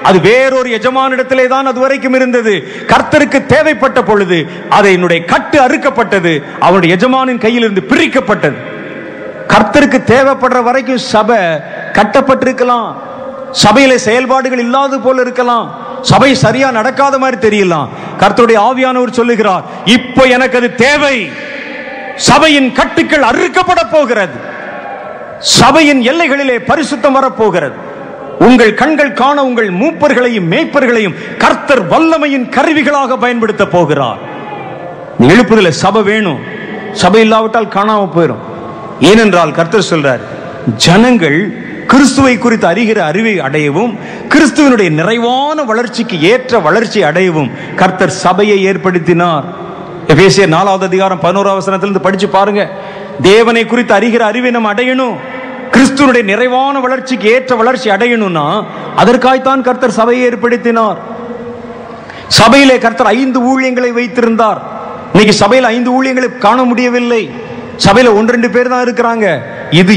S1: அது வேறொரு எஜமானிடத்திலே தான் அது வரைக்கும் இருந்தது. கர்த்தருக்கு தேவைப்பட்ட பொழுது அதனுடைய கட்டு அறுக்கப்பட்டது, அவனுடைய எஜமானின் கையில் இருந்து பிரிக்கப்பட்டது. கர்த்தருக்கு தேவைப்படுற வரைக்கும் சபை கட்டப்பட்டிருக்கலாம், சபையில செயல்பாடுகள் இல்லாத போல இருக்கலாம், சபை சரியா நடக்காத மாதிரி தெரியலாம். கர்த்தருடைய ஆவியானவர் சொல்லுகிறார், இப்போ எனக்கு அது தேவை. சபையின் கட்டுக்கள் அறுக்கப்பட போகிறது. சபையின் எல்லைகளிலே பரிசுத்தம் வரப்போகிறது. உங்கள் கண்கள் காண உங்கள் மூப்பர்களையும் மேய்ப்பர்களையும் கர்த்தர் வல்லமையின் கருவிகளாக பயன்படுத்த போகிறார். எழுப்புதல சபை வேணும். சபை இல்லாவிட்டால் காணாம போயிடும். ஏனென்றால் கர்த்தர் சொல்றார், ஜனங்கள் கிறிஸ்துவை குறித்து அறிகிற அறிவை அடையவும் கிறிஸ்துவனுடைய நிறைவான வளர்ச்சிக்கு ஏற்ற வளர்ச்சி அடையவும் கர்த்தர் சபையை ஏற்படுத்தினார். எபேசியர் 4வது அதிகாரம் 11வது வசனத்திலிருந்து படிச்சு பாருங்க. தேவனை குறித்து அறிகிற அறிவை நம்ம அடையணும். கிறிஸ்துவனுடைய நிறைவான வளர்ச்சிக்கு ஏற்ற வளர்ச்சி அடையணும்னா அதற்காய்த்தான் கர்த்தர் சபையை ஏற்படுத்தினார். சபையிலே கர்த்தர் 5 ஊழியங்களை வைத்திருந்தார். இன்னைக்கு சபையில் 5 ஊழியங்களை காண முடியவில்லை. சபையில 1-2 பேர் தான் இருக்கிறாங்க.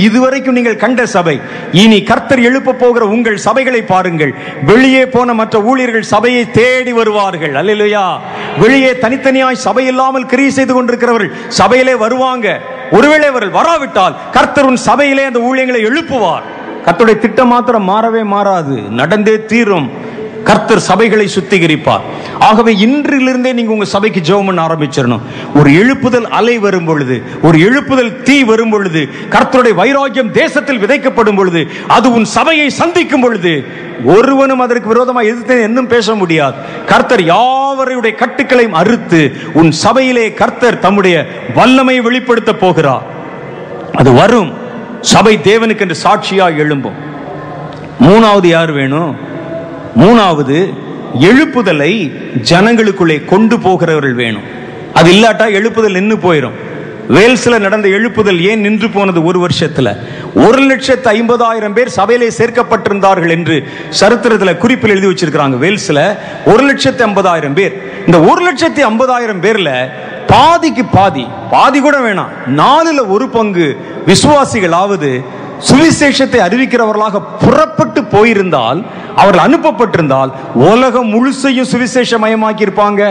S1: இதுவரைக்கும் நீங்கள் கண்ட சபை. இனி கர்த்தர் எழுப்ப போகிற உங்கள் சபைகளை பாருங்கள். வெளியே போன மற்ற ஊழியர்கள் சபையை தேடி வருவார்கள். அல்லேலூயா. வெளியே தனித்தனியாய் சபை இல்லாமல் கிரியை செய்து கொண்டிருக்கிறவர்கள் சபையிலே வருவாங்க. ஒருவேளை அவர்கள் வராவிட்டால் கர்த்தர் உன் சபையிலே அந்த ஊழியங்களை எழுப்புவார். கர்த்தருடைய திட்டம் மாத்திரம் மாறவே மாறாது, நடந்தே தீரும். கர்த்தர் சபைகளை சுத்திகரிப்பார். ஆகவே இன்றிலிருந்தே நீங்க உங்க சபைக்கு ஜெபம் பண்ண ஆரம்பிச்சிடணும். ஒரு எழுப்புதல் அலை வரும் பொழுது, ஒரு எழுப்புதல் தீ வரும் பொழுது, கர்த்தருடைய வைராக்கியம் தேசத்தில் விதைக்கப்படும் பொழுது, அது உன் சபையை சந்திக்கும் பொழுது ஒருவனும் அதற்கு விரோதமாக எதிர்த்து இன்னும் பேச முடியாது. கர்த்தர் யாவரையுடைய கட்டுக்களையும் அறுத்து உன் சபையிலே கர்த்தர் தம்முடைய வல்லமையை வெளிப்படுத்த போகிறார். அது வரும். சபை தேவனுக்கு என்று சாட்சியாக எழும்பும். 3வது யார் வேணும்? 3வது எழுப்புதலை ஜனங்களுக்குள்ளே கொண்டு போகிறவர்கள் வேணும். அது இல்லாட்டா எழுப்புதல் நின்று போயிடும். வேல்ஸ்ல நடந்த எழுப்புதல் ஏன் நின்று போனது? ஒரு வருஷத்துல 1,50,000 பேர் சபையிலே சேர்க்கப்பட்டிருந்தார்கள் என்று சரித்திரத்தில் குறிப்பில் எழுதி வச்சிருக்காங்க. வேல்ஸ்ல 1,50,000 பேர். இந்த 1,50,000 பேர்ல பாதிக்கு பாதி கூட வேணாம், 4ல் 1 பங்கு விசுவாசிகளாவது சுவிசேஷத்தை அறிவிக்கிறவர்களாக புறப்பட்டு போயிருந்தால், அவர்கள் அனுப்பப்பட்டிருந்தால் உலகம் முழுசையும் சுவிசேஷமயமாக்கி இருப்பாங்க.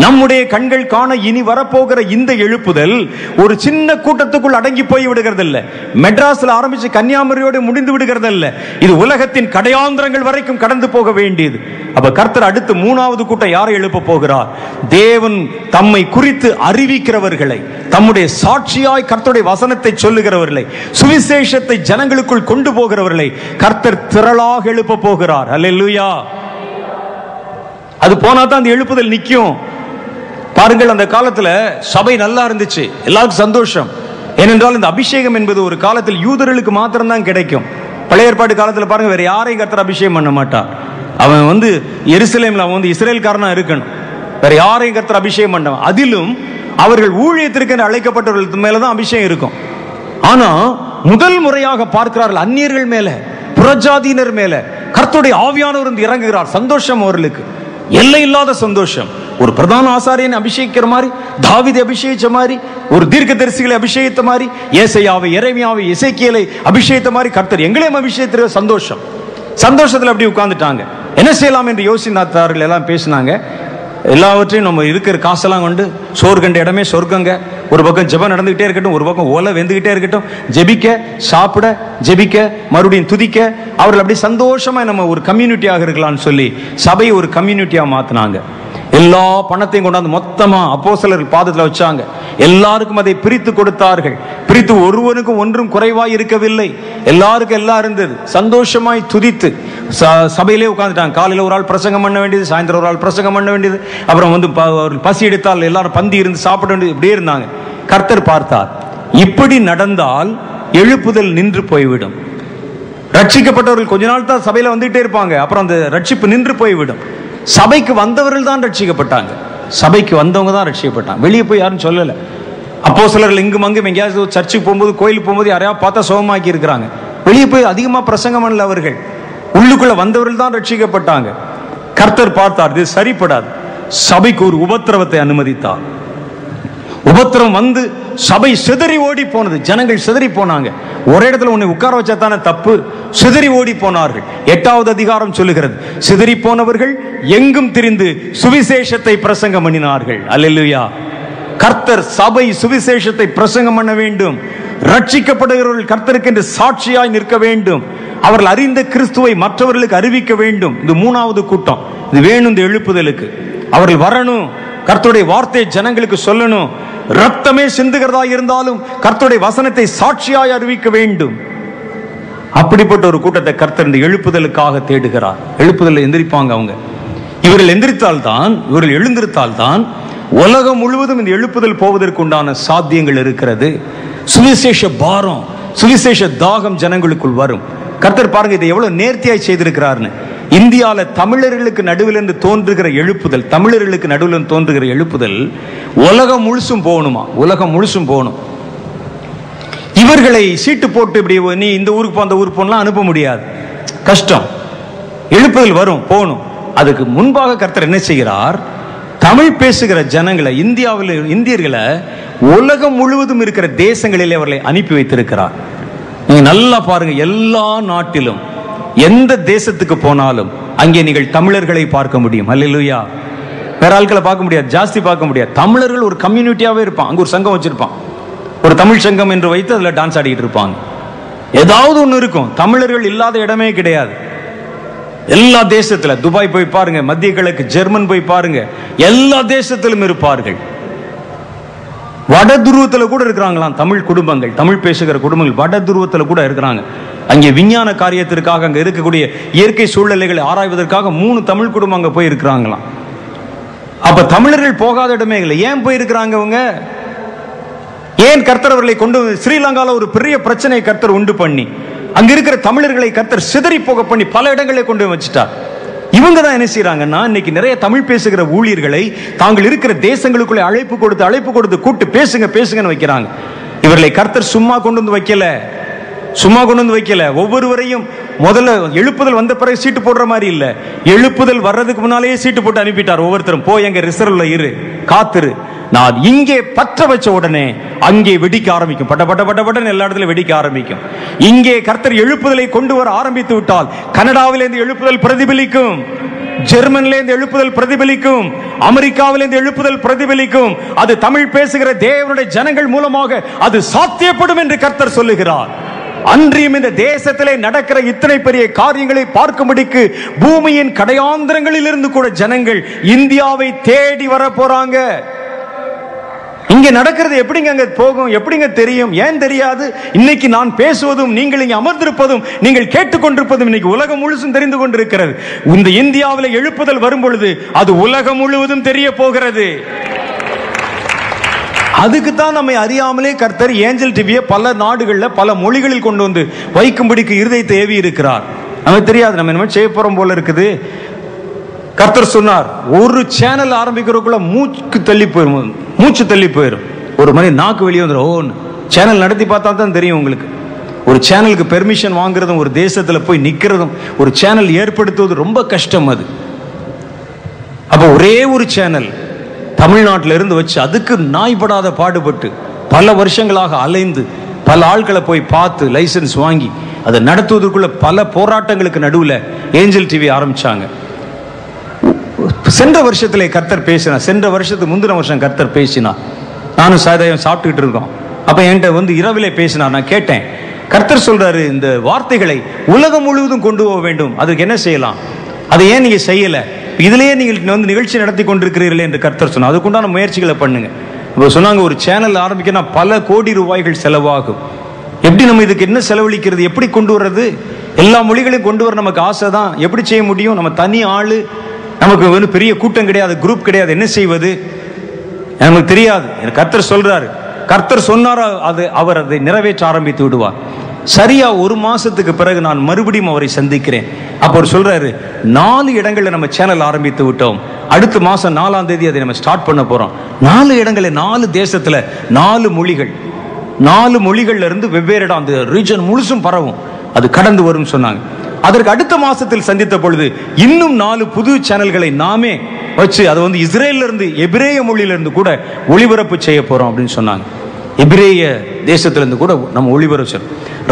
S1: நம்முடைய கண்கள் காண இனி வரப்போகிற இந்த எழுப்புதல் ஒரு சின்ன கூட்டத்துக்குள் அடங்கி போய் விடுகிறதில்ல. மெட்ராஸ்ல ஆரம்பிச்சு கன்னியாகுமரியோடு முடிந்து விடுகிறதில்ல. இது உலகத்தின் கடையாந்திரங்கள் வரைக்கும் கடந்து போக வேண்டியது. அப்ப கர்த்தர் அடுத்து 3வது கூட்டம் யாரை எழுப்ப போகிறார்? தேவன் தம்மை குறித்து அறிவிக்கிறவர்களை, தம்முடைய சாட்சியாய் கர்த்தருடைய வசனத்தை சொல்லுகிறவர்களை, சுவிசேஷத்தை ஜனங்களுக்குள் கொண்டு போகிறவர்களை கர்த்தர் திரளாக எழுப்ப போகிறார். அல்லேலூயா. அது போனா தான் அந்த எழுப்புதல் நிற்கும். பாருங்கள், அந்த காலத்துல சபை நல்லா இருந்துச்சு, எல்லாருக்கும் சந்தோஷம். ஏனென்றால் இந்த அபிஷேகம் என்பது ஒரு காலத்தில் யூதர்களுக்கு மாத்திரம் தான் கிடைக்கும். பழைய ஏற்பாடு காலத்தில் பாருங்க, வேற யாரையும் கர்த்தர் அபிஷேகம் பண்ண மாட்டார். அவன் எருசலேம்ல அவன் இஸ்ரேல்காரனா இருக்கணும், வேற யாரையும் கர்த்தர் அபிஷேகம் பண்ண. அதிலும் அவர்கள் ஊழியத்திற்கு அழைக்கப்பட்டவர்கள் மேலதான் அபிஷேகம் இருக்கும். ஆனா முதல் முறையாக பார்க்கிறார்கள் அந்நியர்கள் மேல, புறஜாதியினர் மேல கர்த்தருடைய ஆவியானவர் இறங்குகிறார். சந்தோஷம், அவர்களுக்கு எல்லை இல்லாத சந்தோஷம். ஒரு பிரதான ஆசாரியனை அபிஷேகிக்கிற மாதிரி, தாவீதை அபிஷேகிச்ச மாதிரி, ஒரு தீர்க்கதரிசிகளை அபிஷேகித்த மாதிரி, ஏசாயாவை, எரேமியாவை, எசேக்கியேலை அபிஷேகித்த மாதிரி கர்த்தர் எங்களையும் அபிஷேகித்த சந்தோஷம். சந்தோஷத்துல அப்படி உட்கார்ந்துட்டாங்க. என்ன செய்யலாம் என்று யோசித்தார்கள். எல்லாம் பேசினாங்க. எல்லாவற்றையும் நம்ம இருக்கிற காசெல்லாம் கொண்டு சோறு கண்ட இடமே சொர்க்கங்க. ஒரு பக்கம் ஜெபம் நடந்துகிட்டே இருக்கட்டும், ஒரு பக்கம் ஓலை வெந்துகிட்டே இருக்கட்டும். ஜெபிக்க, சாப்பிட, ஜெபிக்க, மறுபடியும் துதிக்க, அவர்கள் அப்படி சந்தோஷமா நம்ம ஒரு கம்யூனிட்டியாக இருக்கலாம்னு சொல்லி சபையை ஒரு கம்யூனிட்டியா மாத்தினாங்க. எல்லா பணத்தையும் கொண்டாந்து மொத்தமா அப்போஸ்தலர்கள் பாதத்தில் வச்சாங்க. எல்லாருக்கும் அதை பிரித்து கொடுத்தார்கள். பிரித்து ஒருவனுக்கும் ஒன்றும் குறைவாய் இருக்கவில்லை. எல்லாருக்கும் எல்லாம் இருந்தது. சந்தோஷமாய் துதித்து சபையிலே உட்கார்ந்துட்டாங்க. காலையில் ஒரு ஆள் பிரசங்கம் பண்ண வேண்டியது, சாயந்தரம் ஒரு ஆள் பிரசங்கம் பண்ண வேண்டியது, அப்புறம் பசி எடுத்தால் எல்லாரும் பந்தி இருந்து சாப்பிட வேண்டியது, இப்படியே இருந்தாங்க. கர்த்தர் பார்த்தார், இப்படி நடந்தால் எழுப்புதல் நின்று போய்விடும். ரட்சிக்கப்பட்டவர்கள் கொஞ்ச நாள் தான் சபையில வந்துகிட்டே இருப்பாங்க, அப்புறம் அந்த ரட்சிப்பு நின்று போய்விடும். சபைக்கு வந்தவர்கள் தான் ரட்சிக்கப்பட்டாங்க. சபைக்கு வந்தவங்க தான் ரட்சிக்கப்பட்டாங்க. வெளியே போய் யாரும் சொல்லல. அப்போஸ்தலர்கள் இங்கும் அங்கும் எங்கேயாவது சர்ச்சுக்கு போகும்போது, கோயிலுக்கு போகும்போது யாரையாவது பார்த்தா சுகமாக்கி இருக்கிறாங்க. வெளியே போய் அதிகமா பிரசங்கம் பண்ணல அவர்கள். உள்ளுக்குள்ள வந்தவர்கள் தான் ரட்சிக்கப்பட்டாங்க. கர்த்தர் பார்த்தார், இது சரிப்படாது. சபைக்கு ஒரு உபத்திரவத்தை அனுமதித்தார். உபத்திரம் வந்து சபை சிதறி ஓடி போனது. ஜனங்கள் சிதறி போனாங்க. ஒரே இடத்துல உன்னை உட்கார வச்சா தானே தப்பு. சிதறி ஓடி போனார்கள். 8வது அதிகாரம் சொல்லுகிறது, சிதறி போனவர்கள் எங்கும் திரிந்து சுவிசேஷத்தை பிரசங்கம் பண்ணினார்கள். அல்லேலூயா. கர்த்தர் சபை சுவிசேஷத்தை பிரசங்கம் பண்ண வேண்டும். ரட்சிக்கப்படுகிறவர்கள் கர்த்தருக்கு என்று சாட்சியாய் நிற்க வேண்டும். அவர்கள் அறிந்த கிறிஸ்துவை மற்றவர்களுக்கு அறிவிக்க வேண்டும். இது 3வது கூட்டம். இது வேணும் இந்த எழுப்புதலுக்கு. அவர்கள் வரணும், கர்த்தருடைய வார்த்தையை ஜனங்களுக்கு சொல்லணும். ரத்தமே சிந்துகிறதா இருந்தாலும் கர்த்தருடைய வசனத்தை சாட்சியாய் அறிவிக்க வேண்டும். அப்படிப்பட்ட ஒரு கூட்டத்தை கர்த்தர் இந்த எழுப்புதலுக்காக தேடுகிறார். எழுப்புதல் எந்திரிப்பாங்க அவங்க. இவர்கள் எந்திரித்தால்தான், இவர்கள் எழுந்திருத்தால்தான் உலகம் முழுவதும் இந்த எழுப்புதல் போவதற்கு உண்டான சாத்தியங்கள் இருக்கிறது. சுவிசேஷ பாரம், சுவிசேஷ தாகம் ஜனங்களுக்குள் வரும். கர்த்தர் பாருங்க இதை எவ்வளவு நேர்த்தியாய் செய்திருக்கிறார்னு. இந்தியால தமிழர்களுக்கு நடுவில் இருந்து தோன்றுகிற எழுப்புதல், தமிழர்களுக்கு நடுவில் தோன்றுகிற எழுப்புதல் உலகம் முழுசும் போகணுமா? உலகம் முழுசும் போகணும். இவர்களை சீட்டு போட்டு இப்படி நீ இந்த ஊருக்கு போ அந்த ஊருக்கு போனா அனுப்ப முடியாது, கஷ்டம். எழுப்புதல் வரும், போகணும். அதுக்கு முன்பாக கர்த்தர் என்ன செய்கிறார்? தமிழ் பேசுகிற ஜனங்களை, இந்தியர்களை உலகம் முழுவதும் இருக்கிற தேசங்களில் அவர்களை அனுப்பி வைத்திருக்கிறார். நீங்க நல்லா பாருங்க, எல்லா நாட்டிலும் எந்த தேசத்துக்கு போனாலும் அங்கே நீங்கள் தமிழர்களை பார்க்க முடியும். அல்லேலூயா. வேற ஆட்களை பார்க்க முடியாது, ஜாஸ்தி பார்க்க முடியாது. தமிழர்கள் ஒரு கம்யூனிட்டியாவே இருப்பான். அங்க ஒரு சங்கம் வச்சிருப்பான், ஒரு தமிழ் சங்கம் என்று வைத்து அதுல டான்ஸ் ஆடிட்டு இருப்பாங்க. ஏதாவது ஒண்ணு இருக்கும். தமிழர்கள் இல்லாத இடமே கிடையாது. எல்லா தேசத்துல, துபாய் போய் பாருங்க, மத்திய கிழக்கு ஜெர்மன் போய் பாருங்க, எல்லா தேசத்திலும் இருப்பார்கள். வட துருவத்தில் கூட இருக்கிறாங்களாம் தமிழ் குடும்பங்கள், தமிழ் பேசுகிற குடும்பங்கள் வட துருவத்தில் கூட இருக்கிறாங்க. அங்கே விஞ்ஞான காரியத்திற்காக, அங்கே இருக்கக்கூடிய இயற்கை சூழ்நிலைகளை ஆராய்வதற்காக 3 தமிழ் குடும்பம் அங்கே போய் இருக்கிறாங்களாம். அப்ப தமிழர்கள் போகாத இடமே இல்லை. ஏன் போயிருக்கிறாங்க அவங்க? ஏன் கர்த்தர் அவர்களை கொண்டு ஸ்ரீலங்காவில் ஒரு பெரிய பிரச்சனை கர்த்தர் உண்டு பண்ணி அங்க இருக்கிற தமிழர்களை கர்த்தர் சிதறி போக பண்ணி பல இடங்களை கொண்டு வச்சுட்டார். இவங்க தான் என்ன செய்யறாங்கன்னா, இன்னைக்கு நிறைய தமிழ் பேசுகிற ஊழியர்களை தாங்கள் இருக்கிற தேசங்களுக்குள்ளே அழைப்பு கொடுத்து கூட்டு பேசுங்கன்னு வைக்கிறாங்க. இவர்களை கர்த்தர் சும்மா கொண்டு வந்து வைக்கல. ஒவ்வொருவரையும் முதல்ல எழுப்புதல் வந்த பிறகு சீட்டு போடுற மாதிரி இல்ல, எழுப்புதல் வர்றதுக்கு முன்னாலேயே சீட்டு போட்டு அனுப்பிட்டார். ஒவ்வொருத்தரும் போய் எங்க ரிசர்வ்ல இரு, காத்துரு. நான் இங்கே பற்ற வச்ச உடனே அங்கே வெடிக்க ஆரம்பிக்கும். பட்ட எல்லா இடத்துல வெடிக்க ஆரம்பிக்கும். இங்கே கர்த்தர் எழுப்புதலை கொண்டு வர ஆரம்பித்து விட்டால் கனடாவிலிருந்து எழுப்புதல் பிரதிபலிக்கும், ஜெர்மனிலிருந்து எழுப்புதல் பிரதிபலிக்கும், அமெரிக்காவிலிருந்து எழுப்புதல் பிரதிபலிக்கும். அது தமிழ் பேசுகிற தேவனுடைய ஜனங்கள் மூலமாக அது சாத்தியப்படும் என்று கர்த்தர் சொல்லுகிறார். அன்றியும் இந்த தேசத்திலே நடக்கிற இத்தனை பெரிய காரியங்களை பார்க்கும்படிக்கு பூமியின் கடையாந்திரங்களில் இருந்து கூட ஜனங்கள் இந்தியாவை தேடி வர போறாங்க. இங்க நடக்கிறது எப்படிங்க அங்க போகும்? எப்படிங்க தெரியும்? ஏன் தெரியாது? இன்னைக்கு நான் பேசுவதும், நீங்கள் இங்க அமர்ந்திருப்பதும், நீங்கள் கேட்டுக்கொண்டிருப்பதும் இன்னைக்கு உலகம் முழுசும் தெரிந்து கொண்டிருக்கிறது. இந்த இந்தியாவில் எழுப்புதல் வரும் பொழுது அது உலகம் முழுவதும் தெரிய போகிறது. அதுக்கு தான் நம்மை அறியாமலே கர்த்தர் ஏஞ்சல் டிவியை பல நாடுகளில் பல மொழிகளில் கொண்டு வந்து வைக்கும்படிக்கு இருதயத்தை ஏவி இருக்கிறார். நமக்கு தெரியாது, நம்ம என்ன செய்ய போறோம் போல இருக்குது. கர்த்தர் சொன்னார், ஒரு சேனல் ஆரம்பிக்கிறதுக்குள்ள மூச்சு தள்ளி போயிடும். ஒரு மணி நாக்கு வெளியே வந்துடும். சேனல் நடத்தி பார்த்தா தான் தெரியும் உங்களுக்கு. ஒரு சேனலுக்கு பெர்மிஷன் வாங்குறதும், ஒரு தேசத்துல போய் நிக்கிறதும், ஒரு சேனல் ஏற்படுத்துவது ரொம்ப கஷ்டம். அது அப்ப ஒரே ஒரு சேனல் தமிழ்நாட்டில இருந்து வச்சு அதுக்கு நாய்படாத பாடுபட்டு பல வருஷங்களாக அலைந்து பல ஆட்களை போய் பார்த்து லைசன்ஸ் வாங்கி அதை நடத்துவதற்குள்ள பல போராட்டங்களுக்கு நடுவில் ஏஞ்சல் டிவி ஆரம்பிச்சாங்க. சென்ற வருஷத்திலே கர்த்தர் பேசினார். சென்ற வருஷத்துக்கு முந்தின வருஷம் கர்த்தர் பேசினார். நானும் சாயதாயம் சாப்பிட்டுக்கிட்டு இருக்கோம். அப்ப என்கிட்ட வந்து இரவிலே பேசினார். நான் கேட்டேன், கர்த்தர் சொல்றாரு இந்த வார்த்தைகளை உலகம் முழுவதும் கொண்டு போக வேண்டும், அதுக்கு என்ன செய்யலாம்? அதை ஏன் நீங்க செய்யல? இதுலயே நீங்கள் வந்து நிகழ்ச்சி நடத்தி கொண்டிருக்கிறீர்களே என்று கர்த்தர் சொன்னார். அதுக்குண்டான முயற்சிகளை பண்ணுங்க. இப்போ சொன்னாங்க, ஒரு சேனல் ஆரம்பிக்கணும் பல கோடி ரூபாய்கள் செலவாகும். எப்படி நம்ம இதுக்கு என்ன செலவழிக்கிறது? எப்படி கொண்டு வர்றது? எல்லா மொழிகளையும் கொண்டு வர நமக்கு ஆசை தான். எப்படி செய்ய முடியும்? நம்ம தனி ஆளு, நமக்கு வந்து பெரிய கூட்டம் கிடையாது, குரூப் கிடையாது. என்ன செய்வது நமக்கு தெரியாது. கர்த்தர் சொல்றாரு, கர்த்தர் சொன்னார், அவர் அதை நிறைவேற்ற ஆரம்பித்து விடுவார். சரியா ஒரு மாசத்துக்கு பிறகு நான் மறுபடியும் அவரை சந்திக்கிறேன். அப்போ அவர் சொல்றாரு, 4 இடங்கள்ல நம்ம சேனல் ஆரம்பித்து விட்டோம். அடுத்த மாசம் 4ஆம் தேதி அதை நம்ம ஸ்டார்ட் பண்ண போறோம். 4 இடங்கள்ல 4 தேசத்துல 4 மொழிகள், 4 மொழிகள்ல இருந்து வெவ்வேறு இடம், அந்த ரீஜன் முழுசும் பரவும், அது கடந்து வரும் சொன்னாங்க. அதற்கு அடுத்த மாசத்தில் சந்தித்த பொழுது இன்னும் 4 புது சேனல்களை நாமே வச்சு அதை வந்து இஸ்ரேல்ல இருந்து எபிரேய மொழியிலிருந்து கூட ஒளிபரப்பு செய்ய போறோம் அப்படின்னு சொன்னாங்க. எபிரேய தேசத்திலிருந்து கூட நம்ம ஒளிபரப்பு,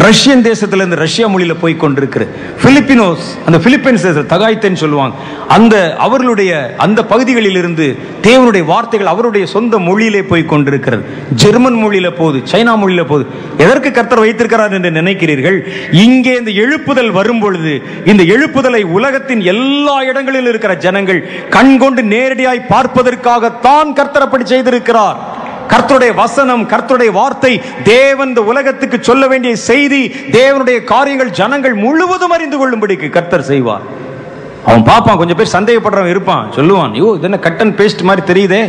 S1: ரஷ்யன் தேசத்திலிருந்து ரஷ்யா மொழியில போய் கொண்டிருக்கிற பிலிப்பினோஸ், அந்த பிலிப்பைன்ஸ் தகாய்த்தேன்னு சொல்லுவாங்க, அந்த அவர்களுடைய அந்த பகுதிகளில் இருந்து தேவனுடைய வார்த்தைகள் அவருடைய சொந்த மொழியிலே போய் கொண்டிருக்கிறது. ஜெர்மன் மொழியில போகுது, சைனா மொழியில போகுது. எதற்கு கர்த்தர் வைத்திருக்கிறார் என்று நினைக்கிறீர்கள்? இங்கே இந்த எழுப்புதல் வரும் பொழுது இந்த எழுப்புதலை உலகத்தின் எல்லா இடங்களில் இருக்கிற ஜனங்கள் கண்கொண்டு நேரடியாய் பார்ப்பதற்காகத்தான் கர்த்தர் அப்படி செய்திருக்கிறார். கர்த்தருடைய வசனம், கர்த்தருடைய வார்த்தை, தேவன் இந்த உலகத்துக்கு சொல்ல வேண்டிய செய்தி, தேவனுடைய காரியங்கள் ஜனங்கள் முழுவதும் அறிந்து கொள்ளும்படிக்கு கர்த்தர் செய்வார். அவன் பாப்பான், கொஞ்சம் பேர் சந்தேகப்படுறவன் இருப்பான், சொல்லுவான், ஐயோ இது என்ன கட் அண்ட் பேஸ்ட் மாதிரி தெரியுதே,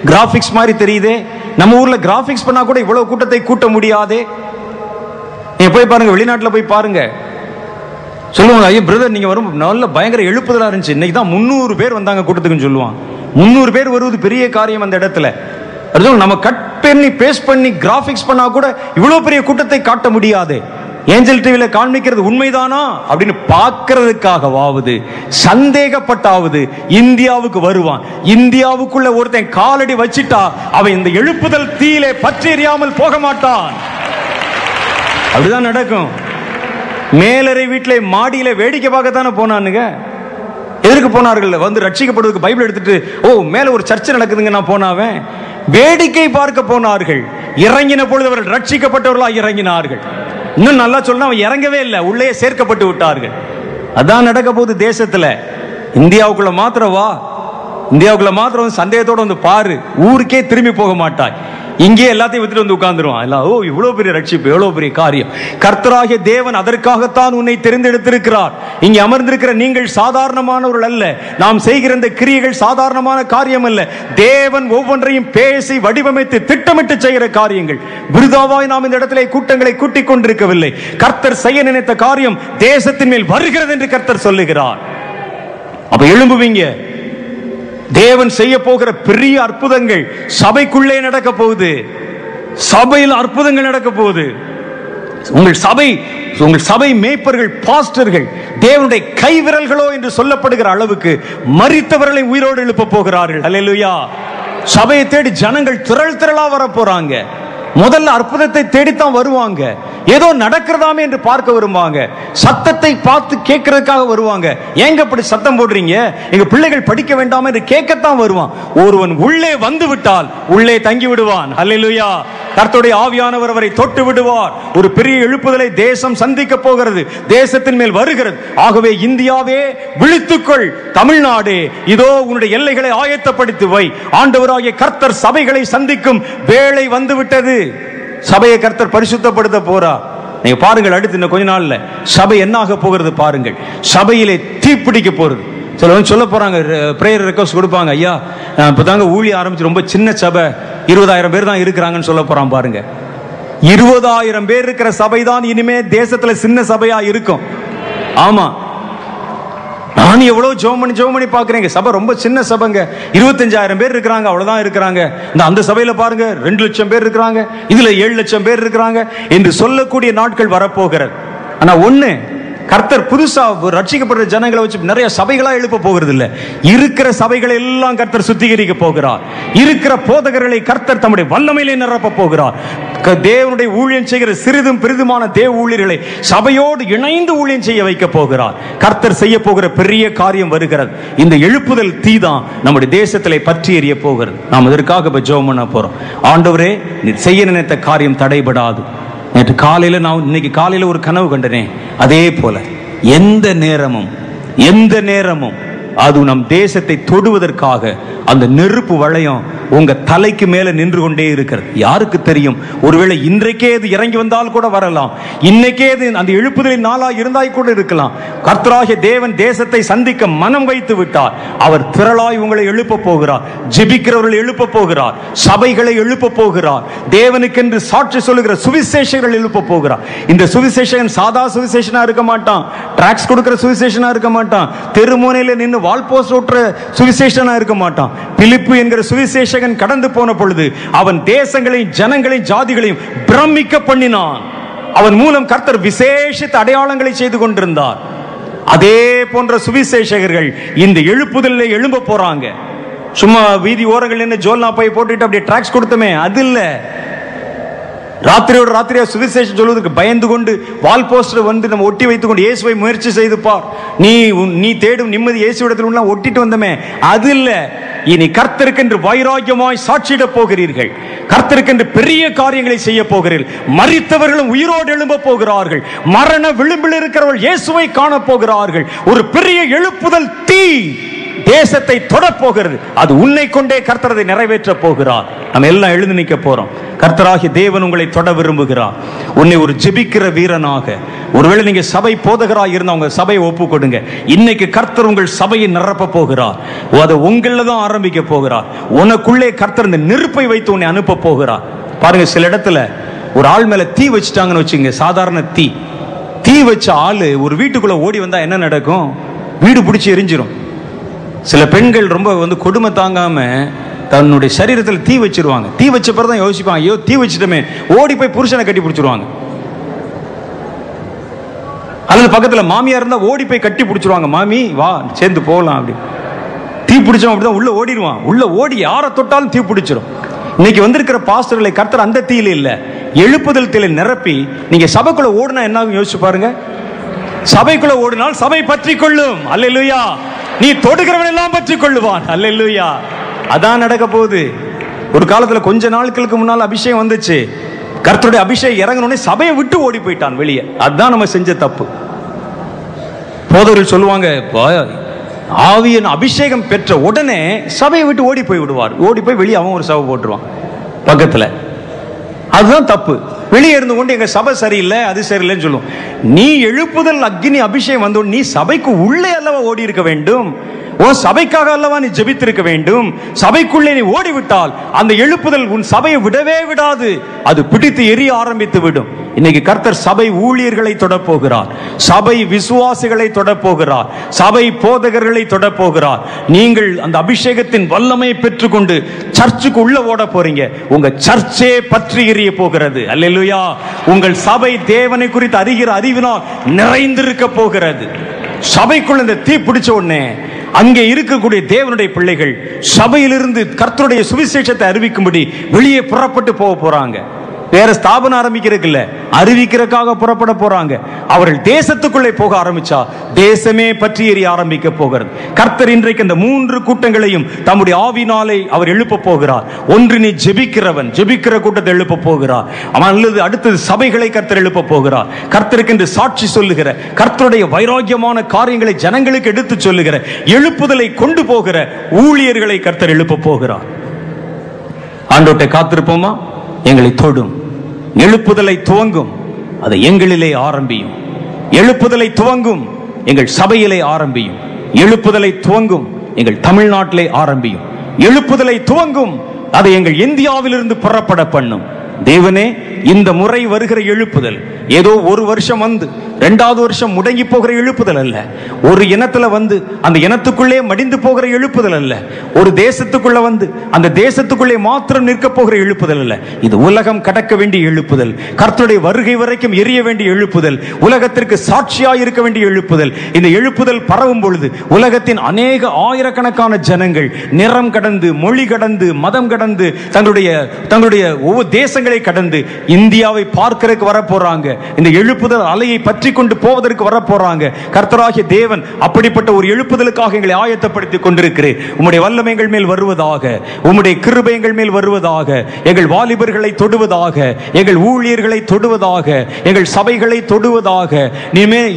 S1: கிராபிக்ஸ் மாதிரி தெரியுதே, நம்ம ஊர்ல கிராபிக்ஸ் பண்ணா கூட இவ்வளவு கூட்டத்தை கூட்ட முடியாதே. நீங்க போய் பாருங்க, வெளிநாட்டுல போய் பாருங்க, சொல்லுவாங்க, ஐயோ பிரதர் நீங்க வரும் நல்ல பயங்கர எழுப்புதலா இருந்துச்சு, இன்னைக்கு தான் 300 பேர் வந்தாங்க கூட்டத்துக்குன்னு சொல்லுவான். 300 பேர் வருவது பெரிய காரியம் அந்த இடத்துல. நம்ம கட் பண்ணி பேஸ்ட் பண்ணி கிராபிக்ஸ் பண்ணா கூட இவ்வளவு பெரிய கூட்டத்தை காட்ட முடியாது. ஏஞ்சல் டிவில காண்பிக்கிறது உண்மைதானா அப்படின்னு பார்க்கிறதுக்காகவாவது சந்தேகப்பட்டாவது இந்தியாவுக்கு வருவான். இந்தியாவுக்குள்ள ஒருத்தன் காலடி வச்சிட்டா அவன் இந்த எழுப்புதல் தீயிலே பற்றி எறியாமல் போக மாட்டான். அப்படிதான் நடக்கும். மேலறை வீட்டிலே மாடியில வேடிக்கை பார்க்கத்தானே போனானுங்க. எதற்கு போனார்கள்? வந்து ரட்சிக்கப்படுவதற்கு பைபிள் எடுத்துட்டு, ஓ மேல ஒரு சர்ச்சை நடக்குதுங்க நான் போனாவேன், வேடிக்கை பார்க்க போனார்கள். இறங்கின பொழுது அவர்கள் ரட்சிக்கப்பட்டவர்களா இறங்கினார்கள். இன்னும் நல்லா சொன்னா அவன் இறங்கவே இல்லை, உள்ளே சேர்க்கப்பட்டு விட்டார்கள். அதான் நடக்க போகுது தேசத்துல. இந்தியாவுக்குள்ள மாத்திரம் வா, இந்தியாவுக்குள்ள மாத்திரம் சந்தேகத்தோட வந்து பாரு, ஊருக்கே திரும்பி போக மாட்டாய். இங்கே எல்லாத்தையும் வித்துட்டு வந்து உட்கார்ந்துருவான். எல்லாம் ஓ இவ்வளவு பெரிய ரட்சிப்பு, எவ்வளவு பெரிய காரியம். கர்த்தராகிய தேவன் அதற்காகத்தான் உன்னை தெரிந்தெடுத்திருக்கிறார். இங்கே அமர்ந்திருக்கிற நீங்கள் சாதாரணமானவர்கள் அல்ல. நாம் செய்கிற இந்த கிரியைகள் சாதாரணமான காரியம் அல்ல. தேவன் ஒவ்வொன்றையும் பேசி வடிவமைத்து திட்டமிட்டு செய்கிற காரியங்கள். விருதாவாய் நாம் இந்த இடத்திலே கூட்டங்களை கூட்டிக் கொண்டிருக்கவில்லை. கர்த்தர் செய்ய நினைத்த காரியம் தேசத்தின் மேல் வருகிறது என்று கர்த்தர் சொல்லுகிறார். அப்ப எழும்புவீங்க. தேவன் செய்ய போகிற பெரிய அற்புதங்கள் சபைக்குள்ளே நடக்க போகுது. சபையில் அற்புதங்கள் நடக்க போகுது. உங்கள் சபை மேய்ப்பர்கள், பாஸ்டர்கள் தேவனுடைய கைவிரல்களோ என்று சொல்லப்படுகிற அளவுக்கு மரித்தவர்களை உயிரோடு எழுப்ப போகிறார்கள். அல்லேலூயா. சபையை தேடி ஜனங்கள் திரள் திரளா வர போறாங்க. முதல்ல அற்புதத்தை தேடித்தான் வருவாங்க. ஏதோ நடக்கிறதாமே என்று பார்க்க வருவாங்க. சத்தத்தை பார்த்து கேட்கறதுக்காக வருவாங்க. ஏங்க அப்படி சத்தம் போடுறீங்க, எங்க பிள்ளைகள் படிக்க வேண்டாம் என்று கேட்கத்தான் வருவான். ஒருவன் உள்ளே வந்து விட்டால் உள்ளே தங்கி விடுவான். அல்லேலூயா. கர்த்தருடைய ஆவியானவர் அவரை தொட்டு விடுவார். ஒரு பெரிய எழுப்புதலை தேசம் சந்திக்க போகிறது. தேசத்தின் மேல் வருகிறது. ஆகவே இந்தியாவே விழித்துக்கொள், தமிழ்நாடே இதோ உன்னுடைய எல்லைகளை ஆயத்தப்படுத்தி வை. ஆண்டவராகிய கர்த்தர் சபைகளை சந்திக்கும் வேளை வந்துவிட்டது. சபையை கர்த்தர் பரிசுத்தப்படுத்த போறார். நீங்க பாருங்கள், அடுத்து இன்னும் கொஞ்ச நாள்ல சபை என்ன ஆக போகிறது பாருங்கள். சபையிலே தீப்பிடிக்க போறது. சொல்ல போறாங்க, பிரேயர் ரெக்வெஸ்ட் கொடுப்பாங்க, ஐயா இப்பதாங்க ஊழிய ஆரம்பிச்சு ரொம்ப சின்ன சபை, 20,000 பேர் தான் இருக்கிறாங்கன்னு சொல்ல போறான் பாருங்க. 20,000 பேர் இருக்கிற சபை தான் இனிமே தேசத்துல சின்ன சபையா இருக்கும். ஆமா, நான் எவ்வளவு ஜெபம் பண்ணி பாக்குறேங்க. சபை ரொம்ப சின்ன சபைங்க, 25,000 பேர் இருக்கிறாங்க, அவ்வளவுதான் இருக்கிறாங்க. அந்த சபையில பாருங்க 2 லட்சம் பேர் இருக்கிறாங்க, இதுல 7 லட்சம் பேர் இருக்கிறாங்க என்று சொல்லக்கூடிய நாட்கள் வரப்போகிறது. ஆனா ஒண்ணு, கர்த்தர் புதுசா ரட்சிக்கப்படுற ஜனங்களை வச்சு நிறைய சபைகளா எழுப்ப போகிறது இல்ல. இருக்கிற சபைகளை எல்லாம் கர்த்தர் சுத்திகரிக்க போகிறார். இருக்கிற போதகர்களை கர்த்தர் தம்முடைய வல்லமையிலே நிரப்ப போகிறார். தேவனுடைய ஊழியம் செய்கிற சிறிதும் பெரிதுமான தேவ ஊழியர்களை சபையோடு இணைந்து ஊழியம் செய்ய வைக்க போகிறார். கர்த்தர் செய்ய போகிற பெரிய காரியம் வருகிறது. இந்த எழுப்புதல் தீதான் நம்முடைய தேசத்திலே பற்றி எறிய போகிறது. நாம் இதற்காக ஜெபம் பண்ண போறோம். ஆண்டவரே, நீ செய்ய நினைத்த காரியம் தடைபடாது. நேற்று காலையில நான் இன்னைக்கு காலையில ஒரு கனவு கண்டனே, அதே போல எந்த நேரமும் அது நம் தேசத்தை தொடுவதற்காக அந்த நெருப்பு வளையம் உங்க தலைக்கு மேல நின்று கொண்டே இருக்கிறது. யாருக்கு தெரியும், ஒருவேளை இன்றைக்கே இது இறங்கி வந்தால் கூட வரலாம். இன்னைக்கே இது அந்த எழுப்புதலின் நாளா இருந்தாய் கூட இருக்கலாம். கர்த்தராகிய தேவன் தேசத்தை சந்திக்க மனம் வைத்து விட்டார். அவர் திரளாய் உங்களை எழுப்ப போகிறார். ஜெபிக்கிறவர்கள் எழுப்ப போகிறார். சபைகளை எழுப்ப போகிறார். தேவனுக்கென்று சாட்சி சொல்லுகிற சுவிசேஷகர்கள் எழுப்ப போகிறார். இந்த சுவிசேஷகன் சாதா சுவிசேஷனா இருக்க மாட்டான், டிராக்ஸ் கொடுக்கிற சுவிசேஷனா இருக்க மாட்டான், தெருமுனையில நின்று வால் போஸ்ட் ஓட்டுற சுவிசேஷனா இருக்க மாட்டான். பிலிப்பு என்கிற சுவிசேஷகன் கடந்து போன பொழுது அவன் தேசங்களையும் ஜனங்களையும் ஜாதிகளையும் பிரமிக்க பண்ணினான். அவன் மூலம் கர்த்தர் விசேஷித்த அடையாளங்களை செய்து கொண்டிருந்தார். அதே போன்ற சுவிசேஷகர்கள் இந்த எழுப்புதலில் எழும்ப போறாங்க. சும்மா வீதி ஓரங்கள் என்ன ஜோல்னா போய் போட்டுட்டு அப்படியே டிராக்ஸ் கொடுத்தமே, அது இல்ல. ராத்திரியோட ராத்திரியா சுவிசேஷம் சொல்வதற்கு பயந்து கொண்டு வால் போஸ்டர் வந்து நம்ம ஒட்டி வைத்துக் கொண்டு இயேசுவை முயற்சி செய்து பார், நீ தேடும் நிம்மதி இயேசுவிடத்தில் உள்ள ஒட்டிட்டு வந்தமே, அது இல்ல. இனி கர்த்தருக்கென்று வைராக்கியமாய் சாட்சியிட போகிறீர்கள். கர்த்தருக்கென்று பெரிய காரியங்களை செய்ய போகிறீர்கள். மரித்தவர்களும் உயிரோடு எழும்ப போகிறார்கள். மரண விளிம்பில் இருக்கிறவர்கள் இயேசுவை காண போகிறார்கள். ஒரு பெரிய எழுப்புதல் தீ தேசத்தை தொட போகிறது. அது உன்னை கொண்டே கர்த்தர் அதை நிறைவேற்ற போகிறார். நம்ம எல்லாம் எழுந்து நிற்க போறோம். கர்த்தராகிய தேவன் உங்களை தொட விரும்புகிறார். உன்னை ஒரு ஜெபிக்கிற வீரனாக, ஒருவேளை நீங்க சபை போதகராக இருந்தா உங்க சபையை ஒப்பு கொடுங்க. இன்னைக்கு கர்த்தர் உங்கள் சபையை நிரப்ப போகிறார். அதை உங்கள தான் ஆரம்பிக்க போகிறார். உனக்குள்ளே கர்த்தர் இந்த நெருப்பை வைத்து உன்னை அனுப்ப போகிறார். பாருங்க, சில இடத்துல ஒரு ஆள் மேல தீ வச்சுட்டாங்கன்னு வச்சுங்க, சாதாரண தீ வச்ச ஆளு ஒரு வீட்டுக்குள்ள ஓடி வந்தா என்ன நடக்கும்? வீடு பிடிச்சி எரிஞ்சிரும். சில பெண்கள் ரொம்ப கொடுமை தாங்காம தன்னுடைய சரீரத்தில் தீ வச்சிருவாங்க. தீ வச்ச பிறகு தான் யோசிப்பாங்க, ஐயோ தீ வச்சிட்டமே, ஓடி போய் புருஷனை கட்டி பிடிச்சிருவாங்க. அல்லது பக்கத்துல மாமியா இருந்தா ஓடி போய் கட்டி பிடிச்சிருவாங்க, மாமி வா சேர்ந்து போகலாம் அப்படி. தீ பிடிச்சவன் அப்படிதான் உள்ள ஓடிடுவான். உள்ள ஓடி யாரை தொட்டாலும் தீ பிடிச்சிரும். இன்னைக்கு வந்திருக்கிற பாஸ்டர்களை கர்த்தர் அந்த தீயில இல்ல, எழுப்புதல் தீயில நிரப்பி நீங்க சபைக்குள்ள ஓடுனா என்ன யோசிச்சு பாருங்க. சபைக்குள்ள ஓடினால் சபை பற்றி கொள்ளும். அல்லேலூயா. நீ தொடுகிறவன் எல்லாம் பற்றி கொள்ளுவான். அல்லேலூயா. அதான் நடக்க போகுது. ஒரு காலத்துல கொஞ்ச நாட்களுக்கு முன்னால் அபிஷேகம் வந்துச்சு. கர்த்தருடைய அபிஷேகம் இறங்கணும்னே சபையை விட்டு ஓடி போயிட்டான் வெளியே. அதுதான் நம்ம செஞ்ச தப்பு. போதவர்கள் சொல்லுவாங்க, ஆவியின் அபிஷேகம் பெற்ற உடனே சபையை விட்டு ஓடி போய் விடுவார். ஓடி போய் வெளியே அவன் ஒரு சபை போட்டுருவான் பக்கத்துல. அதுதான் தப்பு. வெளியே இருந்து கொண்டு எங்க சபை சரியில்லை, அது சரியில்லைன்னு சொல்லும். நீ எழுப்புதல் அக்னி அபிஷேகம் வந்து நீ சபைக்கு உள்ளே அல்லவா ஓடி இருக்க வேண்டும். உன் சபைக்காக அல்லவா நீ ஜெபித்திருக்க வேண்டும். சபைக்குள்ளே நீ ஓடிவிட்டால் அந்த எழுப்புதல் உன் சபையை விடவே விடாது. அது பிடித்து எரிய ஆரம்பித்து விடும். இன்னைக்கு கர்த்தர் சபை ஊழியர்களை தொட போகிறார். சபை விசுவாசிகளை தொட போகிறார். சபை போதகர்களை தொட போகிறார். நீங்கள் அந்த அபிஷேகத்தின் வல்லமை பெற்றுக்கொண்டு சர்ச்சுக்கு உள்ள ஓட போறீங்க. உங்க சர்ச்சே பற்றி எரிய போகிறது. அல்லேலூயா. உங்கள் சபை தேவனை குறித்து அறிகிற அறிவினால் நிறைந்திருக்க போகிறது. சபைக்குள்ள இந்த தீ பிடிச்ச உடனே அங்கே இருக்கக்கூடிய தேவனுடைய பிள்ளைகள் சபையிலிருந்து கர்த்தருடைய சுவிசேஷத்தை அறிவிக்கும்படி வெளியே புறப்பட்டு போக போறாங்க. வேற ஸ்தாபனம் ஆரம்பிக்கிறதுக்கு இல்ல, அறிவிக்கிறதுக்காக புறப்பட போறாங்க. அவர்கள் தேசத்துக்குள்ளே போக ஆரம்பிச்சா தேசமே பற்றி எரிய ஆரம்பிக்க போகிறது. கர்த்தர் இன்றைக்கு இந்த 3 கூட்டங்களையும் தம்முடைய ஆவினாலே அவர் எழுப்ப போகிறார். ஒன்று, நீ ஜெபிக்கிறவன், ஜெபிக்கிற கூட்டத்தை எழுப்ப போகிறார். அல்லது அடுத்தது சபைகளை கர்த்தர் எழுப்ப போகிறார். கர்த்தருக்கு என்று சாட்சி சொல்லுகிற, கர்த்தருடைய வைராக்கியமான காரியங்களை ஜனங்களுக்கு எடுத்து சொல்லுகிற, எழுப்புதலை கொண்டு போகிற ஊழியர்களை கர்த்தர் எழுப்ப போகிறார். ஆண்டவரை காத்திருப்போமா? எங்களை தொடும். எழுப்புதலை துவங்கும். அதை எங்களிலே ஆரம்பியும். எழுப்புதலை துவங்கும். எங்கள் சபையிலே ஆரம்பியும். எழுப்புதலை துவங்கும். எங்கள் தமிழ்நாட்டிலே ஆரம்பியும். எழுப்புதலை துவங்கும். அதை எங்கள் இந்தியாவிலிருந்து புறப்பட பண்ணும். தேவனே, இந்த முறை வருகிற எழுப்புதல் ஏதோ ஒரு வருஷம் வந்து 2வது வருஷம் முடங்கி போகிற எழுப்புதல் அல்ல. ஒரு இனத்துல வந்து அந்த இனத்துக்குள்ளே மடிந்து போகிற எழுப்புதல் அல்ல. ஒரு தேசத்துக்குள்ள வந்து அந்த தேசத்துக்குள்ளே மாத்திரம் நிற்க போகிற எழுப்புதல் அல்ல. இது உலகம் கடக்க வேண்டிய எழுப்புதல். கர்த்தருடைய வருகை வரைக்கும் எரிய வேண்டிய எழுப்புதல். உலகத்திற்கு சாட்சியாய் இருக்க வேண்டிய எழுப்புதல். இந்த எழுப்புதல் பரவும் பொழுது உலகத்தின் அநேக ஆயிரக்கணக்கான ஜனங்கள் நிறம் கடந்து, மொழி கடந்து, மதம் கடந்து, தங்களுடைய ஒவ்வொரு தேசங்களை கடந்து இந்தியாவை பார்க்கிறதுக்கு வர போறாங்க. இந்த எழுப்புதல் அலையை பற்றி கொண்டு போவதற்கு வர போறாங்க. கர்த்தராகிய தேவன் அப்படிப்பட்ட ஒரு எழுப்புதலுக்காக எங்களை ஆயத்தப்படுத்திக் கொண்டிருக்கிறேன். உம்முடைய வல்லமை எங்கள் மேல் வருவதாக. உம்முடைய கிருபை எங்கள் மேல் வருவதாக. எங்கள் வாலிபர்களை தொடுவதாக. எங்கள் ஊழியர்களை தொடுவதாக. எங்கள் சபைகளை தொடுவதாக.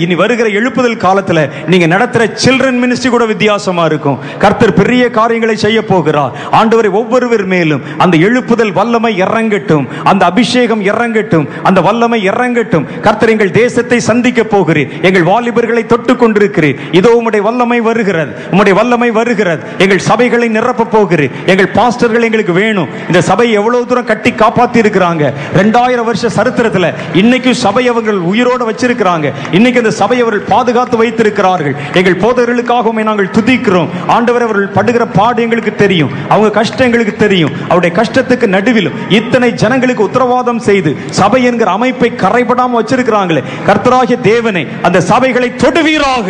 S1: இனி வருகிற எழுப்புதல் காலத்துல நீங்க நடத்துற சில்ட்ரன் மினிஸ்ட்ரி கூட வித்தியாசமா இருக்கும். கர்த்தர் பெரிய காரியங்களை செய்ய போகிறார். ஆண்டவரை ஒவ்வொருவர் மேலும் அந்த எழுப்புதல் வல்லமை இறங்கட்டும். அந்த அபிஷேகம் இறங்கட்டும். அந்த வல்லமை இறங்கட்டும். கர்த்தர் எங்கள் தேசத்தை சந்திக்க போகிறீர். எங்கள் வாலிபர்களை தொட்டு கொண்டிருக்கிறீர். இதோ உம்முடைய வல்லமை வருகிறது. உம்முடைய வல்லமை வருகிறது. எங்கள் சபைகளை நிரப்ப போகிறீர். எங்கள் பாஸ்டர்கள் எங்களுக்கு வேணும். இந்த சபை எவ்வளவு தூரம் கட்டி காப்பாத்தி இருக்கிறாங்க. 2000 வருஷ சரித்திரத்துல இன்னைக்கு சபை அவர்கள் உயிரோடு வச்சிருக்கிறாங்க. இன்னைக்கு இந்த சபை அவர்கள் பாதுகாத்து வைத்திருக்கிறார்கள். எங்கள் போதகர்களுக்காக நாங்கள் துதிக்கிறோம். ஆண்டவர் அவர்கள் படுகிற பாடு எங்களுக்கு தெரியும். அவங்க கஷ்டம் எங்களுக்கு தெரியும். அவருடைய கஷ்டத்துக்கு நடுவிலும் இத்தனை ஜனங்களுக்கு உத்தரவாதம் செய்து சபை என்கிற அமைப்பை கரைபடாம வச்சிருக்கிறாங்களே. கர்த்தராகிய தேவனை அந்த சபைகளை தொடுவீராக.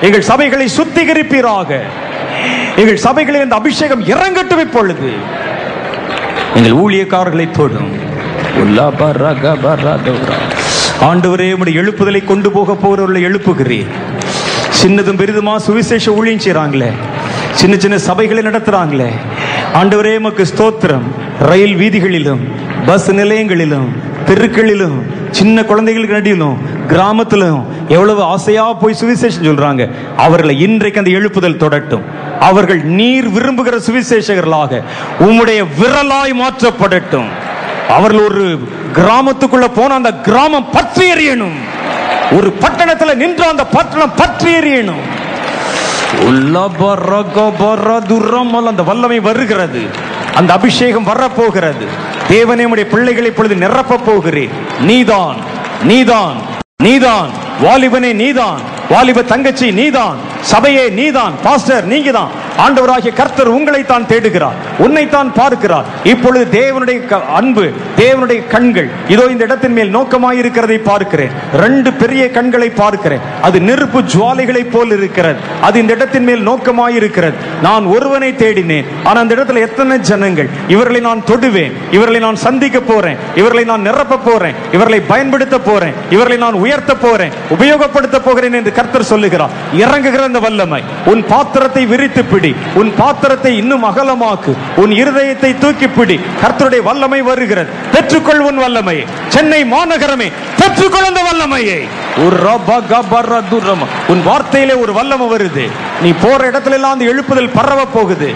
S1: எங்கள் சபைகளை சுத்திகரிப்பீராக. எங்கள் சபைகளில் இந்த அபிஷேகம் இறங்கட்டும் இப்பொழுது. எங்கள் ஊழியக்காரர்களை தொடும். ஆண்டவரே, உம்முடைய எழுப்புதலை கொண்டு போக போறவர்களை எழுப்புகிறேன். சின்னதும் பெரிதுமா சுவிசேஷ ஊழியம் செய்றாங்களே, சின்ன சின்ன சபைகளை நடத்துறாங்களே, ஆண்டவரே உமக்கு ஸ்தோத்திரம். ரயில் வீதிகளிலும், பஸ் நிலையங்களிலும், தெருக்களிலும், சின்ன குழந்தைகளுக்கு நடுவிலும், கிராமத்திலும் எவ்வளவு ஆசையா போய் சுவிசேஷம் சொல்றாங்க. அவர்களை இன்றைக்கு அந்த எழுப்புதல் தொடட்டும். அவர்கள் நீர் விரும்புகிற சுவிசேஷகர்களாக உம்முடைய விரலாய் மாற்றப்படட்டும். அவர்கள் ஒரு கிராமத்துக்குள்ள போன அந்த கிராமம் பற்றி எறியணும். ஒரு பட்டணத்தில் நின்று அந்த பட்டணம் பற்றி எறியணும். அந்த வல்லமை வருகிறது, அந்த அபிஷேகம் வரப்போகிறது. தேவனே, உம்முடைய பிள்ளைகளை இப்பொழுது நிரப்ப போகிறேன். நீதான், நீதான், நீதான். வாலிபனே நீதான், வாலிப தங்கச்சி நீதான், சபையே நீதான், பாஸ்டர் நீங்க தான். ஆண்டவராகிய கர்த்தர் உங்களைத்தான் தேடுகிறார், உன்னைத்தான் பார்க்கிறார். இப்பொழுது தேவனுடைய அன்பு, தேவனுடைய கண்கள் இதோ இந்த இடத்தின் மேல் நோக்கமாயிருக்கிறதை பார்க்கிறேன். 2 பெரிய கண்களை பார்க்கிறேன். அது நெருப்பு ஜுவாலைகளை போல் இருக்கிறது. அது இந்த இடத்தின் மேல் நோக்கமாயிருக்கிறது. நான் ஒருவனை தேடினேன், ஆனா அந்த இடத்துல எத்தனை ஜனங்கள். இவர்களை நான் தொடுவேன், இவர்களை நான் சந்திக்க போறேன், இவர்களை நான் நிரப்ப போறேன், இவர்களை பயன்படுத்த போறேன், இவர்களை நான் உயர்த்த போறேன், உபயோகப்படுத்த போகிறேன் என்று கர்த்தர் சொல்லுகிறார். இறங்குகிற அந்த வல்லமை உன் பாத்திரத்தை விரித்து பிடி, உன் பாத்திரத்தை இன்னும் அகலமாக்கு, உன் இருதயத்தை தூக்கி பிடி. கர்த்தருடைய வல்லமை வருகிறது. பெற்றுக்கொள் உன் வல்லமையை. சென்னை மாநகரமே, பெற்றுக்கொள் அந்த வல்லமையை. உன் வார்த்தையிலே ஒரு வல்லமை வருது. நீ போற இடத்துல எல்லாம் அந்த எழுப்புதல் பரவ போகுது.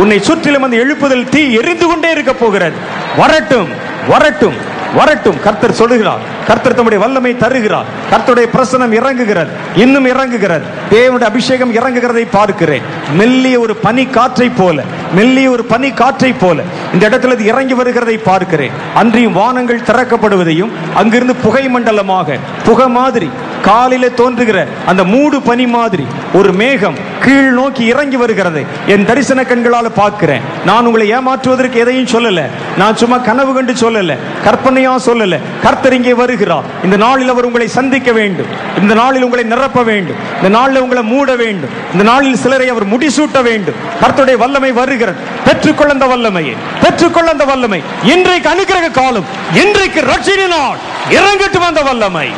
S1: உன்னை சுற்றிலும் அந்த எழுப்புதல் தீ எரிந்து கொண்டே இருக்க போகிறது. வரட்டும், வரட்டும், வரட்டும். கர்த்தர் சொல்லுகிறார். கர்த்தர் தம்முடைய வல்லமை தருகிறார். கர்த்தருடைய பிரசன்னம் இறங்குகிறது, இன்னும் இறங்குகிறது. தேவனுடைய அபிஷேகம் இறங்குகிறதை பார்க்கிறேன். மெல்லிய ஒரு பனி காற்றை போல, மெல்லிய ஒரு பனி காற்றை போல இந்த இடத்துல இறங்கி வருகிறதை பார்க்கிறேன். அன்றியும் வானங்கள் திறக்கப்படுவதையும், அங்கிருந்து புகை மண்டலமாக, புகை மாதிரி காலிலே தோன்றுகிற அந்த மூடு பனி மாதிரி ஒரு மேகம் கீழ் நோக்கி இறங்கி வருகிறது. என் தரிசன கண்களால் பார்க்கிறேன். நான் உங்களை ஏமாற்றுவதற்கு எதையும் சொல்லல, நான் சும்மா கனவு கண்டு சொல்லல, கற்பனையா சொல்லல. கர்த்தர் இங்கே வருகிறார். இந்த நாளில் அவர் உங்களை சந்திக்க வேண்டும். இந்த நாளில் உங்களை நிரப்ப வேண்டும். இந்த நாளில் உங்களை மூட வேண்டும். இந்த நாளில் சிலரை அவர் முடிசூட்ட வேண்டும். கர்த்தருடைய வல்லமை வருகிறது. பெற்றுக்கொள்ள அந்த வல்லமையை, பெற்றுக்கொள்ள அந்த வல்லமை. இன்றைக்கு அனுக்கிரக காலம், இன்றைக்கு ரட்சின நாள். இறங்கட்டும் அந்த வல்லமை.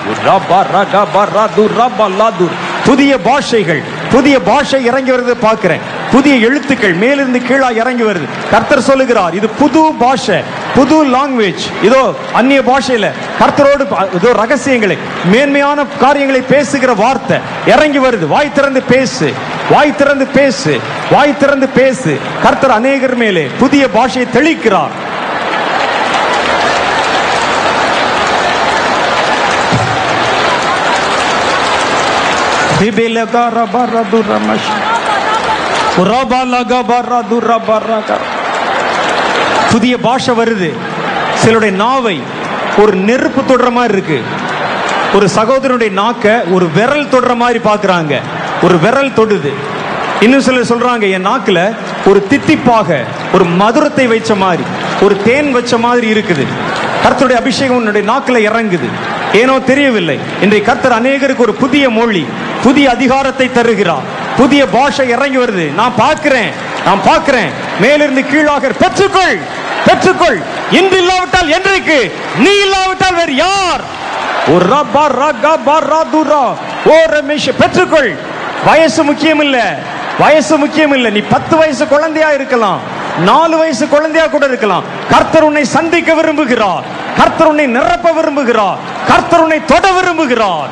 S1: புதிய பாஷைகள், புதிய பாஷை இறங்கி வருது பார்க்கிறேன். புதிய எழுத்துக்கள் மேலிருந்து கீழா இறங்கி வருது. கர்த்தர் சொல்லுகிறார், இது புது பாஷை, புது லாங்குவேஜ். இதோ அந்நிய பாஷையில கர்த்தரோடு இதோ ரகசியங்களை, மேன்மையான காரியங்களை பேசுகிற வார்த்தை இறங்கி வருது. வாய் திறந்து பேசு, வாய் திறந்து பேசு, வாய் திறந்து பேசு. கர்த்தர் அநேகர் மேலே புதிய பாஷையை தெளிக்கிறார். புதிய பாஷை வருது. சிலருடைய நாவை ஒரு நெருப்பு தொடுற மாதிரி இருக்கு. ஒரு சகோதரனுடைய நாக்க ஒரு விரல் தொடுற மாதிரி பாக்குறாங்க. ஒரு விரல் தொடுது. இன்னும் சிலர் சொல்றாங்க, என் நாக்குல ஒரு தித்திப்பாக ஒரு மதுரத்தை வைச்ச மாதிரி, ஒரு தேன் வச்ச மாதிரி இருக்குது. கர்த்தருடைய அபிஷேகம் உன்னுடைய நாக்குல இறங்குது. ஏனோ தெரியவில்லை. இன்றைக்கு கர்த்தர் அநேகருக்கு ஒரு புதிய மொழி, புதிய அதிகாரத்தை தருகிறார். புதிய பாஷை இறங்கி வருது. நான் பார்க்கிறேன், நான் பார்க்கிறேன். மேலிருந்து கீழாக பெற்றுக்கொள், பெற்றுக்கொள். இன்று இல்லாவிட்டால் என்றைக்கு, நீ இல்லாவிட்டால் வேறு யார்? பெற்றுக்கொள். வயசு முக்கியம் இல்ல, வயசு முக்கியம் இல்ல. நீ 10 வயசு குழந்தையா இருக்கலாம், 4 வயசு குழந்தையா கூட இருக்கலாம். கர்த்தர் உன்னை சந்திக்க விரும்புகிறார். கர்த்தர் உன்னை நிரப்ப விரும்புகிறார். கர்த்தர் உன்னை தொட விரும்புகிறார்.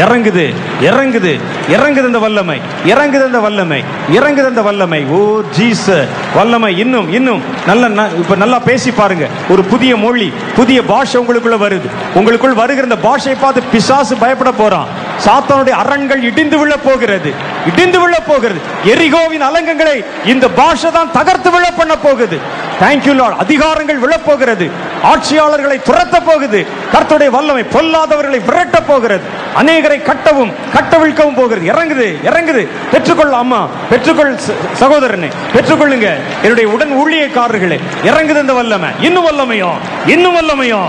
S1: இறங்குது, இறங்குது, இறங்குது அந்த வல்லமை, இறங்குது அந்த வல்லமை, இறங்குது அந்த வல்லமை. ஓ ஜீசஸ், வல்லமை இன்னும் இன்னும் நல்ல இப்ப நல்லா பேசி பாருங்க. ஒரு புதிய மொழி, புதிய பாஷை உங்களுக்குள்ள வருது. உங்களுக்குள் வருகிற இந்த பாஷையை பார்த்து பிசாசு பயப்பட போறான். சாத்தானுடைய அரண்கள் இடிந்து விழ போகிறது, இடிந்து விழ போகிறது. எரிகோவின் அலங்கங்களை இந்த பாஷை தான் தகர்த்து விழ பண்ண போகுது. Thank you Lord. அதிகாரங்கள் விழப்போகிறது, ஆட்சியாளர்களை துரத்த போகுது. கர்த்தருடைய வல்லமை பொல்லாதவர்களை விரட்ட போகிறது. அநேகரை கட்டவும் கட்டவிழ்க்கவும் போகிறது. இறங்குது, இறங்குது. பெற்றுக்கொள்ள அம்மா, பெற்றுக்கொள் சகோதரனே, பெற்றுக்கொள்ளுங்க என்னுடைய உடன் ஊழியக்காரர்களே. இறங்குது இந்த வல்லமை. இன்னும் வல்லமையா, இன்னும் வல்லமையா,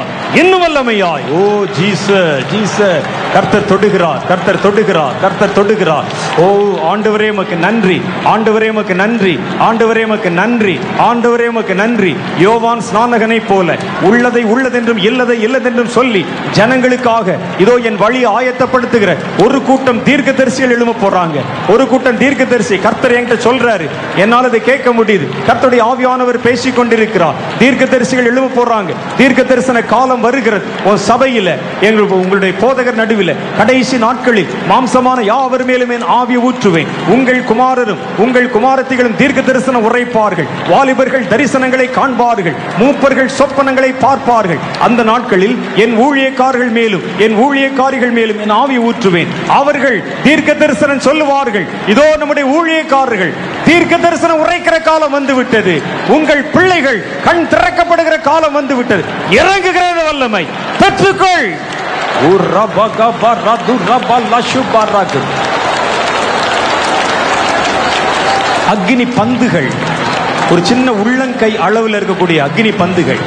S1: இன்னும் வல்லமையா. ஓ ஜீசஸ், ஜீசஸ். கர்த்தர் தொடுகிறார், கர்த்தர் தொடுகிறார், கர்த்தர் தொடுகிறார். ஓ ஆண்டவரே உமக்கு நன்றி, ஆண்டவரே உமக்கு நன்றி, ஆண்டவரே உமக்கு நன்றி, ஆண்டவரே உமக்கு நன்றி. யோவான் ஸ்நானகனை போல உள்ளதை உள்ளதென்றும் இல்லதை இல்லதென்றும் சொல்லி ஜனங்களுக்காக இதோ என் வழி ஆயத்தப்படுத்துகிற ஒரு கூட்டம் தீர்க்கதரிசிகள் எழும்ப போறாங்க. ஒரு கூட்டம் தீர்க்கதரிசி கர்த்தர் என்கிட்ட சொல்றாரு, என்னால் அதை கேட்க முடியுது. கர்த்தருடைய ஆவியானவர் பேசிக் கொண்டிருக்கிறார். தீர்க்கதரிசிகள் எழும்ப போறாங்க. தீர்க்க தரிசன காலம் வருகிறது. உன் சபையில உங்களுடைய போதகர் நடுவில் கடைசி நாட்களில் மாம்சமான யாவர் மேலும் என் ஆவியை ஊற்றுவேன். உங்கள் குமாரரும் உங்கள் குமாரத்திகளும் தீர்க்க தரிசனம் உரைப்பார்கள். வாலிபர்கள் தரிசனங்களை காண்பார்கள். மூப்பர்கள் சொப்பனங்களை பார்ப்பார்கள். அந்த நாட்களில் என் ஊழியக்காரர்கள் மேலும் என் ஊழியக்காரிகள் மேலும் என் ஆவியை ஊற்றுவேன். அவர்கள் தீர்க்க தரிசனம் சொல்லுவார்கள். இதோ நம்முடைய ஊழியக்காரர்கள் தீர்க்க தரிசனம் உரைக்கிற காலம் வந்துவிட்டது. உங்கள் பிள்ளைகள் கண் திறக்கப்படுகிற காலம் வந்துவிட்டது. இறங்குகிறது வல்லமை பெற்றுக்கொள். அக்னி பந்துகள், ஒரு சின்ன உள்ளங்கை அளவில் இருக்கக்கூடிய அக்னி பந்துகள்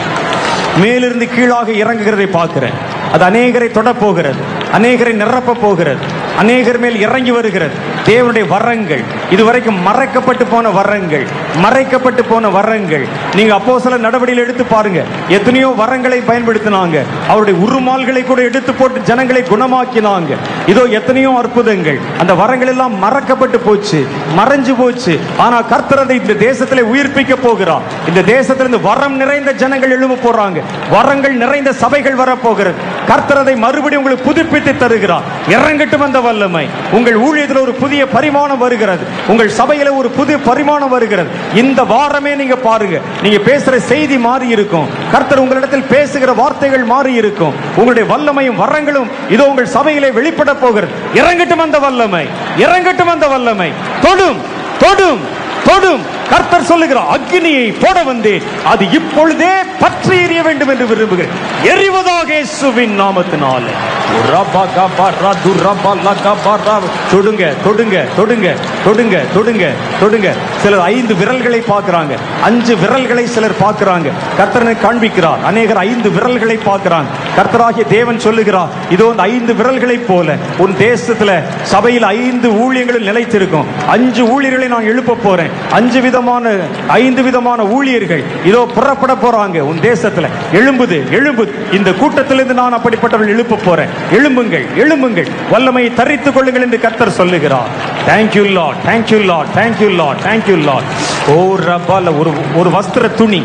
S1: மேலிருந்து கீழாக இறங்குகிறதை பார்க்கிறேன். அது அநேகரை தொட போகிறது, அநேகரை நிரப்ப போகிறது, அநேகர் மேல் இறங்கி வருகிறது. தேவனுடைய வரங்கள், இதுவரைக்கும் மறைக்கப்பட்டு போன வரங்கள், மறைக்கப்பட்டு போன வரங்கள். நீங்க அப்போஸ்தலர் நடவடிக்கையில் எடுத்து பாருங்க, எத்தனையோ வரங்களை பயன்படுத்தினாங்க. அவருடைய உருமால்களை கூட எடுத்து போட்டு ஜனங்களை குணமாக்கினாங்க. இதோ எத்தனையோ அற்புதங்கள். அந்த வரங்கள் எல்லாம் மறக்கப்பட்டு போச்சு, மறைஞ்சு போச்சு. ஆனா கர்த்தர் அதை இந்த தேசத்திலே உயிர்ப்பிக்க போகிறார். இந்த தேசத்திலிருந்து வரம் நிறைந்த ஜனங்கள் எழும்ப போறாங்க. வரங்கள் நிறைந்த சபைகள் வரப்போகிறது. கர்த்தர் அதை மறுபடியும் உங்களுக்கு புதுப்பித்து தருகிறார். இறங்கட்டும் அந்த வல்லமை. உங்கள் ஊழியத்தில் ஒரு புதிய பரிமாணம் வருகிறது. உங்கள் சபையில ஒரு புதிய பரிமாணம் வருகிறது. இந்த வாரமே நீங்க பாருங்க, நீங்க பேசுற செய்தி மாறி இருக்கும். கர்த்தர் உங்களிடத்தில் பேசுகிற வார்த்தைகள் மாறி இருக்கும். உங்களுடைய வல்லமையும் வரங்களும் இதோ உங்கள் சபையிலே வெளிப்பட போகிறது. இறங்கட்டும் அந்த வல்லமை, இறங்கட்டும் அந்த வல்லமை. தொடும் தொடும் தொடும். கர்த்தர் சொல்லுகிறார், அக்னியை போட வந்தேன், அது இப்பொழுதே பற்றி எரிய வேண்டும் என்று விரும்புகிறேன். எரிவதாக இயேசுவின் நாமத்தினாலே. தொடுங்க தொடுங்க தொடுங்க தொடுங்க தொடுங்க தொடுங்க. சிலர் 5 விரல்களை பார்க்கிறாங்க, 5 விரல்களை சிலர் பார்க்கிறாங்க. கர்த்தரை காண்பிக்கிறார். அநேகர் 5 விரல்களை பார்க்கிறாங்க. கர்த்தராகிய தேவன் சொல்லுகிறார், இதோ 5 விரல்களை போல உன் தேசத்துல சபையில் 5 ஊழியங்களும் நிலைத்திருக்கும். 5 ஊழியர்களை நான் எழுப்ப போறேன். 5 விதமான ஊழியர்கள் இதோ புறப்பட போறாங்க உன் தேசத்துல. எழும்புது எழும்புது. இந்த கூட்டத்திலிருந்து நான் அப்படிப்பட்டவர்கள் எழுப்ப போறேன். எழும்புங்கள் எழும்புங்கள், வல்லமையை தரித்துக் கொள்ளுங்கள் என்று கர்த்தர் சொல்லுகிறார். Thank you Lord, thank you Lord, thank you Lord, thank you Lord. ஓ ரப்பால ஒரு வஸ்திர துணி,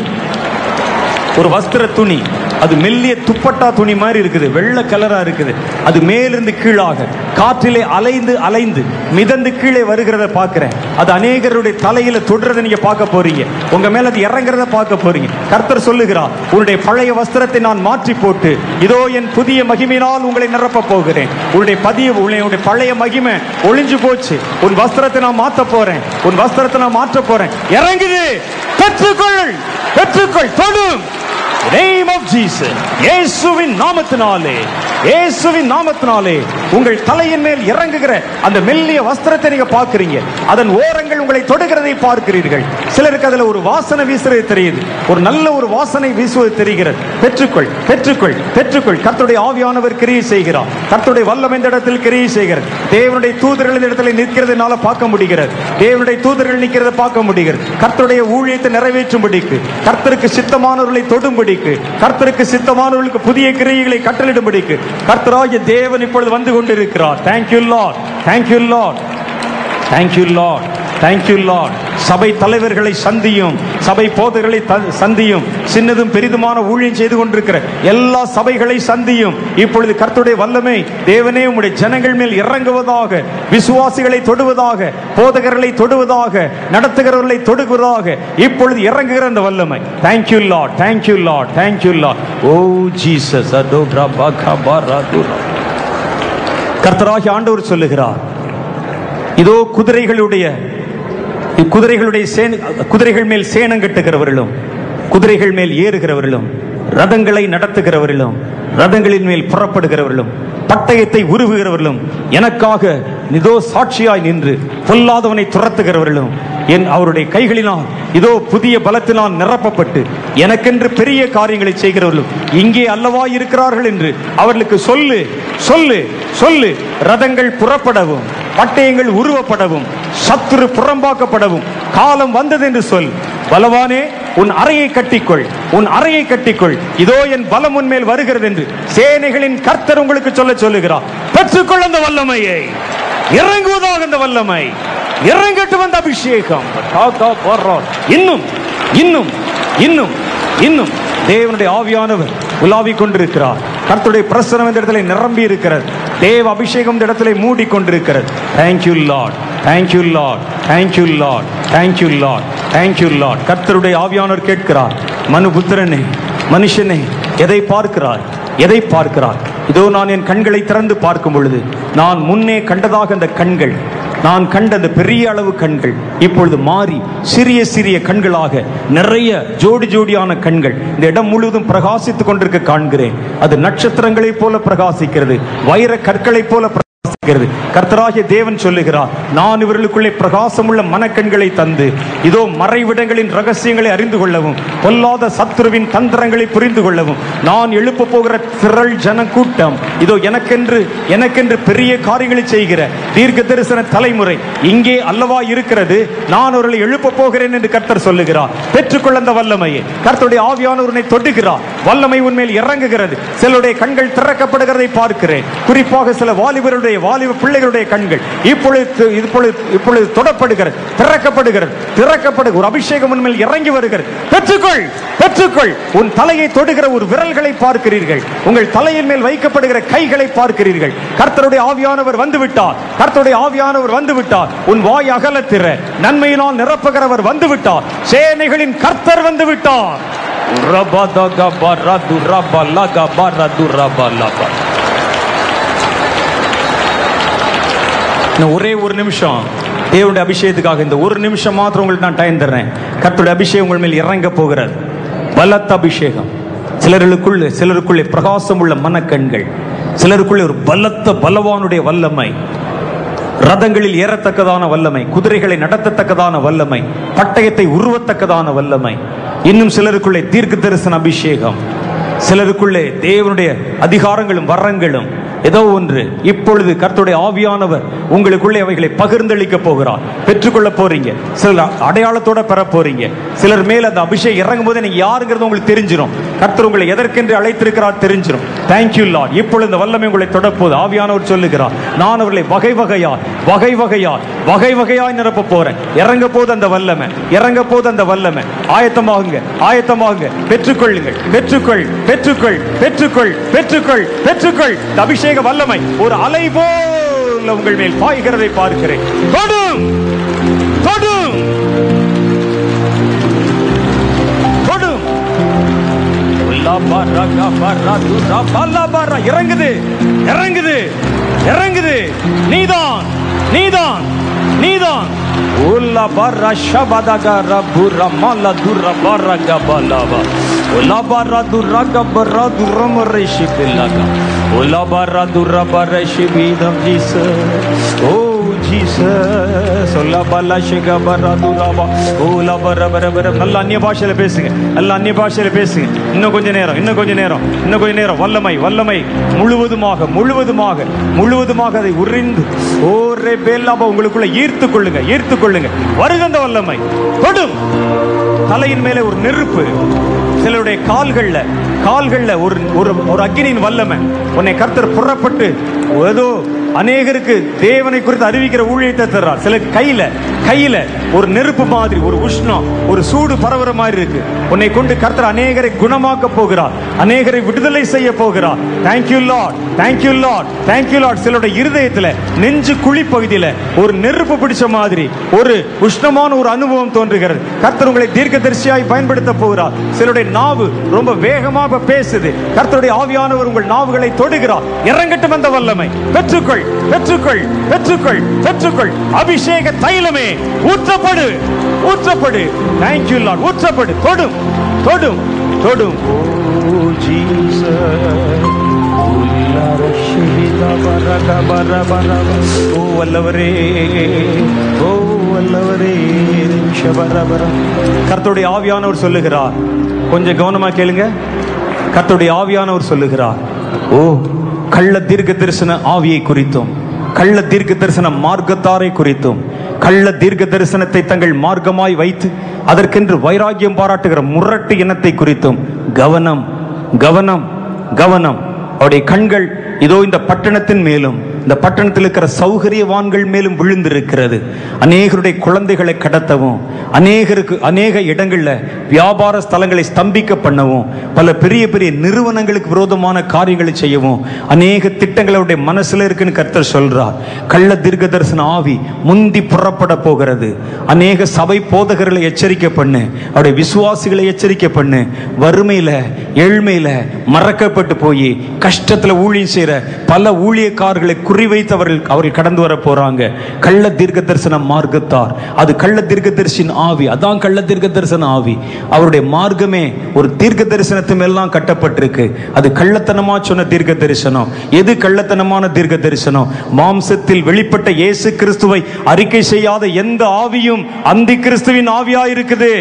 S1: ஒரு வஸ்திர துணி, அது மெல்லிய துப்பட்டா துணி மாதிரி இருக்குது, வெள்ளை கலரா இருக்குது. அது மேலிருந்து கீழாக காற்றிலே அலைந்து அலைந்து மிதந்து கீழே வருகிறத பார்க்கிறேன். அது அநேகருடைய தலையில தொடுறதை நீங்க பார்க்க போறீங்க. உங்க மேல அது இறங்குறத பார்க்க போறீங்க. கர்த்தர் சொல்லுகிறார், உன்னுடைய பழைய வஸ்திரத்தை நான் மாற்றி போட்டு இதோ என் புதிய மகிமையினால் உங்களை நிரப்ப போகிறேன். உன்னுடைய பழைய மகிமை ஒளிஞ்சு போச்சு. உன் வஸ்திரத்தை நான் மாற்ற போறேன். உன் வஸ்திரத்தை நான் மாற்ற போறேன். இறங்குது. பெற்றுக்கொள் பெற்றுக்கொள். தொடும். Name of Jesus. இயேசுவின் நாமத்தினாலே, இயேசுவின் நாமத்தினாலே உங்கள் தலையின் மேல் இறங்குகிற அந்த மெல்லிய வஸ்திரத்தை நீங்க பார்க்கிறீங்க. அதன் ஓரங்கள் உங்களை தொடுகிறதை பார்க்கிறீர்கள். சிலருக்கு அதுல ஒரு வாசனை வீசுறது தெரியுது, ஒரு நல்ல ஒரு வாசனை வீசுவது தெரிகிறது. பெற்றுக்கொள் பெற்றுக்கொள் பெற்றுக்கொள். கர்த்தருடைய ஆவியானவர் கிரியை செய்கிறார். கர்த்தருடைய வல்லமை இந்த இடத்தில் கிரியை செய்கிறது. தேவனுடைய தூதர்கள் இந்த இடத்துல நிற்கிறதுனால பார்க்க முடிகிறது. தேவனுடைய தூதர்கள் நிற்கிறத பார்க்க முடிகிறது. கர்த்தருடைய ஊழியத்தை நிறைவேற்றும்படிக்கு, கர்த்தருக்கு சித்தமானவர்களை தொடும்படிக்கு, கர்த்தருக்கு சித்தமானவர்களுக்கு புதிய கிரியைகளை கட்டளிடும்படிக்கு கர்த்தராகிய தேவன் இப்பொழுது வந்து கொண்டிருக்கிறார். Thank you Lord, thank you Lord, thank you Lord, thank you Lord. சபை தலைவர்களை சந்தியும், சபை போதகர்களை சந்தியும், சின்னதும் பெரிதுமான ஊழியம் செய்து கொண்டிருக்கிற எல்லா சபைகளை சந்தியும். இப்பொழுது கர்த்தருடைய வல்லமை தேவனே உம்முடைய ஜனங்கள் மேல் இறங்குவதாக, விசுவாசிகளை தொடுவதாக, போதகர்களை தொடுவதாக, நடத்துகிறவர்களை தொடுவதாக இப்பொழுது இறங்குகிற அந்த வல்லமை. Thank you Lord, thank you Lord, thank you Lord. Oh Jesus. கர்த்தராகிய ஆண்டவர் சொல்லுகிறார், இதோ குதிரைகள் மேல் சேணம் கட்டுகிறவர்களும், குதிரைகள் மேல் ஏறுகிறவர்களும், ரதங்களை நடத்துகிறவர்களும், ரதங்களின் மேல் புறப்படுகிறவர்களும், பட்டயத்தை உருவுகிறவர்களும், எனக்காக இதோ சாட்சியாய் நின்று பொல்லாதவனை துரத்துகிறவர்களும், அவருடைய கைகளினால் இதோ புதிய பலத்தினால் நிரப்பப்பட்டு எனக்கென்று பெரிய காரியங்களை செய்கிறவர்களும் இங்கே அல்லவா இருக்கிறார்கள் என்று அவர்களுக்கு சொல்லு சொல்லு சொல்லு. ரதங்கள் புறப்படவும், பட்டயங்கள் உருவப்படவும் சத்துரு புறம்பாக்கப்படவும் காலம் வந்தது என்று சொல். பலவானே, உன் அறையை கட்டிக்கொள், உன் அறையை கட்டிக்கொள், இதோ என் பலம் உன்மேல் வருகிறது என்று சேனைகளின் கர்த்தர் உங்களுக்கு சொல்லுகிறார். பெற்றுக்கொள் அந்த வல்லமையை. இறங்குவதாக அந்த வல்லமை, இறங்கட்டும் அந்த அபிஷேகம். இன்னும் இன்னும் இன்னும் இன்னும் தேவனுடைய ஆவியானவர் உலாவிக் கொண்டிருக்கிறார். கர்த்தருடைய பிரசன்னம் இந்த இடத்துல நிரம்பி இருக்கிறது. தேவ அபிஷேகம் இந்த இடத்துல மூடிக்கொண்டிருக்கிறது. Thank you Lord, thank you Lord, thank you Lord, thank you Lord, thank you Lord. கர்த்தருடைய ஆவியானவர் கேட்கிறார், மனுபுத்திரனே, மனுஷனே, எதை பார்க்கிறாய், எதை பார்க்கிறாய்? இதோ நான் என் கண்களை திறந்து பார்க்கும் பொழுது நான் முன்னே கண்டதாக அந்த கண்கள், நான் கண்ட அந்த பெரிய அளவு கண்கள் இப்பொழுது மாறி சிறிய சிறிய கண்களாக நிறைய ஜோடி ஜோடியான கண்கள் இந்த இடம் முழுவதும் பிரகாசித்துக் கொண்டிருக்க காண்கிறேன். அது நட்சத்திரங்களைப் போல பிரகாசிக்கிறது, வைர கற்களைப் போல பிரகாசிக்கிறது. கர்த்தராகிய தேவன் சொல்லுகிறார், நான் இவர்களுக்குள்ளே பிரகாசமுள்ள மனக்கண்களை தந்து இதோ மறைவிடங்களின் ரகசியங்களை அறிந்து கொள்ளவும் பொல்லாத சத்துருவின் தந்திரங்களை புரிந்து கொள்ளவும் நான் எழுப்ப போகிற திரள் ஜன கூட்டம் இதோ எனக்கென்று பெரிய காரியங்களை செய்கிற தீர்க்க தரிசன தலைமுறை இங்கே அல்லவா இருக்கிறது. நான் அவர்களை எழுப்ப போகிறேன் என்று கர்த்தர் சொல்லுகிறார். பெற்றுக்கொள்ள அந்த வல்லமையை. கர்த்தருடைய ஆவியானவரை தொடுகிறார். வல்லமை உன்மேல் இறங்குகிறது. சிலருடைய கண்கள் திறக்கப்படுகிறதை பார்க்கிறேன். குறிப்பாக சில வாலிபருடைய வாலிப பிள்ளைகளுடைய கண்கள் இப்பொழுது தொடப்படுகிறது, திறக்கப்படுகிறது. ஒரு அபிஷேகம் உன்மேல் இறங்கி வருகிறது. பெற்றுக்கொள், பெற்றுக்கொள். உன் தலையை தொடுகிற ஒரு விரல்களை பார்க்கிறீர்கள். உங்கள் தலையின் மேல் வைக்கப்படுகிற கைகளை பார்க்கிறீர்கள். கர்த்தருடைய ஆவியானவர் வந்துவிட்டார். கர்த்தருடைய ஆவியானவர் வந்துவிட்டார். உன் வாய் அகலத்திற நன்மையினால் நிரப்புகிறவர் வந்துவிட்டார். சேனைகளின் கர்த்தர் வந்துவிட்டார். ஒரே ஒரு நிமிஷம் தேவனுடைய அபிஷேகத்துக்காக, இந்த ஒரு நிமிஷம் மாத்திரம் உங்களுக்கு நான் டைம் தர்றேன். கர்த்தருடைய அபிஷேகம் உங்கள் மேல் இறங்க போகிறது. பலத்த அபிஷேகம். சிலருக்குள்ளே பிரகாசம் உள்ள மனக்கண்கள், சிலருக்குள்ளே ஒரு பலவானுடைய வல்லமை, ரதங்களில் ஏறத்தக்கதான வல்லமை, குதிரைகளை நடத்தத்தக்கதான வல்லமை, பட்டயத்தை உருவத்தக்கதான வல்லமை. இன்னும் சிலருக்குள்ளே தீர்க்க தரிசன அபிஷேகம், சிலருக்குள்ளே தேவனுடைய அதிகாரங்களும் வரங்களும். ஏதோ ஒன்று இப்பொழுது கர்த்தருடைய ஆவியானவர் உங்களுக்குள்ளே அவைகளை பகிர்ந்தளிக்க போகிறார். பெற்றுக்கொள்ள போறீங்க. சிலர் அடையாளத்தோட பெற போறீங்க. சிலர் மேல் அந்த அபிஷேகம் இறங்கும் போது நீங்க யாருங்கிறது உங்களுக்கு தெரிஞ்சிடும். கர்த்தர் உங்களை எதற்கென்று அழைத்திருக்கிறார் தெரிஞ்சிடும். Thank you Lord. இப்பொழுது இந்த வல்லமை உங்களை தொடப்போது. ஆவியானவர் சொல்லுகிறார், நான் அவர்களை வகை வகையாய் நிரப்ப போறேன். இறங்க போது அந்த வல்லமை, இறங்க போது அந்த வல்லமை. ஆயத்தமாகுங்க. பெற்றுக்கொள்ளுங்கள். பெற்றுக்கொள். அபிஷேக வல்லமை ஒரு அலை போல உங்கள் மேல் பாய்கிறதை பார்க்கிறேன். தொடும். இறங்குது. நீதான். Ola barra shabadaga rabura mala durra barra gabalava. Ola barra durra gabara durra mareshi bilaga. Ola barra durra bareshi bidam Jesus. Oh Jesus. Ola balla shiga barra durra ba. Ola barra barra. நல்ல அந்நிய பாஷையில பேசுங்க. இன்னும் கொஞ்ச நேரம். வல்லமை முழுவதுமாக அதை உறிந்து ஓரே பேலாபா உங்களுக்குள்ள ஈர்த்துக் கொள்ளுங்க. வருகின்ற வல்லமை தொடும். தலையின் மேலே ஒரு நெருப்பு. சிலருடைய கால்கள்ல ஒரு அக்கினியின் வல்லமை. உன்னை கர்த்தர் புறப்பட்டு ஏதோ அநேகருக்கு தேவனை குறித்து அறிவிக்கிற ஊழியத்தை தர்றார். சில கையில ஒரு நெருப்பு மாதிரி, ஒரு உஷ்ணம், ஒரு சூடு பரவுற மாதிரி இருக்கு. உன்னை கொண்டு கர்த்தர் அநேகரை குணமாக்க போகிறார். அநேகரை விடுதலை செய்ய போகிறார். Thank you Lord. சிலருடைய இருதயத்துல நெஞ்சு குழி பகுதியில ஒரு நெருப்பு பிடிச்ச மாதிரி ஒரு உஷ்ணமான ஒரு அனுபவம் தோன்றுகிறது. கர்த்தர் உங்களை தீர்க்கதரிசியாய் பயன்படுத்த போகிறார். சிலருடைய நாவு ரொம்ப வேகமாக பேசுது. கர்த்தருடைய ஆவியானவர் உங்கள் நாவுகளை தொடுகிறார். இறங்கட்டும் அந்த வல்லமை. பெற்றுக்கொள். அபிஷேக தைலமே ஊற்றப்படு. Thank you Lord. ஊற்றப்படு. தொடும். ஓ ஜீசஸ். ஓ வல்லவரே. கர்த்தருடைய ஆவியானவர் சொல்லுகிறார். கொஞ்சம் கவனமா கேளுங்க. கர்த்தருடைய ஆவியானவர் சொல்லுகிறார், ஓ கள்ள தீர்க்க தரிசன ஆவியை குறித்தும் கள்ள தீர்க்க தரிசன மார்க்கத்தாரை குறித்தும், கள்ள தீர்க்க தரிசனத்தை தங்கள் மார்க்கமாய் வைத்து அதற்கென்று வைராக்கியம் பாராட்டுகிற முரட்டு இனத்தை குறித்தும் கவனம், கவனம், கவனம். அவருடைய கண்கள் இதோ இந்த பட்டணத்தின் மேலும், இந்த பட்டணத்தில் இருக்கிற சௌகரியவான்கள் மேலும் விழுந்திருக்கிறது. அநேகருடைய குழந்தைகளை கடத்தவும், அநேக இடங்கள்ல வியாபார ஸ்தலங்களை ஸ்தம்பிக்க பண்ணவும், பல பெரிய பெரிய நிறுவனங்களுக்கு விரோதமான காரியங்களை செய்யவும் அநேக திட்டங்கள் அவருடைய மனசுல இருக்குன்னு கர்த்தர் சொல்றார். கள்ள தீர்க்க தரிசன ஆவி முந்தி புறப்பட போகிறது. அநேக சபை போதகர்களை எச்சரிக்கை பண்ணு, அவருடைய விசுவாசிகளை எச்சரிக்கை பண்ணு. வறுமையில, ஏழ்மையில மறக்கப்பட்டு போய் கஷ்டத்துல ஊழியம் செய்யற பல ஊழியக்காரர்களை குறிவைத்து அவர்கள் கடந்து வர போறாங்க. கள்ள தீர்க்க தரிசன மார்க்கத்தார், அது கள்ள தீர்க்க தரிசன ஆவி. அதான் கள்ள தீர்க்க தரிசன ஆவி. அவருடைய மார்க்கமே ஒரு தீர்க்க தரிசனத்து மேலாம் கட்டப்பட்டிருக்கு. அது கள்ளத்தனமா சொன்ன தீர்க்க தரிசனம். எது கள்ளத்தனமான தீர்க்க தரிசனம்? மாம்சத்தில் வெளிப்பட்ட இயேசு கிறிஸ்துவை அறிக்கை செய்யாத எந்த ஆவியும் அந்தி கிறிஸ்துவின் ஆவியா இருக்குது.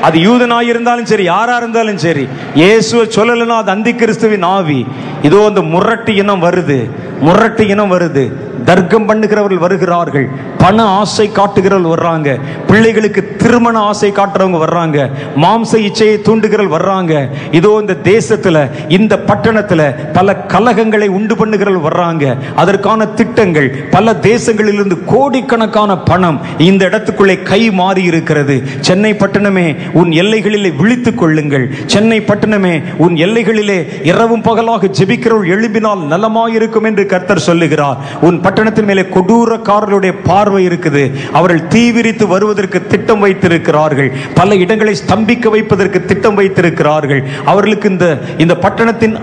S1: அது யூதனாய் இருந்தாலும் சரி, யாரா இருந்தாலும் சரி, இயேசுவை சொல்லலன்னா அது அந்தி கிறிஸ்துவின் ஆவி. இதோ அந்த முரட்டு இனம் வருது, முரட்டு இனம் வருது. தர்க்கம் பண்ணுகிறவர்கள் வருகிறார்கள், பண ஆசை காட்டுகிறவர்கள் வர்றாங்க, பிள்ளைகளுக்கு திருமண ஆசை காட்டுறவங்க வர்றாங்க, மாம்ச இச்சையை தூண்டுகிறவர்கள் வர்றாங்க. இதோ இந்த தேசத்துல, இந்த பட்டணத்துல பல கலகங்களை உண்டு பண்ணுகிறவர்கள் வர்றாங்க. அதற்கான திட்டங்கள், பல தேசங்களிலிருந்து கோடிக்கணக்கான பணம் இந்த இடத்துக்குள்ளே கை மாறி இருக்கிறது. சென்னை பட்டணமே உன் எல்லைகளிலே விழித்துக் கொள்ளுங்கள். சென்னை பட்டணமே உன் எல்லைகளிலே இரவும் பகலாக ஜெபிக்கிறவர்கள் எழுப்பினால் நலமாயிருக்கும் என்று கர்த்தர் சொல்லுகிறார். உன் பட்டணத்தின் மேலே கொடூரக்காரர்களுடைய பார்வை இருக்குது. அவர்கள் தீவிரித்து வருவதற்கு திட்டம் வைத்திருக்கிறார்கள். பல இடங்களை ஸ்தம்பிக்க வைப்பதற்கு திட்டம் வைத்திருக்கிறார்கள். அவர்களுக்கு இந்த பட்டணத்தின்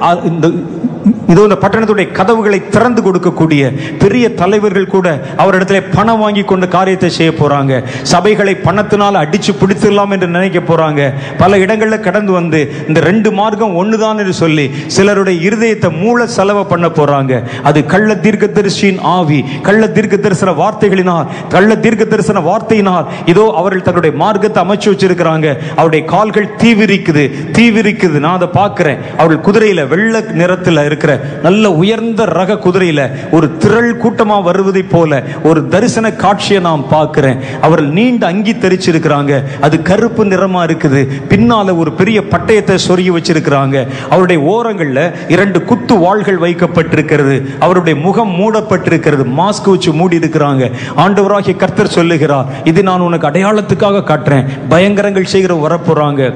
S1: இதோ இந்த பட்டணத்துடைய கதவுகளை திறந்து கொடுக்கக்கூடிய பெரிய தலைவர்கள் கூட அவரிடத்துல பணம் வாங்கி கொண்டு காரியத்தை செய்ய போறாங்க. சபைகளை பணத்தினால் அடிச்சு பிடித்துடலாம் என்று நினைக்க போறாங்க. பல இடங்களில் கடந்து வந்து இந்த ரெண்டு மார்க்கம் ஒண்ணுதான் என்று சொல்லி சிலருடைய இருதயத்தை மூல செலவு பண்ண போறாங்க. அது கள்ள தீர்க்கதரிசியின் ஆவி. கள்ள தீர்க்க தரிசன வார்த்தைகளினால், கள்ள தீர்க்க தரிசன வார்த்தையினால் இதோ அவர்கள் தன்னுடைய மார்க்கத்தை அமைச்சு வச்சிருக்கிறாங்க. அவருடைய கால்கள் தீவிரிக்குது, தீவிரிக்குது. நான் அதை பார்க்கிறேன். அவர்கள் குதிரையில வெள்ளை நிறத்தில் இருக்கிற நல்ல உயர்ந்த ரக குதிரையில ஒரு திரள் கூட்டமா வருவதை போல ஒரு தரிசன காட்சியை நான் பார்க்கிறேன். அவர்கள் நீண்ட அங்கி தரிச்சிருக்கிறாங்க, அது கருப்பு நிறமா இருக்குது. பின்னால ஒரு பெரிய பட்டயத்தை சொருகி வச்சிருக்கிறாங்க. அவருடைய ஓரங்கள்ல 2 குத்து வாள்கள் வைக்கப்பட்டிருக்கிறது. அவருடைய முகம் மூடப்பட்டிருக்கிறது, மாஸ்க் வச்சு மூடி இருக்கிறாங்க. ஆண்டவராகிய கர்த்தர் சொல்லுகிறார், இது நான் உனக்கு அடையாளத்துக்காக காட்டுறேன். பயங்கரங்கள் செய்கிற வரப்போறாங்க.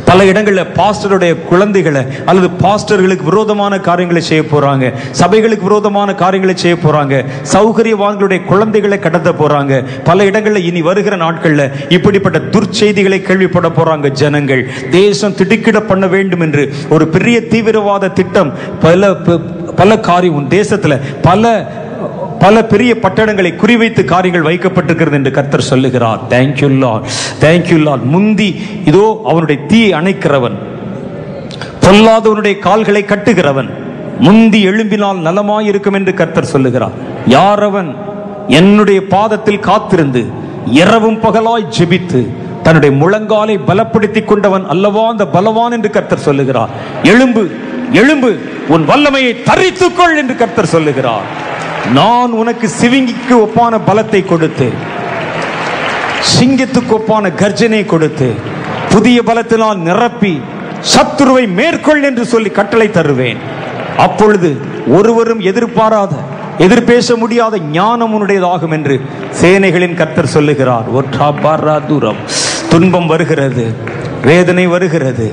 S1: பல இடங்களில் பாஸ்டருடைய குழந்தைகளை அல்லது பாஸ்டர்களுக்கு விரோதமான காரியங்களை செய்ய போறாங்க. சபைகளுக்கு விரோதமான காரியங்களை செய்ய போறாங்க. சௌகரியவான்களுடைய குழந்தைகளை கடத்த போறாங்க. பல இடங்களில் இனி வருகிற நாட்களில் இப்படிப்பட்ட துர்ச்செய்திகளை கேள்விப்பட போறாங்க ஜனங்கள். தேசம் திடுக்கிட பண்ண வேண்டும் என்று ஒரு பெரிய தீவிரவாத திட்டம் பல காரியம் தேசத்துல பல பெரிய பட்டணங்களை குறிவைத்து காரியங்கள் வைக்கப்பட்டிருக்கிறது என்று கர்த்தர் சொல்லுகிறார். Thank you Lord, thank you Lord. முந்தி இதோ அவனுடைய தீயை அணைக்கிறவன், பொல்லாதவனுடைய கால்களை கட்டுகிறவன், முந்தி எழும்பினால் நலமாயிருக்கும் என்று கர்த்தர் சொல்லுகிறார். யாரவன் என்னுடைய பாதத்தில் காத்திருந்து இரவும் பகலாய் ஜெபித்து தன்னுடைய முழங்காலை பலப்படுத்தி கொண்டவன் அல்லவா அந்த பலவான் என்று கர்த்தர் சொல்லுகிறார். எழும்பு, எழும்பு, உன் வல்லமையை தரித்துக்கொள் என்று கர்த்தர் சொல்லுகிறார். நான் உனக்கு சிவிங்கிக்கு ஒப்பான பலத்தை கொடுத்து, சிங்கத்துக்கு ஒப்பான கர்ஜனை கொடுத்து, புதிய பலத்தினால் நிரப்பி சத்துருவை மேற்கொள் என்று சொல்லி கட்டளை தருவேன். அப்பொழுது ஒருவரும் எதிர்பாராத, எதிர்பேச முடியாத ஞானம் உன்னுடையதாகும் என்று சேனைகளின் கர்த்தர் சொல்லுகிறார். தூரம் துன்பம் வருகிறது, வேதனை வருகிறது.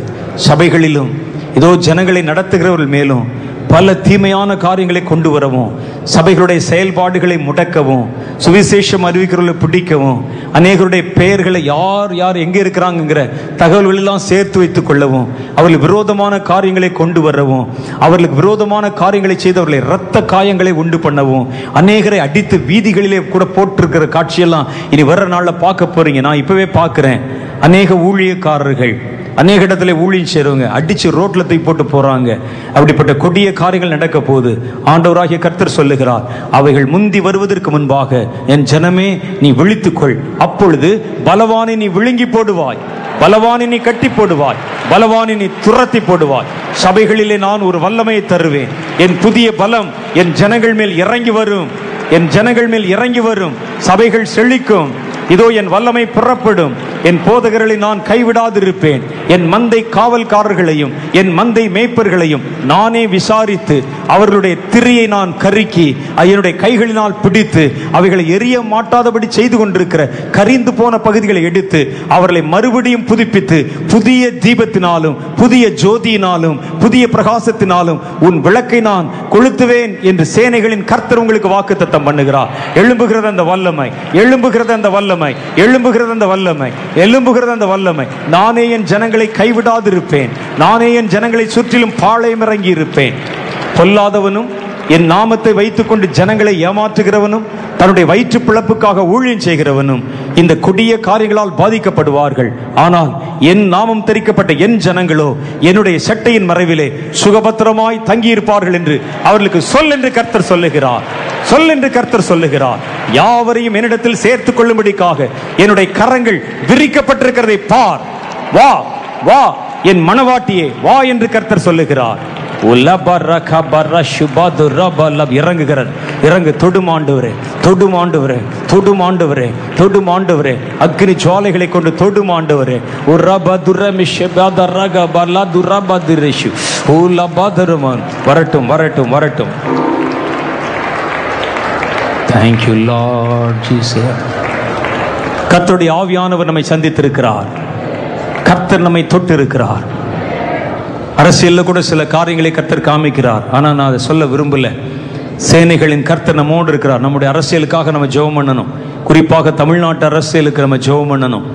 S1: சபைகளிலும் இதோ ஜனங்களை நடத்துகிறவர்கள் மேலும் பல தீமையான காரியங்களை கொண்டு வரவும், சபைகளுடைய செயல்பாடுகளை முடக்கவும், சுவிசேஷம் அறிவிக்கிறவர்களை பிடிக்கவும், அநேகருடைய பெயர்களை யார் யார் எங்கே இருக்கிறாங்கிற தகவல்கள் எல்லாம் சேர்த்து வைத்துக் கொள்ளவும், அவர்கள் விரோதமான காரியங்களை கொண்டு வரவும், அவர்களுக்கு விரோதமான காரியங்களை செய்தவர்களை இரத்த காயங்களை உண்டு பண்ணவும், அநேகரை அடித்து வீதிகளிலே கூட போட்டிருக்கிற காட்சியெல்லாம் இனி வர்ற நாளில் பார்க்க போறீங்க. நான் இப்பவே பார்க்கிறேன். அநேக ஊழியக்காரர்கள், அநேக இடத்துல ஊழியம் செய்றவங்க அடிச்சு ரோட்ல தூக்கி போட்டு போறாங்க. அப்படிப்பட்ட கொடிய காரியங்கள் நடக்க போது ஆண்டவராகிய கர்த்தர் சொல்லுகிறார், அவைகள் முந்தி வருவதற்கு முன்பாக என் ஜனமே நீ விழித்துக்கொள். அப்பொழுது பலவானை நீ விழுங்கி போடுவாய், பலவானை நீ கட்டி போடுவாய், பலவானை நீ துரத்தி போடுவாய். சபைகளிலே நான் ஒரு வல்லமையை தருவேன். என் புதிய பலம் என் ஜனங்கள் மேல் இறங்கி வரும். என் ஜனங்கள் மேல் இறங்கி வரும். சபைகள் செழிக்கும். இதோ என் வல்லமை புறப்படும். என் போதகர்களை நான் கைவிடாதிருப்பேன். என் மந்தை காவல்காரர்களையும் என் மந்தை மேய்ப்பர்களையும் நானே விசாரித்து அவர்களுடைய திரியை நான் கருக்கி என்னுடைய கைகளினால் பிடித்து அவைகளை எரிய மாட்டாதபடி செய்து கொண்டிருக்கிற கரிந்து போன பகுதிகளை எடுத்து அவர்களை மறுபடியும் புதுப்பித்து புதிய தீபத்தினாலும் புதிய ஜோதியினாலும் புதிய பிரகாசத்தினாலும் உன் விளக்கை நான் கொளுத்துவேன் என்று சேனைகளின் கர்த்தர் உங்களுக்கு வாக்குத்தத்தம் பண்ணுகிறார். எழும்புகிறது அந்த வல்லமை, எழும்புகிறது அந்த வல்லமை, எழும்புகிறது அந்த வல்லமை, எழும்புகிறது அந்த வல்லமை. நானே என் ஜனங்களை கைவிடாதிருப்பேன். நானே என் ஜனங்களை சுற்றிலும் பாளையம் இறங்கி இருப்பேன். பொல்லாதவனும் என் நாமத்தை வைத்துக் கொண்டு ஜனங்களை ஏமாற்றுகிறவனும் தன்னுடைய வயிற்று பிளப்புக்காக ஊழியம் செய்கிறவனும் இந்த கொடிய காரியங்களால் பாதிக்கப்படுவார்கள். ஆனால் என் நாமம் தெரிக்கப்பட்ட என் ஜனங்களோ என்னுடைய சட்டையின் மறைவிலே சுகபத்திரமாய் தங்கியிருப்பார்கள் என்று அவர்களுக்கு சொல் என்று கர்த்தர் சொல்லுகிறார். சொல் என்று கர்த்தர் சொல்லுகிறார். யாவரையும் என்னிடத்தில் சேர்த்துக் கொள்ளும்படிக்காக என்னுடைய கரங்கள் விரிக்கப்பட்டிருக்கிறதை பார். வா வா என் மனவாட்டியே வா என்று கர்த்தர் சொல்லுகிறார். இறங்குகிறார். இறங்கு. தொடுமாண்டவரே, தொடுமாண்டவரே, தொடுமாண்டவரே, தொடுமாண்டவரே. அக்னி ஜுவாலைகளை கொண்டு தொடுமாண்டவரே. வரட்டும் வரட்டும் வரட்டும். Thank you Lord Jesus. கர்த்தருடைய ஆவியானவர் நம்மை சந்தித்திருக்கிறார். கர்த்தர் நம்மை தொட்டு இருக்கிறார். அரசியல்ல கூட சில காரியங்களை கர்த்தர் காமிக்கிறார். ஆனால் நான் அதை சொல்ல விரும்பல. சேனைகளின் கர்த்தர் நம்மோடு இருக்கிறார். நம்முடைய அரசியலுக்காக நம்ம ஜெபம் பண்ணணும். குறிப்பாக தமிழ்நாட்டு அரசியலுக்கு நம்ம ஜெபம் பண்ணணும்.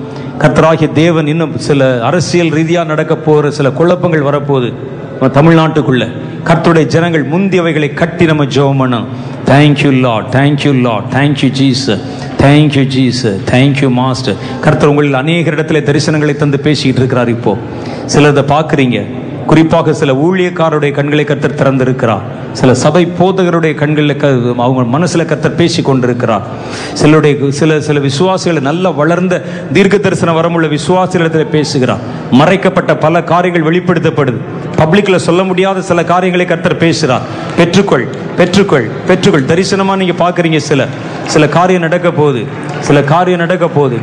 S1: கர்த்தராகிய தேவன் இன்னும் சில அரசியல் ரீதியாக நடக்க போகிற சில குழப்பங்கள் வரப்போகுது நம்ம தமிழ்நாட்டுக்குள்ள. கர்த்தருடைய ஜனங்கள் முந்தியவைகளை கட்டி நம்ம ஜெபம் பண்ணணும். Thank you Lord, thank you Lord, thank you Jesus, thank you Jesus, thank you master. கர்த்தர் உங்களில் அநேக இடத்துல தரிசனங்களை தந்து பேசிக்கிட்டு இருக்கிறார். இப்போ சிலதை பார்க்குறீங்க. குறிப்பாக சில ஊழியக்காரருடைய கண்களை கர்த்தர் திறந்திருக்கிறார். சில சபை போதகருடைய கண்களில் அவங்க மனசில் கர்த்தர் பேசி கொண்டிருக்கிறார். சில விசுவாசிகளை நல்ல வளர்ந்த தீர்க்க தரிசனம் வரமுள்ள விசுவாசிகளிடத்தில் பேசுகிறார். மறைக்கப்பட்ட பல காரியங்கள் வெளிப்படுத்தப்படுது. பப்ளிக்ல சொல்ல முடியாத சில காரியங்களை கர்த்தர் பேசுகிறார். பெற்றுக்கொள், பெற்றுக்கொள், பெற்றுக்கொள். தரிசனமா நீங்க பாக்குறீங்க. சில காரியம் நடக்க போகுது. சில காரியம் நடக்க போகுது.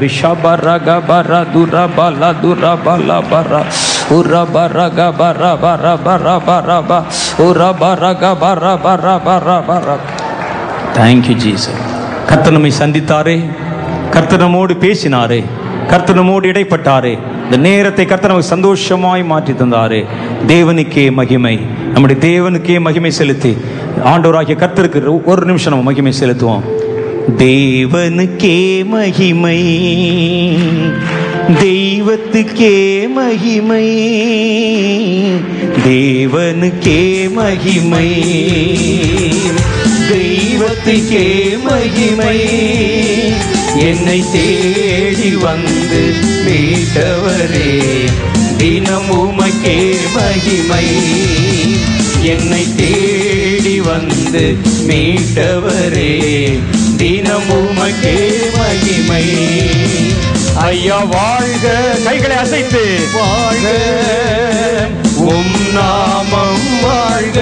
S1: Thank you Jesus. கர்த்தர் நம்மை சந்தித்தாரே, கர்த்தர் நம்மோடு பேசினாரே, கர்த்தர் நம்மோடு இடைப்பட்டாரே. இந்த நேரத்தை கர்த்தர் நமக்கு சந்தோஷமாய் மாற்றி தந்தாரே. தேவனுக்கே மகிமை. நம்முடைய தேவனுக்கே மகிமை செலுத்தி ஆண்டவராகிய கர்த்தருக்கு ஒரு நிமிஷம் நம்ம மகிமை செலுத்துவோம். தேவனுக்கே மகிமை, தெய்வத்துக்கே மகிமை, தேவனுக்கே மகிமை, தெய்வத்துக்கே மகிமை. என்னை தேடி வந்து மீட்டவரே, தினம் உமக்கே மகிமை. என்னை தேடி வந்து மீட்டவரே, தினம் உமக்கே மகிமை. ஐயா வாழ்க. கைகளை அசைத்து வாழ்க, உம் நாமம் வாழ்க.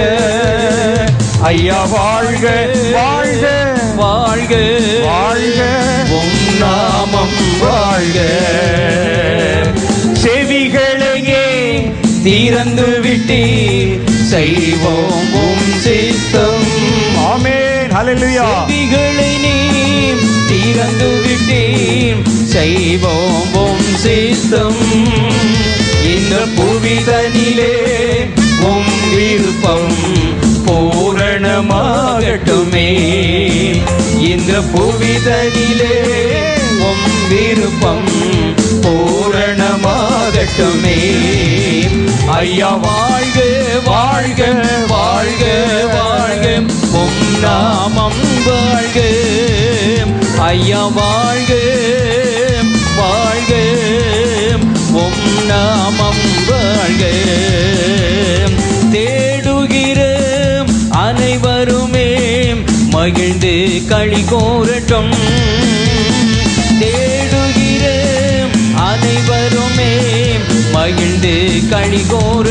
S1: ஐயா வாழ்க, வாழ்க, வாழ்க, வாழ்க, உம் நாமம் வாழ்க. செவிகளையே திறந்து விட்டி செய்வோம் உம் சித்தம். ஆமென், ஹல்லேலூயா. செவிகளை நீ திறந்து விட்டீர் செய்வோம் உம் சித்தம். இந்த புவிதனிலே உம் விருப்பம் பூரணமாகட்டுமே. இந்த புவிதனிலே உம் விருப்பம் பூரணமாகட்டுமே. ஐயா வாழ்க, வாழ்க, வாழ்க, வாழ்க, உம் நாமம் வாழ்க. ஐயா வாழ்க, வாழ்க, உம் நாமம் வாழ்க. தேடுகிற அனைவருமே மகிழ்ந்து களி கூறட்டும். தேடுகிற அனைவருமே மகிழ்ந்து களி கூற